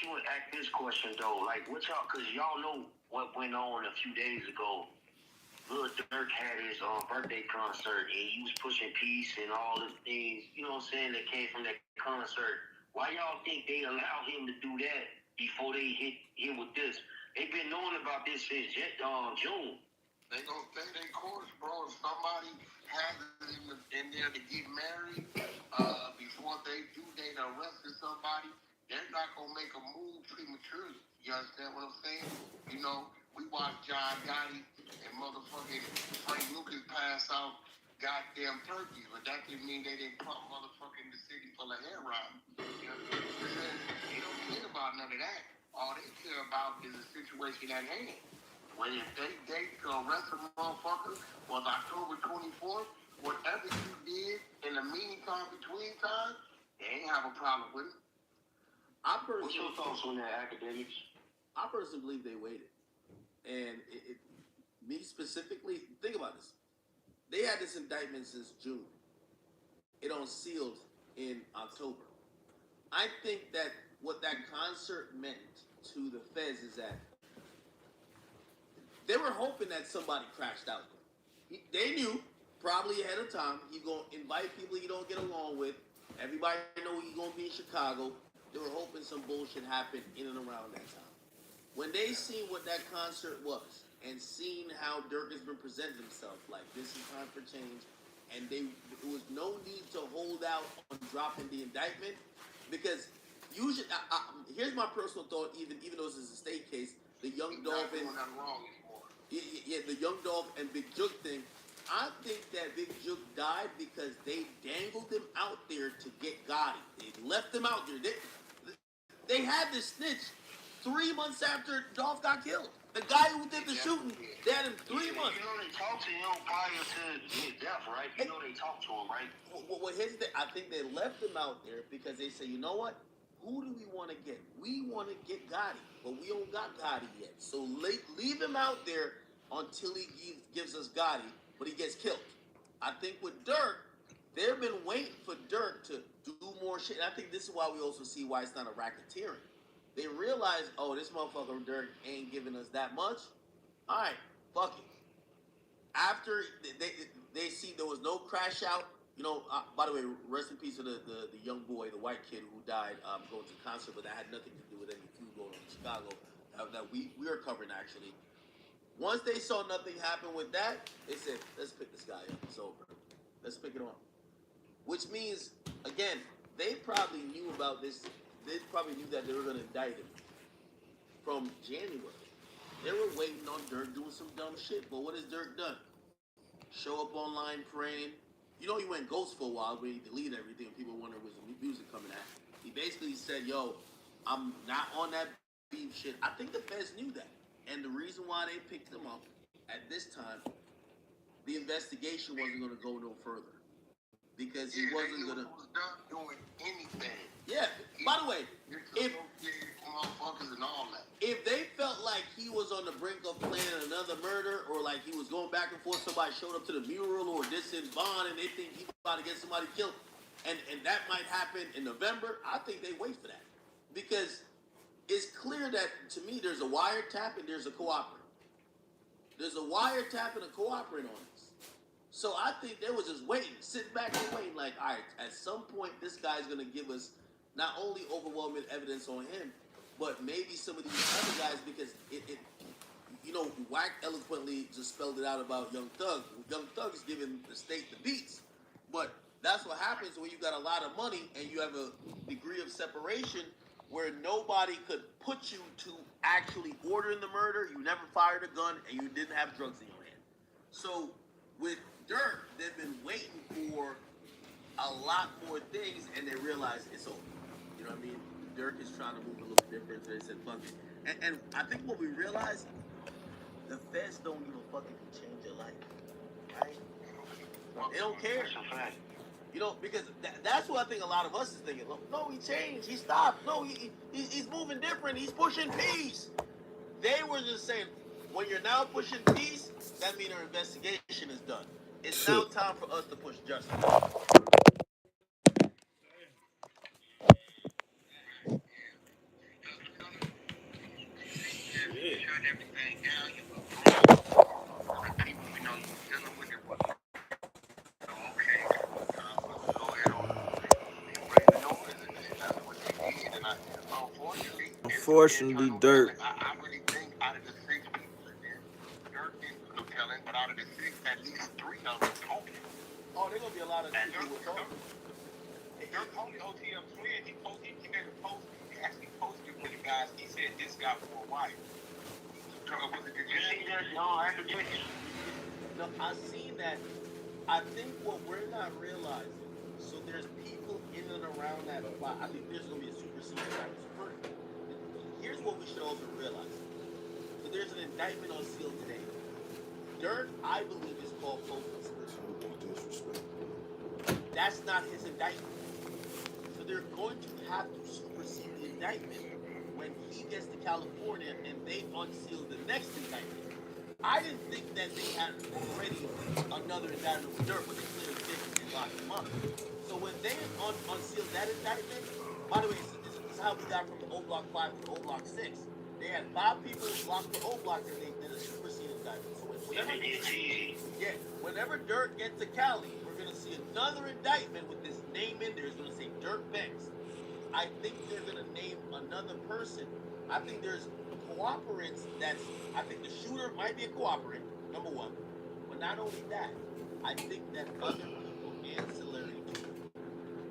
this question though. Like, what y'all, cause y'all know what went on a few days ago. Lil Durk had his birthday concert, and he was pushing peace and all the things, you know what I'm saying, that came from that concert. Why y'all think they allow him to do that before they hit him with this? They've been knowing about this since June. They gonna stay their course, bro. If somebody has it in there to get married, before they do, they arrested somebody, they're not gonna make a move prematurely. You understand what I'm saying? You know, we watched John Gotti and motherfucking Frank Lucas pass out goddamn turkeys, but that didn't mean they didn't pump motherfucking the city full of hair round. You know what I'm saying? They don't care about none of that. All they care about is the situation at hand. When if they arrest a motherfucker was October 24th, whatever you did in the meantime between time, they ain't have a problem with it. What's your thoughts on that, academics? I personally believe they waited. And me specifically, think about this. They had this indictment since June. It unsealed in October. I think that what that concert meant to the feds is that they were hoping that somebody crashed out there. They knew probably ahead of time he gonna invite people he don't get along with. Everybody know he gonna be in Chicago. They were hoping some bullshit happened in and around that time. When they seen what that concert was and seen how Durk has been presenting himself, like this is time for change, and there was no need to hold out on dropping the indictment because usually, here's my personal thought. Even though this is a state case, the Young Dolph and the Young Dolph and Big Jook thing, I think that Big Jook died because they dangled him out there to get Gotti. They left him out there. They had this snitch 3 months after Dolph got killed. The guy who did the shooting, they had him 3 months. You know they talked to him prior to his death, right? You know they talked to him, right? Well, here's the thing. I think they left him out there because they say, you know what? Who do we want to get? We want to get Gotti, but we don't got Gotti yet. So leave him out there until he gives us Gotti, but he gets killed. I think with Durk, they've been waiting for Durk to do more shit. And I think this is why we also see why it's not a racketeering. They realize, oh, this motherfucker Durk ain't giving us that much. All right, fuck it. After they see there was no crash out, you know. By the way, rest in peace to the young boy, the white kid who died going to the concert, but that had nothing to do with any food going on in Chicago. That we are covering actually. Once they saw nothing happen with that, they said, let's pick this guy up. It's over. Let's pick it on. Which means, again, they probably knew about this. They probably knew that they were going to indict him from January. They were waiting on Durk doing some dumb shit. But what has Durk done? Show up online praying. You know he went ghost for a while where he deleted everything. People wonder where's the music coming at. He basically said, yo, I'm not on that beef shit. I think the feds knew that. And the reason why they picked him up at this time, the investigation wasn't going to go no further. Because he wasn't going to... was done doing anything. Yeah. By the way, if motherfuckers and all that. If they felt like he was on the brink of planning another murder, or like he was going back and forth, somebody showed up to the mural or this in Bond, and they think he's about to get somebody killed, and that might happen in November, I think they wait for that. Because it's clear that, to me, there's a wiretap and there's a cooperator. There's a wiretap and a cooperator on this. So I think they was just waiting, sitting back and waiting, like, all right, at some point this guy's going to give us not only overwhelming evidence on him, but maybe some of these other guys, because it you know, Wack eloquently just spelled it out about Young Thug. Young Thug is giving the state the beats. But that's what happens when you got a lot of money and you have a degree of separation where nobody could put you to actually ordering the murder, you never fired a gun, and you didn't have drugs in your hand. So with Durk, they've been waiting for a lot more things, and they realize it's over. You know what I mean? Durk is trying to move a little different, so they said, fuck it. And I think what we realize, the feds don't give a fuck if you change your life, right? They don't care. That's a fact. You know, because that's what I think a lot of us is thinking. No, he changed. He stopped. No, he's moving different. He's pushing peace. They were just saying, when you're now pushing peace, that means our investigation is done. It's now time for us to push justice. Shit. Shut everything down. You look the people we know you dealing with it. Okay, let's go ahead on and bring the noise, and that's what they did. And unfortunately, Unfortunately, Dirk. I really think out of the 6 people in there, Dirk didn't do no telling, but out of the 6, at least 3 of them talking. Oh, there's gonna be a lot of people who talk. Dirk only OTM twin. He made a post. He actually posted with the guys. He said this guy for a wife. Was it the You see that? No, I can tell you. No, I see that. I think what we're not realizing, so there's people in and around that plot. I think there's going to be a superseding indictment. Here's what we should also realize. So there's an indictment on seal today. Dirk, I believe, is called co-conspiracy. That's not his indictment. So they're going to have to supersede the indictment when he gets to California and they unseal the next indictment. I didn't think that they had already another indictment with Dirk, but they clearly did and locked him up. So when they unsealed that indictment, by the way, this is how we got from the O Block 5 to the O Block 6. They had 5 people locked for O Block and they did a superseding indictment. So whenever Dirk gets to Cali, we're going to see another indictment with this name in there. It's going to say Dirk Banks. I think they're going to name another person. I think there's cooperants I think the shooter might be a cooperant, number one. But not only that, I think that other people ancillary to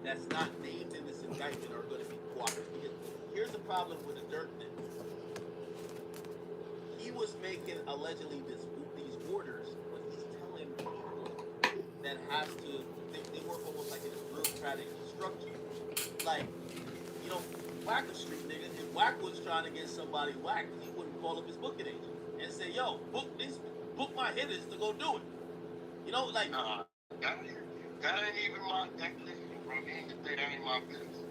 that's not named in this indictment are going to be cooperants. Because here's the problem with the Dirk thing. He was making allegedly these orders, but he's telling people that have to, they work almost like in a bureaucratic structure. Like, you know, Whack a street nigga. If Whack was trying to get somebody whacked, he wouldn't call up his booking agent and say, yo, book my hitters to go do it. You know, like that ain't even my listen, bro. That ain't my business.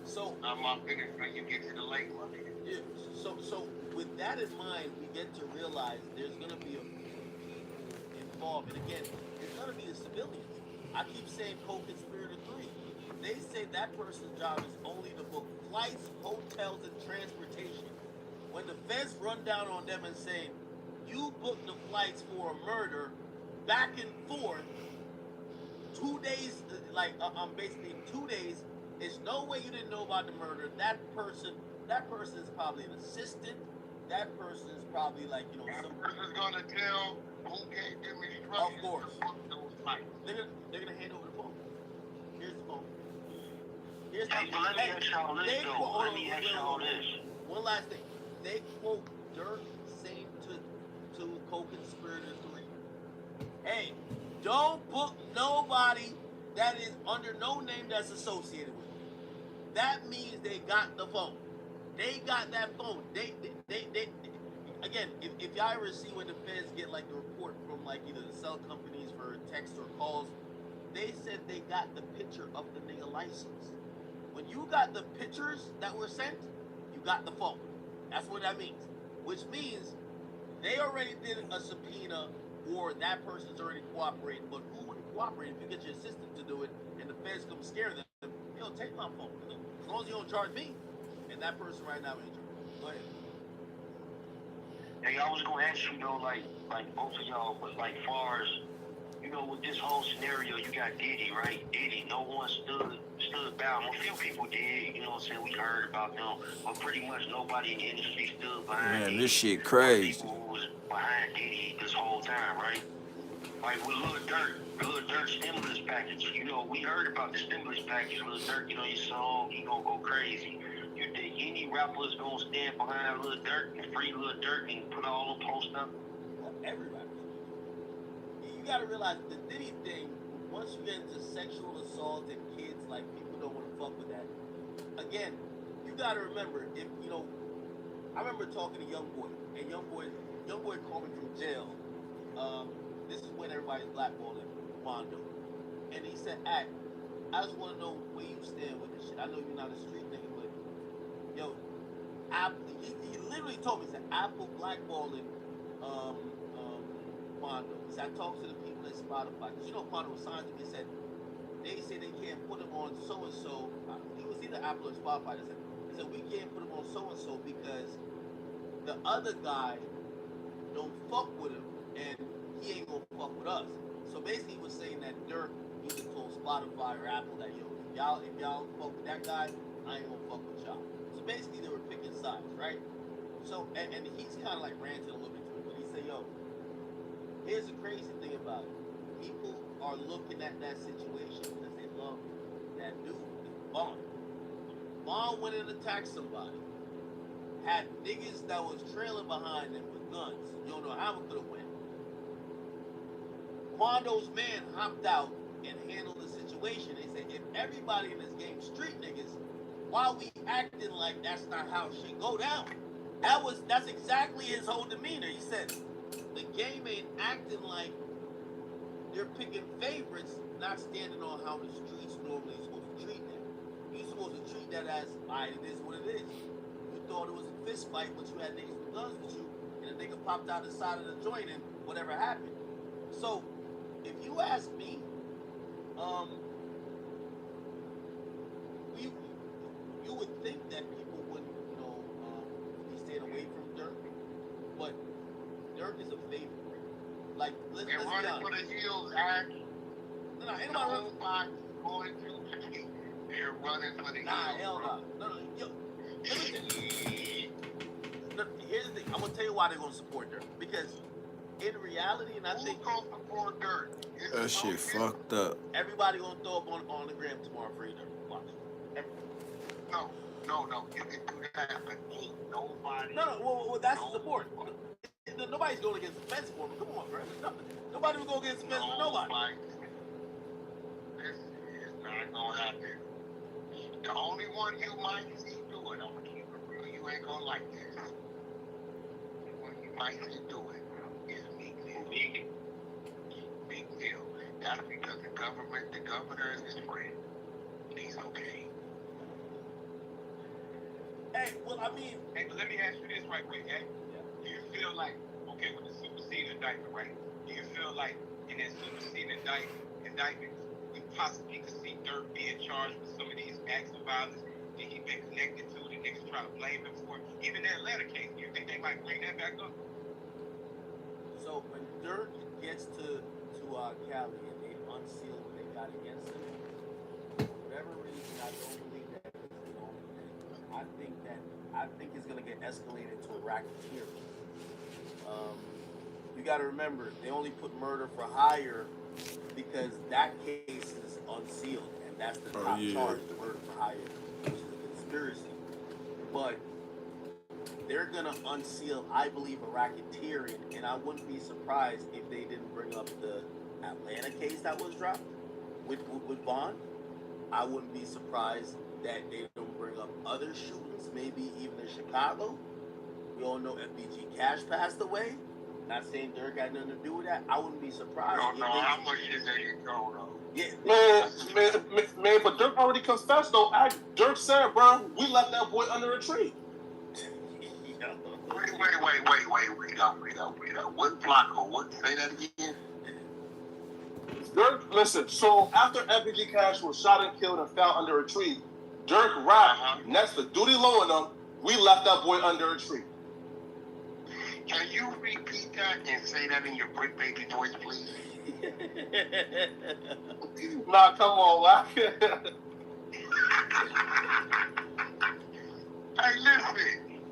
So not my business when you get to the lake, my nigga. Yeah, so with that in mind, we get to realize there's gonna be a people involved. And again, it's gonna be the civilians. I keep saying co-conspirator 3. They say that person's job is only to book flights, hotels, and transportation. When the feds run down on them and say, you booked the flights for a murder back and forth, 2 days, basically 2 days, there's no way you didn't know about the murder. That person is probably an assistant. That person is probably some person's gonna tell who gave them instructions. Of course. To book those flights. They're gonna hand over the phone. Here's the phone. Let me ask y'all this, though. Let me ask y'all this. One last thing. They quote Dirk saying to co-conspirator 3, hey, don't book nobody that is under no name that's associated with you. That means they got the phone. They got that phone. They again, if y'all ever see when the feds get the report from either the cell companies for text or calls, they said they got the picture of the nigga license. When you got the pictures that were sent, you got the phone. That's what that means. Which means they already did a subpoena or that person's already cooperating. But who would cooperate if you get your assistant to do it and the feds come scare them? Yo, take my phone. As long as you don't charge me. And that person right now ain't charged. Go ahead. Hey, I was gonna ask you though, like both of y'all, but far as with this whole scenario, you got Diddy, right? Diddy, no one stood by him. A few people did, you know what I'm saying? We heard about them, but pretty much nobody in the industry stood behind Diddy. Man, this shit crazy. People who was behind Diddy this whole time, right? Like with Lil Durk stimulus package. We heard about the stimulus package. Lil Durk, your song, he gonna go crazy. You think any rappers gonna stand behind Lil Durk and free Lil Durk and put all them posts up? Everybody. You gotta realize the Diddy thing, once you get into sexual assault and kids, people don't want to fuck with that. Again, you gotta remember, I remember talking to Youngboy, and Youngboy called me from jail. This is when everybody's blackballing. Wando. And he said, I just want to know where you stand with this shit. I know you're not a street nigga, but yo, he literally told me, he said, Apple blackballing Quando. He said, I talked to the people at Spotify. Because you know Quando was signed to me and said, they say they can't put him on so-and-so. It was either Apple or Spotify. They said, we can't put him on so-and-so because the other guy don't fuck with him and he ain't gonna fuck with us. So basically he was saying that Dirk either told Spotify or Apple that, yo, if y'all fuck with that guy, I ain't gonna fuck with y'all. So basically they were picking sides, right? So, and he's kind of like ranting a little bit to it, but he said, yo, here's the crazy thing about it. People are looking at that situation because they love that dude, Vaughn. Vaughn went and attacked somebody, had niggas that was trailing behind him with guns. You don't know how it could have went. Quando's man hopped out and handled the situation. They said, if everybody in this game street niggas, why are we acting like that's not how shit go down? That's exactly his whole demeanor. He said, the game ain't acting like they're picking favorites, not standing on how the streets normally supposed to treat them. You're supposed to treat that as, alright, it is what it is. You thought it was a fist fight, but you had niggas with guns with you, and a nigga popped out the side of the joint and whatever happened. So, if you ask me, you would think that people wouldn't, be staying away from Dirk, but Dirk is a favorite. Like, let's be honest. Running for the hills, Act. No, ain't nobody going to. They're running for the hills. Nah, hell no. No, yo, let me tell you. Here's the thing. I'm gonna tell you why they're gonna support Dirk. Because in reality, and I think who's gonna support Dirk? That shit fucked up. Everybody gonna throw up on the gram tomorrow for Dirk. Watch. No. You can do that, but ain't nobody. No. Well, that's the support. Nobody's going against the fence for him. Come on, bro. Nobody will go against the fence for nobody. This is not gonna happen. The only one you might see do it, I'm gonna keep it real. You ain't gonna like this. The one you might see do it is Meek Mill. Meek Mill. That's because the governor is his friend. He's okay. Hey, well, I mean. Hey, but let me ask you this right quick, eh? Yeah. Do you feel like, okay, with the superseding indictment, right? Do you feel like in that superseding indictment, we possibly could see Dirk being charged with some of these acts of violence that he's been connected to, the niggas try to blame him for? Even that Atlanta case, do you think they might bring that back up? So when Dirk gets to Cali and they unseal what they got against him, for whatever reason, I don't believe that is the only thing. I think it's gonna get escalated to a racketeer. You got to remember, they only put murder for hire because that case is unsealed, and that's the top charge, the murder for hire, which is a conspiracy. But they're gonna unseal, I believe, a racketeering, and I wouldn't be surprised if they didn't bring up the Atlanta case that was dropped with Vaughn. I wouldn't be surprised that they don't bring up other shootings, maybe even in Chicago. We all know FBG Cash passed away. Not saying Dirk had nothing to do with that. I wouldn't be surprised. Don't know how much shit they go though. Yeah. Man, but Dirk already confessed though. Dirk said, bro, we left that boy under a tree. Wait up. What Flacco? What? Say that again. Dirk, listen, so after FBG Cash was shot and killed and fell under a tree, Dirk rapped, next to Duty Low and them, we left that boy under a tree. Can you repeat that and say that in your Brick Baby voice, please? Nah, come on, Lack. Hey,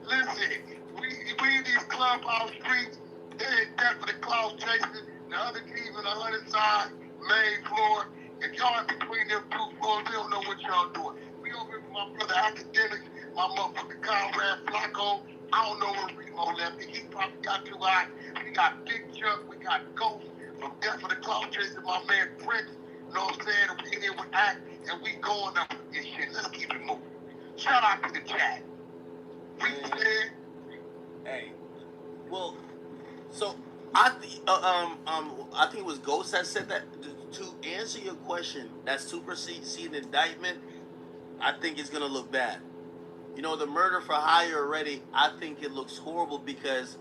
listen. We in these clubhouse streets, they're death for the cloud chasing, the other team on the other side, main floor. If y'all in between them two floors, we don't know what y'all doing. We over here with my brother Academic, my motherfucking comrade Flacco. I don't know where Remo left. He probably got too hot. We got Big Chuck, we got Ghost from Death for the Cloud chasing, my man Prince. You know what I'm saying? And we in here with Act, and we going up with this shit. Let's keep it moving. Shout out to the chat. We said. Hey, well, so I think it was Ghost that said that to answer your question, that superseding indictment, I think it's gonna look bad. You know, the murder for hire already, I think it looks horrible because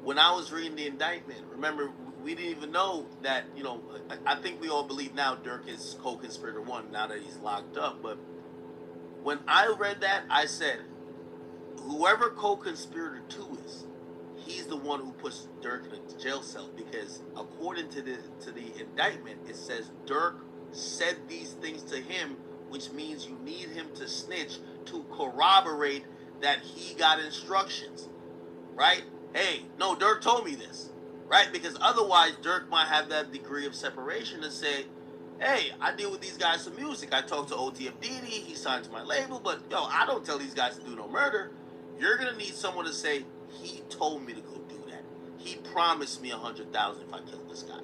when I was reading the indictment, remember, we didn't even know that, you know, I think we all believe now Dirk is co-conspirator one now that he's locked up. But when I read that, I said, whoever co-conspirator two is, he's the one who puts Dirk in a jail cell because according to the indictment, it says Dirk said these things to him, which means you need him to snitch to corroborate that he got instructions, right? Hey, no, Dirk told me this, right? Because otherwise, Dirk might have that degree of separation to say, hey, I deal with these guys for music. I talk to OTF Didi, he signed to my label, but yo, I don't tell these guys to do no murder. You're gonna need someone to say, he told me to go do that. He promised me $100,000 if I kill this guy.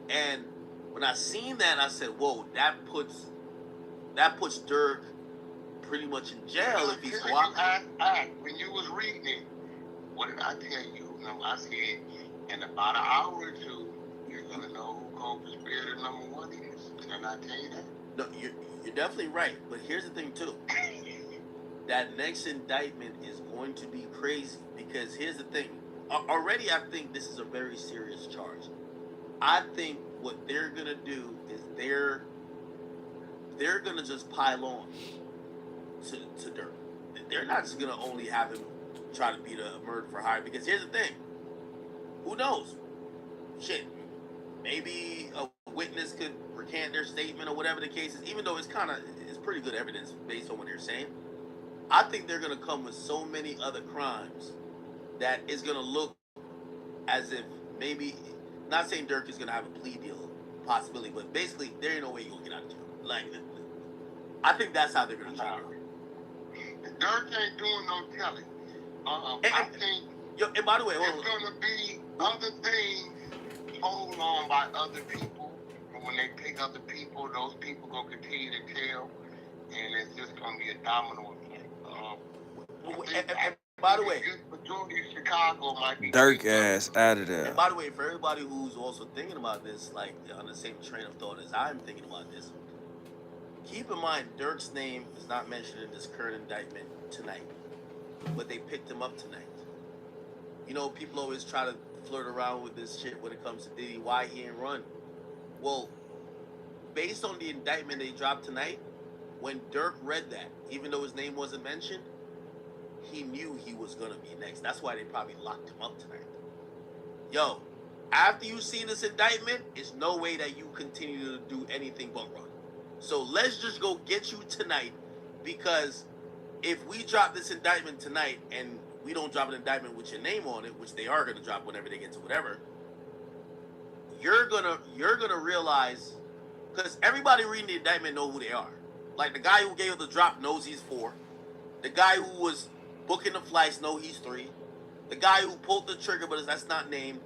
And when I seen that, I said, whoa, that puts Dirk pretty much in jail if he's cooperating. When you was reading it, what did I tell you? I said, in about an hour or two, you're gonna know who co-conspirator number one is. Didn't I tell you that? No, you're definitely right. But here's the thing too. That next indictment is going to be crazy because here's the thing. Already, I think this is a very serious charge. I think what they're gonna do is they're gonna just pile on to Dirk. They're not just gonna only have him try to beat a murder for hire because here's the thing. Who knows? Shit, maybe a witness could recant their statement or whatever the case is. Even though it's pretty good evidence based on what they're saying. I think they're gonna come with so many other crimes that it's gonna look as if maybe, not saying Dirk is gonna have a plea deal possibility, but basically there ain't no way you're gonna get out of jail. Like, I think that's how they're gonna try it. Dirk ain't doing no telling. I think and by the way, there's gonna be other things told on by other people, and when they pick other people, those people gonna continue to tell, and it's just gonna be a domino effect. And by the way, majority of Chicago might be Dirk ass out of there. And by the way, for everybody who's also thinking about this, like on the same train of thought as I'm thinking about this, keep in mind Dirk's name is not mentioned in this current indictment tonight, but they picked him up tonight. You know, people always try to flirt around with this shit when it comes to Diddy, why he ain't run. Well, based on the indictment they dropped tonight, when Dirk read that, even though his name wasn't mentioned, he knew he was gonna be next. That's why they probably locked him up tonight. Yo, after you see this indictment, it's no way that you continue to do anything but run. So let's just go get you tonight, because if we drop this indictment tonight and we don't drop an indictment with your name on it, which they are gonna drop whenever they get to whatever, you're gonna realize, because everybody reading the indictment know who they are. Like the guy who gave the drop knows he's 4. The guy who was booking the flights know he's 3. The guy who pulled the trigger, but that's not named,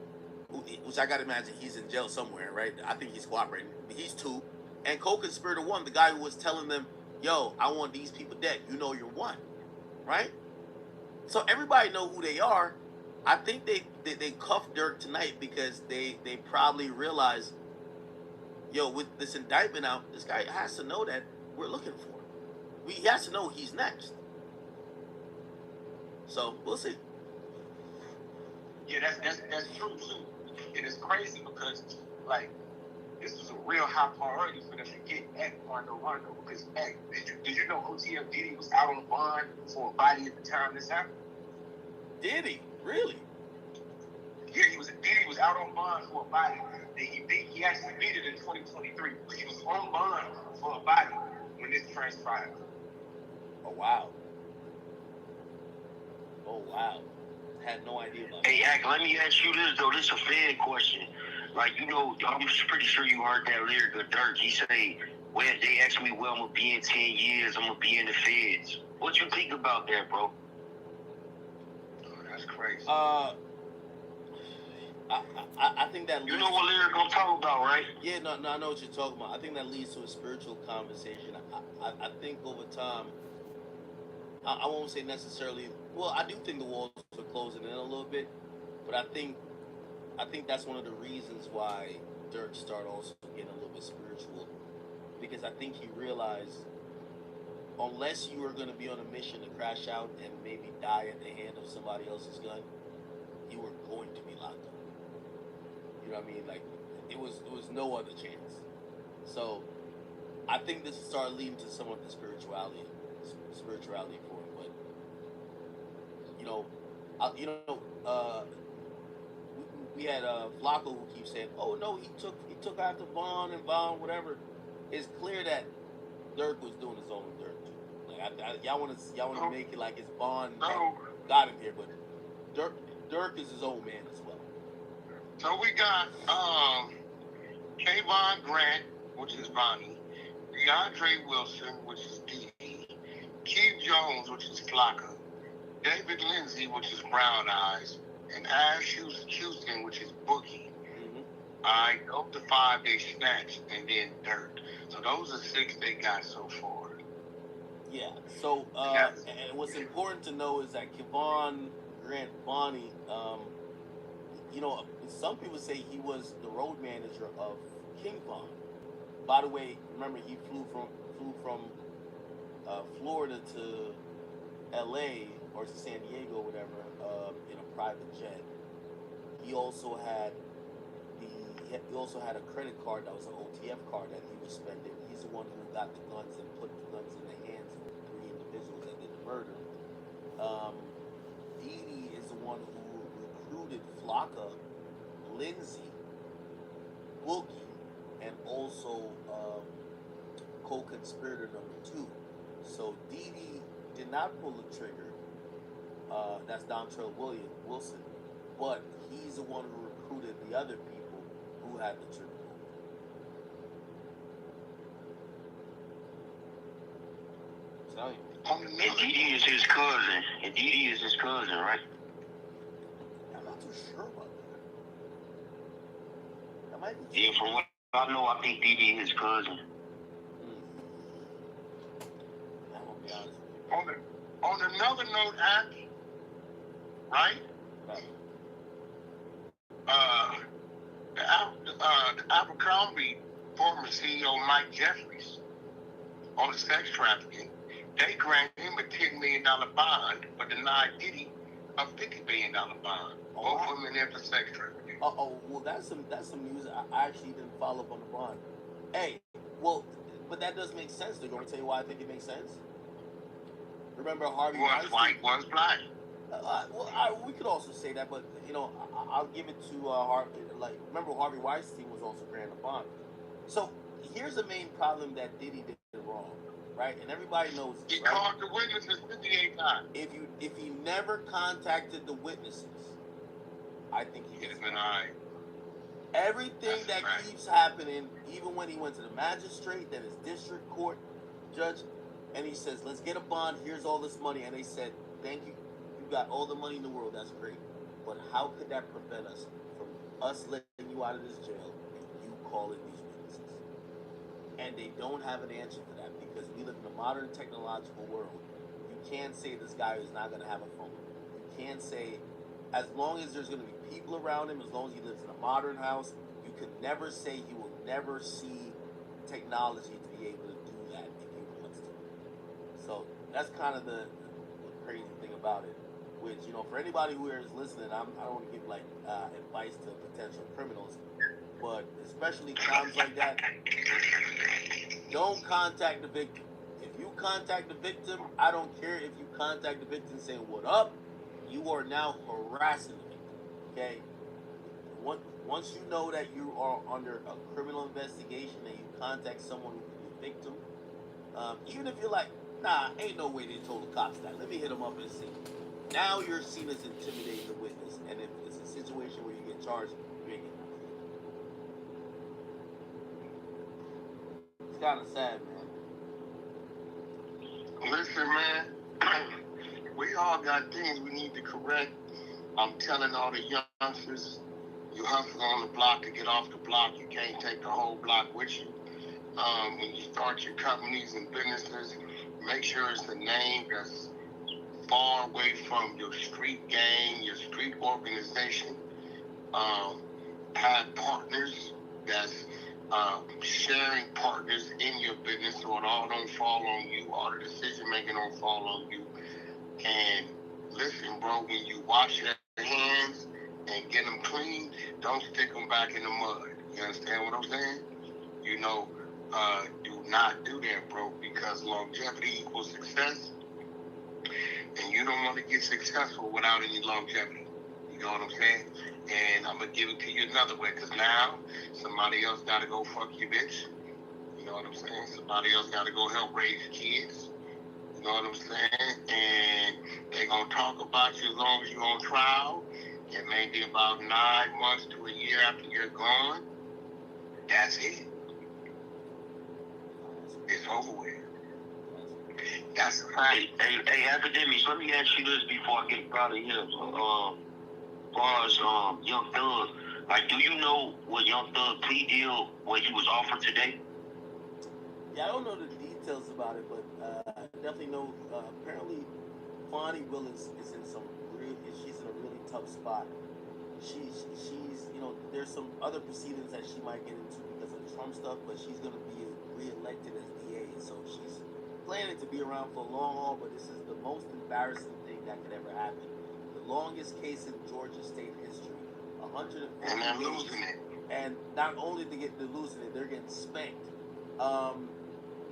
which I gotta imagine he's in jail somewhere, right? I think he's cooperating. He's 2. And co-conspirator 1, the guy who was telling them, yo, I want these people dead. You know you're 1, right? So everybody know who they are. I think they cuffed Dirk tonight because they probably realized, yo, with this indictment out, this guy has to know that we're looking for him. He has to know he's next. So we'll see. Yeah, that's true too. And it's crazy because like this was a real high priority for them to get at Rondo. Because did you know OTF Didi was out on bond for a body at the time this happened? Did he? Really? Yeah, Didi was out on bond for a body. He actually beat it in 2023. He was on bond for a body when this transpired. Oh wow. Oh wow. Had no idea about that. Hey, Ak, let me ask you this though. This is a fan question. Like, you know, I'm pretty sure you heard that lyric of Dirk. He say, well, they asked me, well, I'm gonna be in 10 years. I'm gonna be in the feds. What you think about that, bro? Oh, that's crazy. I think that you know what lyric I'm talking about, right? Yeah, no, I know what you're talking about. I think that leads to a spiritual conversation. I think over time, I won't say necessarily. Well, I do think the walls are closing in a little bit, but I think that's one of the reasons why Dirk start also getting a little bit spiritual, because I think he realized unless you were going to be on a mission to crash out and maybe die at the hand of somebody else's gun, you were going to be locked up. You know what I mean? Like it was no other chance. So I think this started leading to some of the spirituality for him. But you know, you know, we had Flacco who keeps saying, "Oh no, he took after Vaughn and Vaughn whatever." It's clear that Dirk was doing his own dirt too. Like y'all want to make it like it's Vaughn that got him here, but Dirk is his old man as well. So we got Kayvon Grant, which is Vonnie, DeAndre Wilson, which is D. Keith Jones, which is Flocka, David Lindsay, which is Brown Eyes, and Ash Houston, which is Boogie. Mm-hmm. Alright, those are 5 they snatched, and then Dirk. So those are 6 they got so far. Yeah. So and what's important to know is that Kayvon Grant Vonnie, you know, some people say he was the road manager of King Von. By the way, remember he flew from Florida to L.A. or to San Diego, whatever, in a private jet. He also had a credit card that was an OTF card that he was spending. He's the one who got the guns and put the guns in the hands of the 3 individuals that did the murder. Dee is the one who recruited Flocka, Lindsay, Boogie, and also co-conspirator number 2. So Dee did not pull the trigger. That's Dontrell Wilson, but he's the one who recruited the other people who had the trigger. Tell you. And Didi is his cousin. And Didi is his cousin, right? I'm not too sure about that. That might be. Yeah, from what I know, I think Didi is his cousin. I won't be honest with you. On another note, Aki, right? The Abercrombie former CEO Mike Jeffries on the sex trafficking, they granted him a $10 million bond, but denied Diddy a $50 million bond. Both of them in there for sex trafficking. Well, that's some news. I actually didn't follow up on the bond. Hey, well, but that does make sense. They're going to tell you why I think it makes sense. Remember Harvey Weinstein? White, one's black. We could also say that, but you know, I'll give it to Harvey. Like, remember Harvey Weinstein was also granted a bond. So here's the main problem that Diddy did wrong, right? And everybody knows this, He right? called the witnesses 58 times. If he never contacted the witnesses, I think he gets been alright. Everything that keeps happening, even when he went to the magistrate, then his district court judge, and he says, "Let's get a bond. Here's all this money," and they said, "Thank you. You got all the money in the world. That's great. But how could that prevent us from us letting you out of this jail and you calling these witnesses?" And they don't have an answer for that because we live in a modern technological world. You can't say this guy is not going to have a phone. You can't say, as long as there's going to be people around him, as long as he lives in a modern house, you can never say he will never see technology to be able to do that if he wants to. So that's kind of the crazy thing about it. Which, you know, for anybody who is listening, I don't want to give like advice to potential criminals, but especially times like that, don't contact the victim. If you contact the victim, I don't care if you contact the victim saying "what up," you are now harassing the victim. Okay. Once you know that you are under a criminal investigation and you contact someone who could be a victim, even if you're like, "Nah, ain't no way they told the cops that. Let me hit them up and see." Now you're seen as intimidating the witness, and if it's a situation where you get charged, you ain't getting nothing. It's kind of sad, man. Listen, man, we all got things we need to correct. I'm telling all the youngsters, you hustle on the block to get off the block. You can't take the whole block with you. When you start your companies and businesses, make sure it's a name that's far away from your street gang, your street organization. Have partners that's sharing partners in your business, so it all don't fall on you, all the decision making don't fall on you. And listen, bro, when you wash your hands and get them clean, don't stick them back in the mud. You understand what I'm saying? You know, do not do that, bro, because longevity equals success, and you don't want to get successful without any longevity. You know what I'm saying? And I'm going to give it to you another way, because now somebody else got to go fuck your bitch. You know what I'm saying? Somebody else got to go help raise your kids. You know what I'm saying? And they're going to talk about you as long as you're on trial. And maybe about 9 months to a year after you're gone, that's it. It's over with. That's a fact. Hey, academics, let me ask you this before I get out of here. As far as Young Thug, like, do you know what Young Thug plea deal, what he was offered today? Yeah, I don't know the details about it, but I definitely know. Apparently, Fonnie Willis is in some she's in a really tough spot. She's there's some other proceedings that she might get into because of Trump stuff, but she's going to be re-elected as DA, so she's planning to be around for a long haul. But this is the most embarrassing thing that could ever happen. The longest case in Georgia state history, 150 days, and not only to get losing it, they're getting spanked.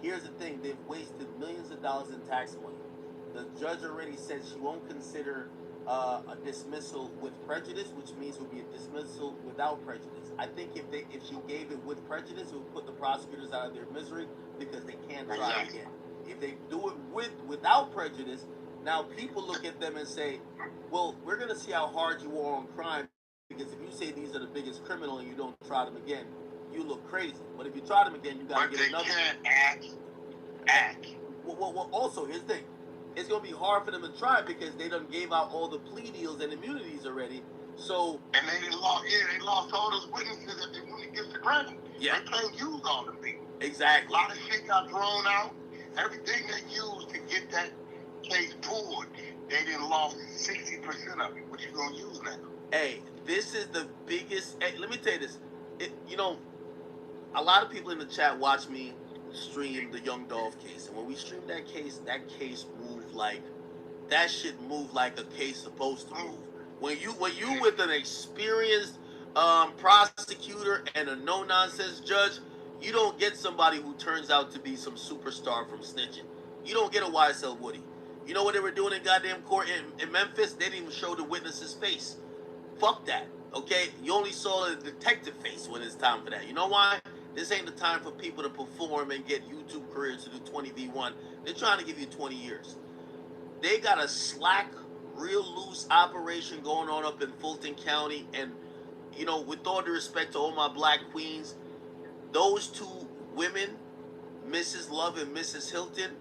Here's the thing: they've wasted millions of dollars in tax money. The judge already said she won't consider a dismissal with prejudice, which means it would be a dismissal without prejudice. I think if she gave it with prejudice, it would put the prosecutors out of their misery because they can't try again. If they do it without prejudice, now people look at them and say, well, we're going to see how hard you are on crime, because if you say these are the biggest criminal and you don't try them again, you look crazy. But if you try them again, you got to get another. But they can't act. Well, also, here's the thing. It's going to be hard for them to try because they done gave out all the plea deals and immunities already. So. And they lost all those witnesses that they went against the granted. Yeah. They can't use all them people. Exactly. A lot of shit got thrown out. Everything they used to get that case pulled, they didn't lost 60% of it. What you going to use now? Hey, this is the biggest. Hey, let me tell you this. A lot of people in the chat watch me stream the Young Dolph case, and when we streamed that case moved like that shit moved like a case supposed to move. When you with an experienced prosecutor and a no nonsense judge, you don't get somebody who turns out to be some superstar from snitching. You don't get a YSL Woody. You know what they were doing in goddamn court in Memphis? They didn't even show the witness's face. Fuck that. Okay, you only saw the detective face when it's time for that. You know why? This ain't the time for people to perform and get YouTube careers to do 20v1. They're trying to give you 20 years. They got a slack, real loose operation going on up in Fulton County. And, with all due respect to all my black queens, those two women, Mrs. Love and Mrs. Hilton,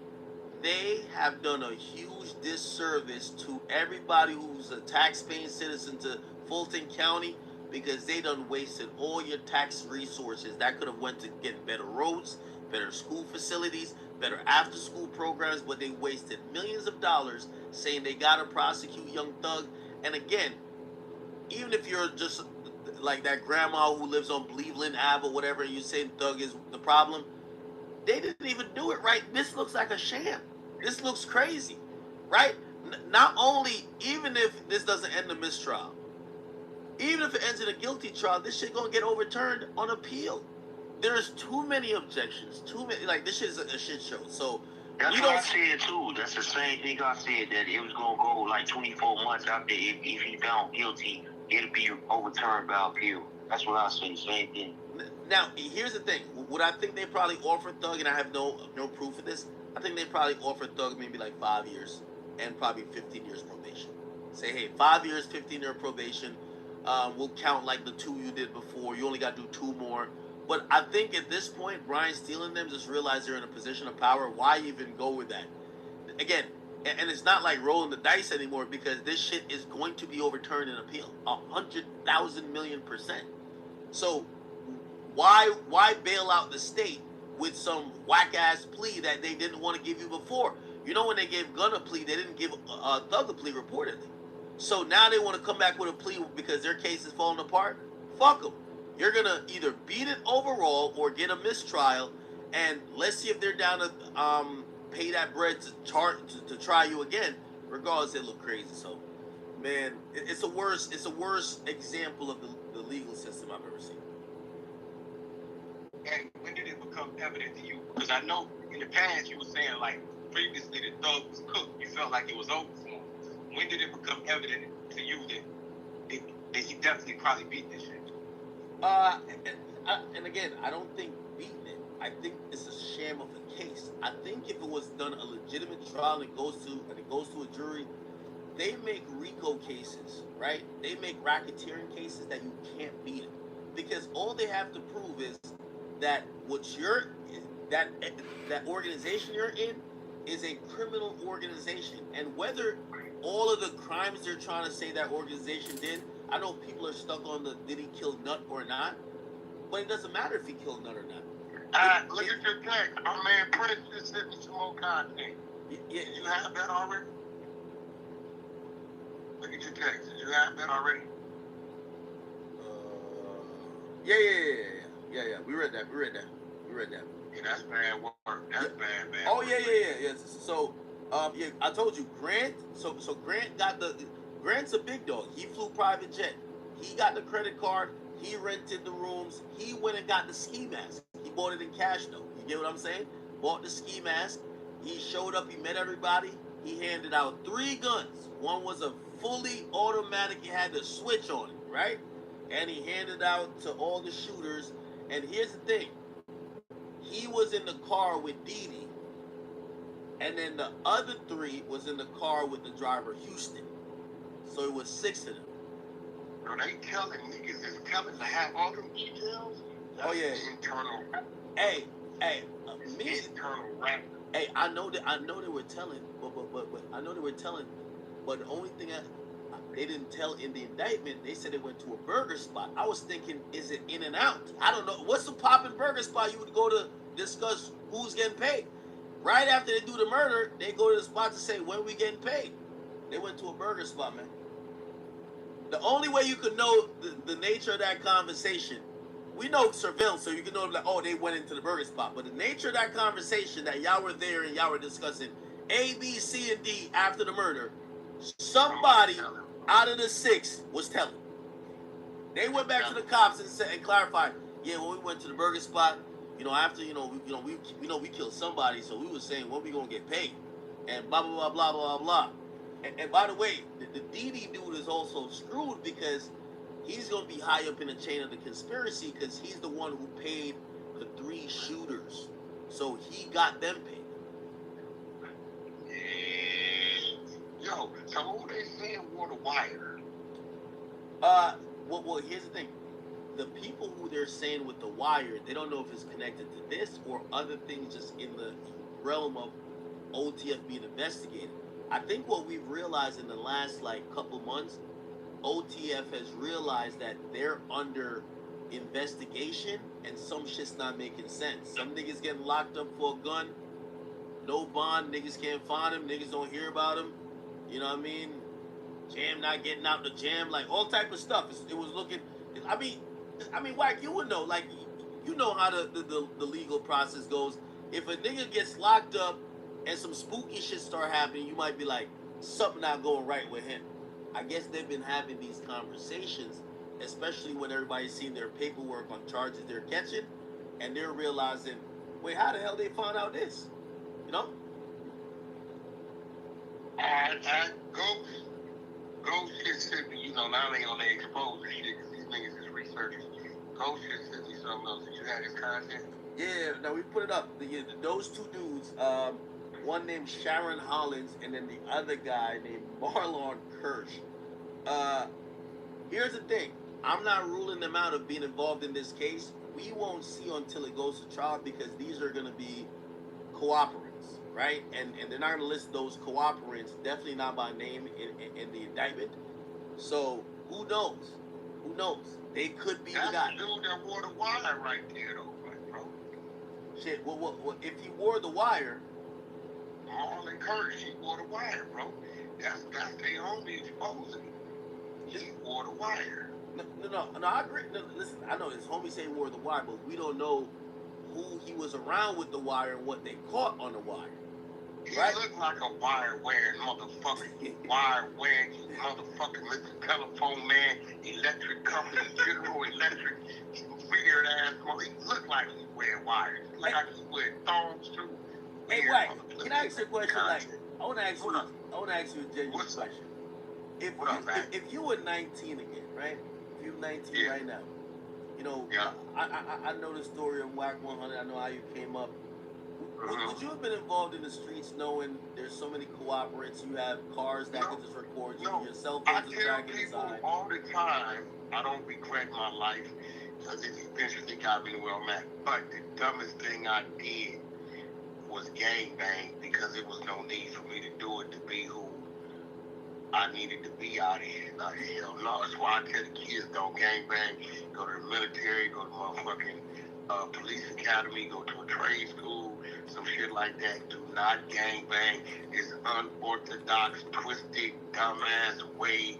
they have done a huge disservice to everybody who's a tax-paying citizen to Fulton County, because they done wasted all your tax resources that could have went to getting better roads, better school facilities, better after-school programs, but they wasted millions of dollars saying they gotta prosecute Young Thug. And again, even if you're just like that grandma who lives on Cleveland Ave or whatever, and you say Thug is the problem, they didn't even do it right. This looks like a sham. This looks crazy, right? Not only, even if this doesn't end a mistrial, even if it ends in a guilty trial, this shit gonna get overturned on appeal. There's too many objections. Like, this shit is a shit show. So that's what I said too. That's the same thing I said, that it was gonna go like 24 months after if he found guilty, it'll be overturned by appeal. That's what I said. Same thing. Now, here's the thing. What I think they probably offered Thug, and I have no proof of this, I think they probably offered Thug maybe like 5 years and probably 15 years probation. Say, hey, 5 years, 15-year probation. We'll count like the 2 you did before. You only got to do 2 more. But I think at this point, Brian Steele and them just realize they're in a position of power. Why even go with that? Again, and it's not like rolling the dice anymore, because this shit is going to be overturned in appeal. 100,000,000,000%. So why bail out the state with some whack-ass plea that they didn't want to give you before? You know, when they gave Gunn a plea, they didn't give Thug a plea reportedly. So now they want to come back with a plea because their case is falling apart? Fuck them. You're gonna either beat it overall or get a mistrial, and let's see if they're down to pay that bread to try you again. Regardless, it look crazy. So, man, it's a worse example of the legal system I've ever seen. And when did it become evident to you? Because I know in the past you were saying like previously the thug was cooked. You felt like it was over for him. When did it become evident to you that he definitely probably beat this shit? And again, I don't think beating it. I think it's a sham of a case. I think if it was done a legitimate trial and it goes to a jury, they make RICO cases, right? They make racketeering cases that you can't beat it because all they have to prove is that that that organization you're in is a criminal organization, and whether all of the crimes they're trying to say that organization did, I know people are stuck on the did he kill Nut or not, but it doesn't matter if he killed Nut or not. Look at your text. Our man Prince just sent me some more content. Yeah. Did you have that already? Look at your text. Did you have that already? Yeah. We read that. Yeah, that's bad work. That's bad. Oh yeah. So, yeah, I told you, Grant. So Grant's a big dog. He flew private jet. He got the credit card. He rented the rooms. He went and got the ski mask. He bought it in cash though. You get what I'm saying? Bought the ski mask. He showed up. He met everybody. He handed out 3 guns. One was a fully automatic. He had the switch on it, right? And he handed out to all the shooters. And here's the thing. He was in the car with Dee Dee, and then the other 3 was in the car with the driver Houston. So it was 6 of them. Bro, they telling niggas is telling to have all them details. That's internal. Hey, me internal rap. Hey, I know they were telling, but the only thing they didn't tell in the indictment, they said it went to a burger spot. I was thinking, is it In and Out? I don't know. What's the poppin' burger spot you would go to discuss who's getting paid? Right after they do the murder, they go to the spot to say, when we getting paid? They went to a burger spot, man. The only way you could know the nature of that conversation, we know surveillance, so you can know like, oh, they went into the burger spot. But the nature of that conversation that y'all were there and y'all were discussing A, B, C, and D after the murder, somebody out of the 6 was telling. They went back to the cops and said and clarified, yeah, when we went to the burger spot, after we killed somebody, so we were saying when we gonna get paid, and blah blah blah blah blah blah. And by the way, the DD dude is also screwed because he's gonna be high up in the chain of the conspiracy because he's the one who paid the 3 shooters, so he got them paid. Yo, so who they saying wore the wire? Well, here's the thing. The people who they're saying with the wire, they don't know if it's connected to this or other things just in the realm of OTF being investigated. I think what we've realized in the last, couple months, OTF has realized that they're under investigation and some shit's not making sense. Some niggas getting locked up for a gun, no bond, niggas can't find him, niggas don't hear about him. You know what I mean? Jam not getting out the jam, all type of stuff. It was looking. I mean, Wack, you would know. You know how the legal process goes. If a nigga gets locked up and some spooky shit start happening, you might be like, something not going right with him. I guess they've been having these conversations, especially when everybody's seen their paperwork on charges they're catching, and they're realizing, wait, how the hell they found out this? You know? Ghost shit sent me, now they on the exposure shit because these niggas is researchers. Ghost shit sent me something else. Did you have his content? Yeah, now we put it up. Those 2 dudes, one named Sharon Hollins and then the other guy named Marlon Kirsch. Here's the thing. I'm not ruling them out of being involved in this case. We won't see until it goes to trial because these are going to be cooperants, right? And they're not going to list those cooperants, definitely not by name in the indictment. So who knows? Who knows? They could be the guy. That's the dude that wore the wire right there, though, bro. Shit, well, if he wore the wire... Marlon Curtis, he wore the wire, bro. That's their homie exposing. He wore the wire. No, I agree. No, listen, I know his homie say he wore the wire, but we don't know who he was around with the wire and what they caught on the wire. He right? looked like a wire wearing motherfucker, wire wearing motherfucking Mr. Telephone Man, electric company, General Electric, weird ass mother. He looked like he wearing wires. Like he wear thongs too. Hey, Wack, can I ask you a question? Like, I want to ask you a genuine question. If you were 19 again, right? If you're 19 right now, you know, I know the story of Wack 100. I know how you came up. Would you have been involved in the streets knowing there's so many cooperatives, you have cars that can just record you, your cell phones are tracking inside? All the time, I don't regret my life because it eventually got me to where I'm at. But the dumbest thing I did was gangbang because there was no need for me to do it to be who I needed to be out here. Hell no. That's why I tell the kids don't gangbang, go to the military, go to motherfucking police academy, go to a trade school, some shit like that. Do not gangbang. It's unorthodox, twisted, dumbass way,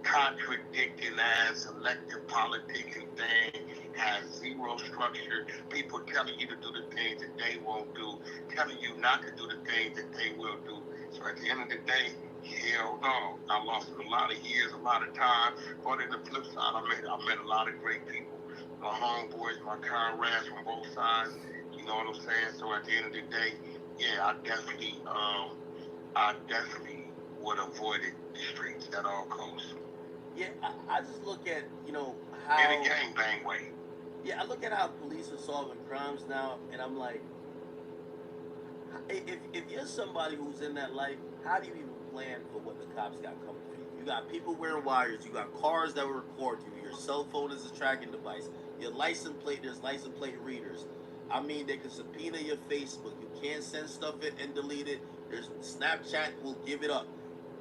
contradicting ass, selective politicking thing, has zero structure. People telling you to do the things that they won't do, telling you not to do the things that they will do. So at the end of the day, hell no. I lost a lot of years, a lot of time. But in the flip side, I met a lot of great people. My homeboys, my comrades from both sides. You know what I'm saying? So at the end of the day, yeah, I definitely would have avoided the streets at all costs. Yeah, I just look at, you know, how... In a gangbang way. Yeah, I look at how police are solving crimes now, and I'm like, if you're somebody who's in that life, how do you even plan for what the cops got coming for you? You got people wearing wires, you got cars that will record you, your cell phone is a tracking device, your license plate, there's license plate readers. I mean, they can subpoena your Facebook. You can't send stuff in and delete it. There's Snapchat will give it up.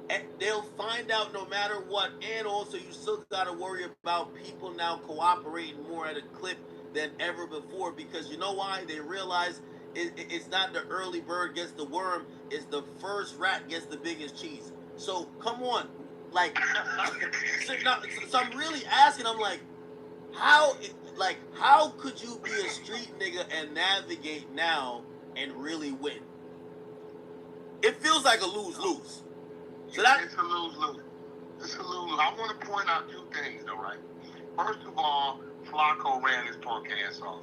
And they'll find out no matter what. And also, you still got to worry about people now cooperating more at a clip than ever before. Because you know why? They realize it's not the early bird gets the worm. It's the first rat gets the biggest cheese. So, come on. Like, so I'm really asking, I'm like, how could you be a street nigga and navigate now and really win? It feels like a lose-lose. So it's a lose-lose. It's a lose-lose. I want to point out two things, though, right? First of all, Flacco ran his punk ass off.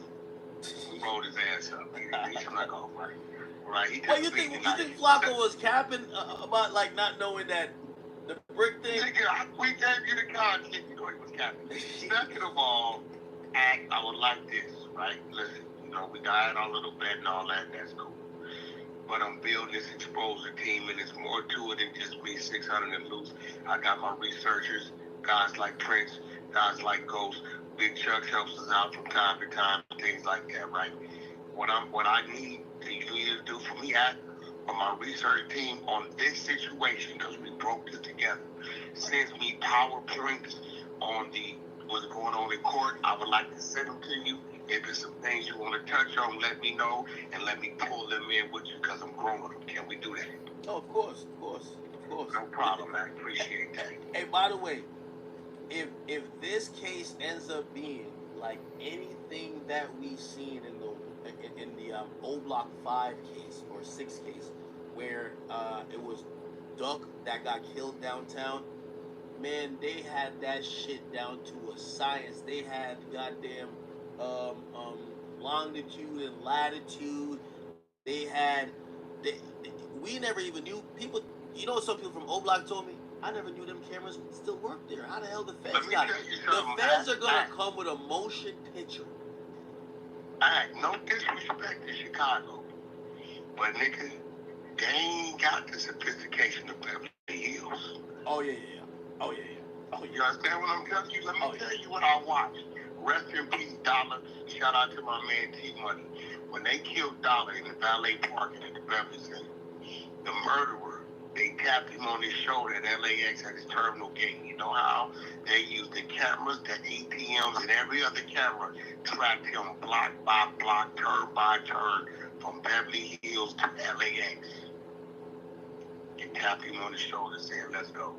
He rolled his ass up. He snuck off, right? Right. Well, you think Flacco was capping about like not knowing that the brick thing? We gave you the content. You know he was capping. Second of all, I would like this, right? Listen, you know, we got our little bet and all that. That's cool. But I'm building this exposure team, and it's more to it than just me 600 and loose. I got my researchers, guys like Prince, guys like Ghost. Big Chuck helps us out from time to time, things like that, right? What I need you to do for me for my research team on this situation, because we broke this together, sends me PowerPoints on what's going on in court. I would like to send them to you. If there's some things you want to touch on, let me know, and let me pull them in with you because I'm growing them. Can we do that? Oh, of course. No problem, man. Appreciate that. Hey, by the way, if this case ends up being like anything that we've seen in the O Block 5 case or 6 case, where it was Duck that got killed downtown, man, they had that shit down to a science. They had goddamn longitude and latitude. They had we never even knew people. You know what some people from O Block told me? I never knew them cameras still work there. How the hell the feds got it? The feds are gonna come with a motion picture. Alright, no disrespect to Chicago, but nigga, they ain't got the sophistication of Beverly Hills. Oh yeah. You understand what I'm telling you? Let me tell you what I watched. Rest in peace, Dollar. Shout out to my man T-Money. When they killed Dollar in the valet parking in the Beverly Center, the murderer, they tapped him on his shoulder at LAX at his terminal gate. You know how they used the cameras, the ATMs, and every other camera, tracked him block by block, turn by turn, from Beverly Hills to LAX. And tapped him on the shoulder saying, let's go.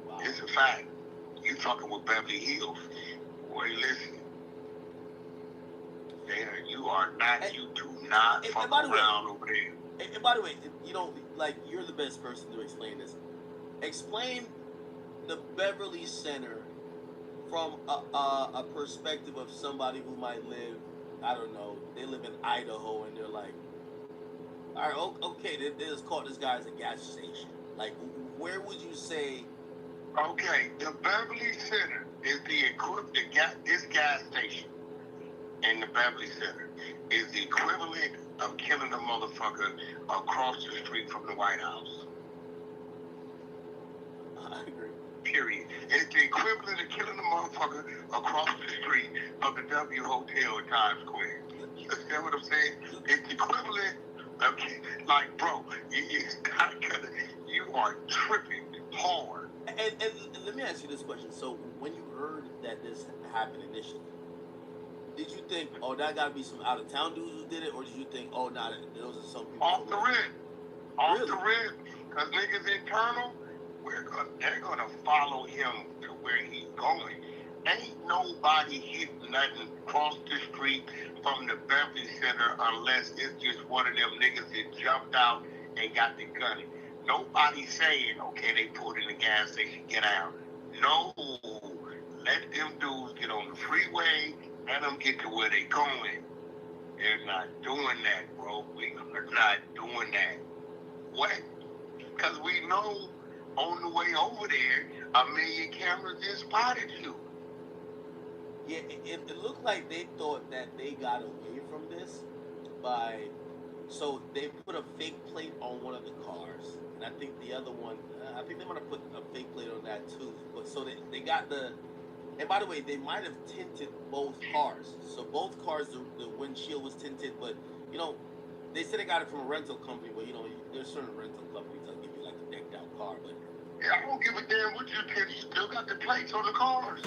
Wow. It's a fact. You talking with Beverly Hills. Boy, listen. There, you are not, you do not fuck around over there. And by the way, you know, like, you're the best person to explain this. Explain the Beverly Center from a perspective of somebody who might live, I don't know, they live in Idaho and they're like, all right, okay, they just call this guy as a gas station. Like, where would you say? Okay, the Beverly Center is the equivalent. This gas station in the Beverly Center is the equivalent of killing a motherfucker across the street from the White House. I agree. Period. It's the equivalent of killing a motherfucker across the street of the W Hotel in Times Square. You understand what I'm saying? It's the equivalent of, like, bro, you are tripping hard. And let me ask you this question. So, when you heard that this happened initially, did you think, oh, that got to be some out of town dudes who did it, or did you think, oh, nah, those are some people? Off the rip, off the rip, because niggas internal, they're gonna follow him to where he's going. Ain't nobody hitting nothing across the street from the Beverly Center unless it's just one of them niggas that jumped out and got the gun. Nobody saying, okay, they pulled in the gas station, get out. No, let them dudes get on the freeway, let them get to where they going. They're not doing that, bro. We are not doing that. What? Because we know on the way over there, 1 million cameras just spotted you. Yeah, it looked like they thought that they got away from this by, so they put a fake plate on one of the cars, and I think the other one, I think they're gonna put a fake plate on that too. But so they got the, and by the way, they might have tinted both cars. So both cars, the windshield was tinted, but you know, they said they got it from a rental company. But you know, there's certain rental companies that give you like a decked out car, but. Yeah, I don't give a damn what you tell. You still got the plates on the cars.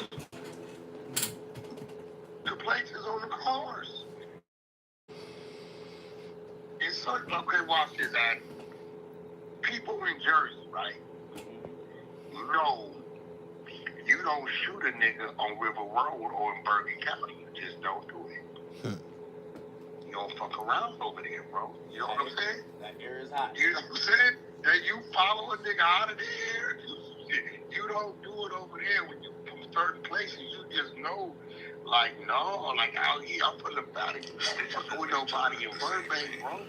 The plates is on the cars. It's certain. Okay, watch this, Ad. People in Jersey, right? No, you don't shoot a nigga on River Road or in Bergen County. You just don't do it. You don't fuck around over there, bro. You know what I'm saying? That air is hot. You know what I'm saying? That you follow a nigga out of there. You don't do it over there when you from certain places. You just know, like, no, like out here, I'm putting a body. I'm fucking with nobody in Burbank, bro.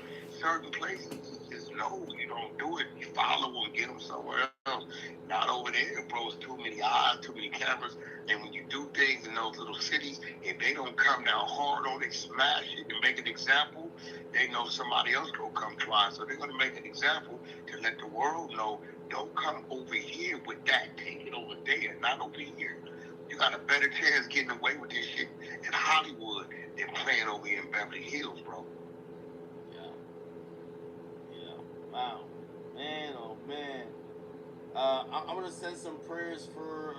Certain places, you just know you don't do it. You follow them, get them somewhere else. Not over there, bro. It's too many eyes, too many cameras. And when you do things in those little cities, if they don't come down hard on it, smash it, and make an example, they know somebody else gonna come try. So they're gonna make an example to let the world know, don't come over here with that. Take it over there, not over here. You got a better chance getting away with this shit in Hollywood than playing over here in Beverly Hills, bro. Yeah. Wow. Man, oh man. I'm gonna send some prayers for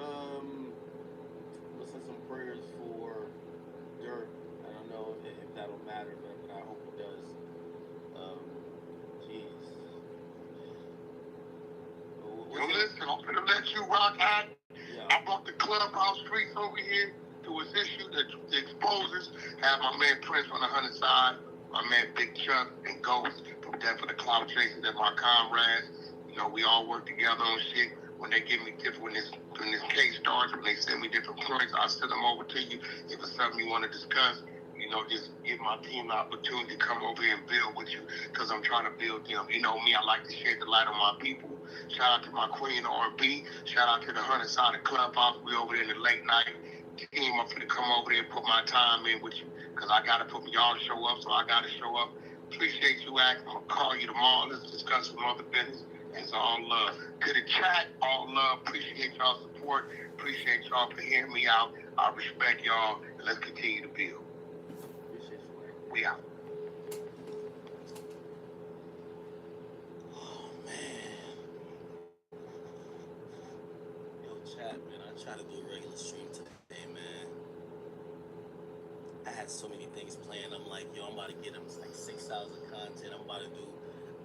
Dirk. I don't know if that'll matter, but I hope it does. Jeez. Listen, I'm gonna let you rock out. Yeah. I brought the clubhouse streets over here to his issue that exposes. Have my man Prince on the 100 side, my man Big Chuck and Ghost from Death for the Cloud Chasers. They're my comrades. You know, we all work together on shit. When they give me different, when this case starts, when they send me different points, I'll send them over to you. If it's something you want to discuss, you know, just give my team the opportunity to come over here and build with you, because I'm trying to build them. You know me, I like to shed the light on my people. Shout out to my queen R&B. Shout out to the 100 side of Clubhouse. We over there in the late night team. I'm finna come over there and put my time in with you, because I got to put y'all to show up, so I got to show up. Appreciate you, Act. I'm going to call you tomorrow. Let's discuss some other business. It's all love. To the chat, all love. Appreciate y'all support. Appreciate y'all for hearing me out. I respect y'all. And let's continue to build. We out. Oh man. Yo, chat, man. I try to do a regular stream today, man. I had so many things planned. I'm like, yo, I'm about to get them like 6,000 content. I'm about to do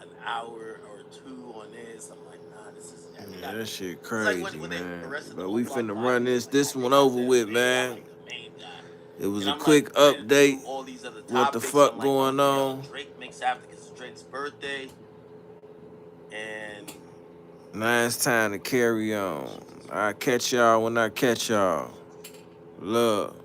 an hour or two on this. I'm like, nah, this is. Yeah, that shit It's crazy, like when they man. arrested the But whole we block finna party. run Like, this they one got over the with, main guy, man. like the main guy. It was And a I'm like quick read update. through all these other What the topics. fuck I'm like, going okay, yo, on? Drake makes after because it's Drake's birthday. And Now it's time to carry on. I catch y'all when I catch y'all. Love.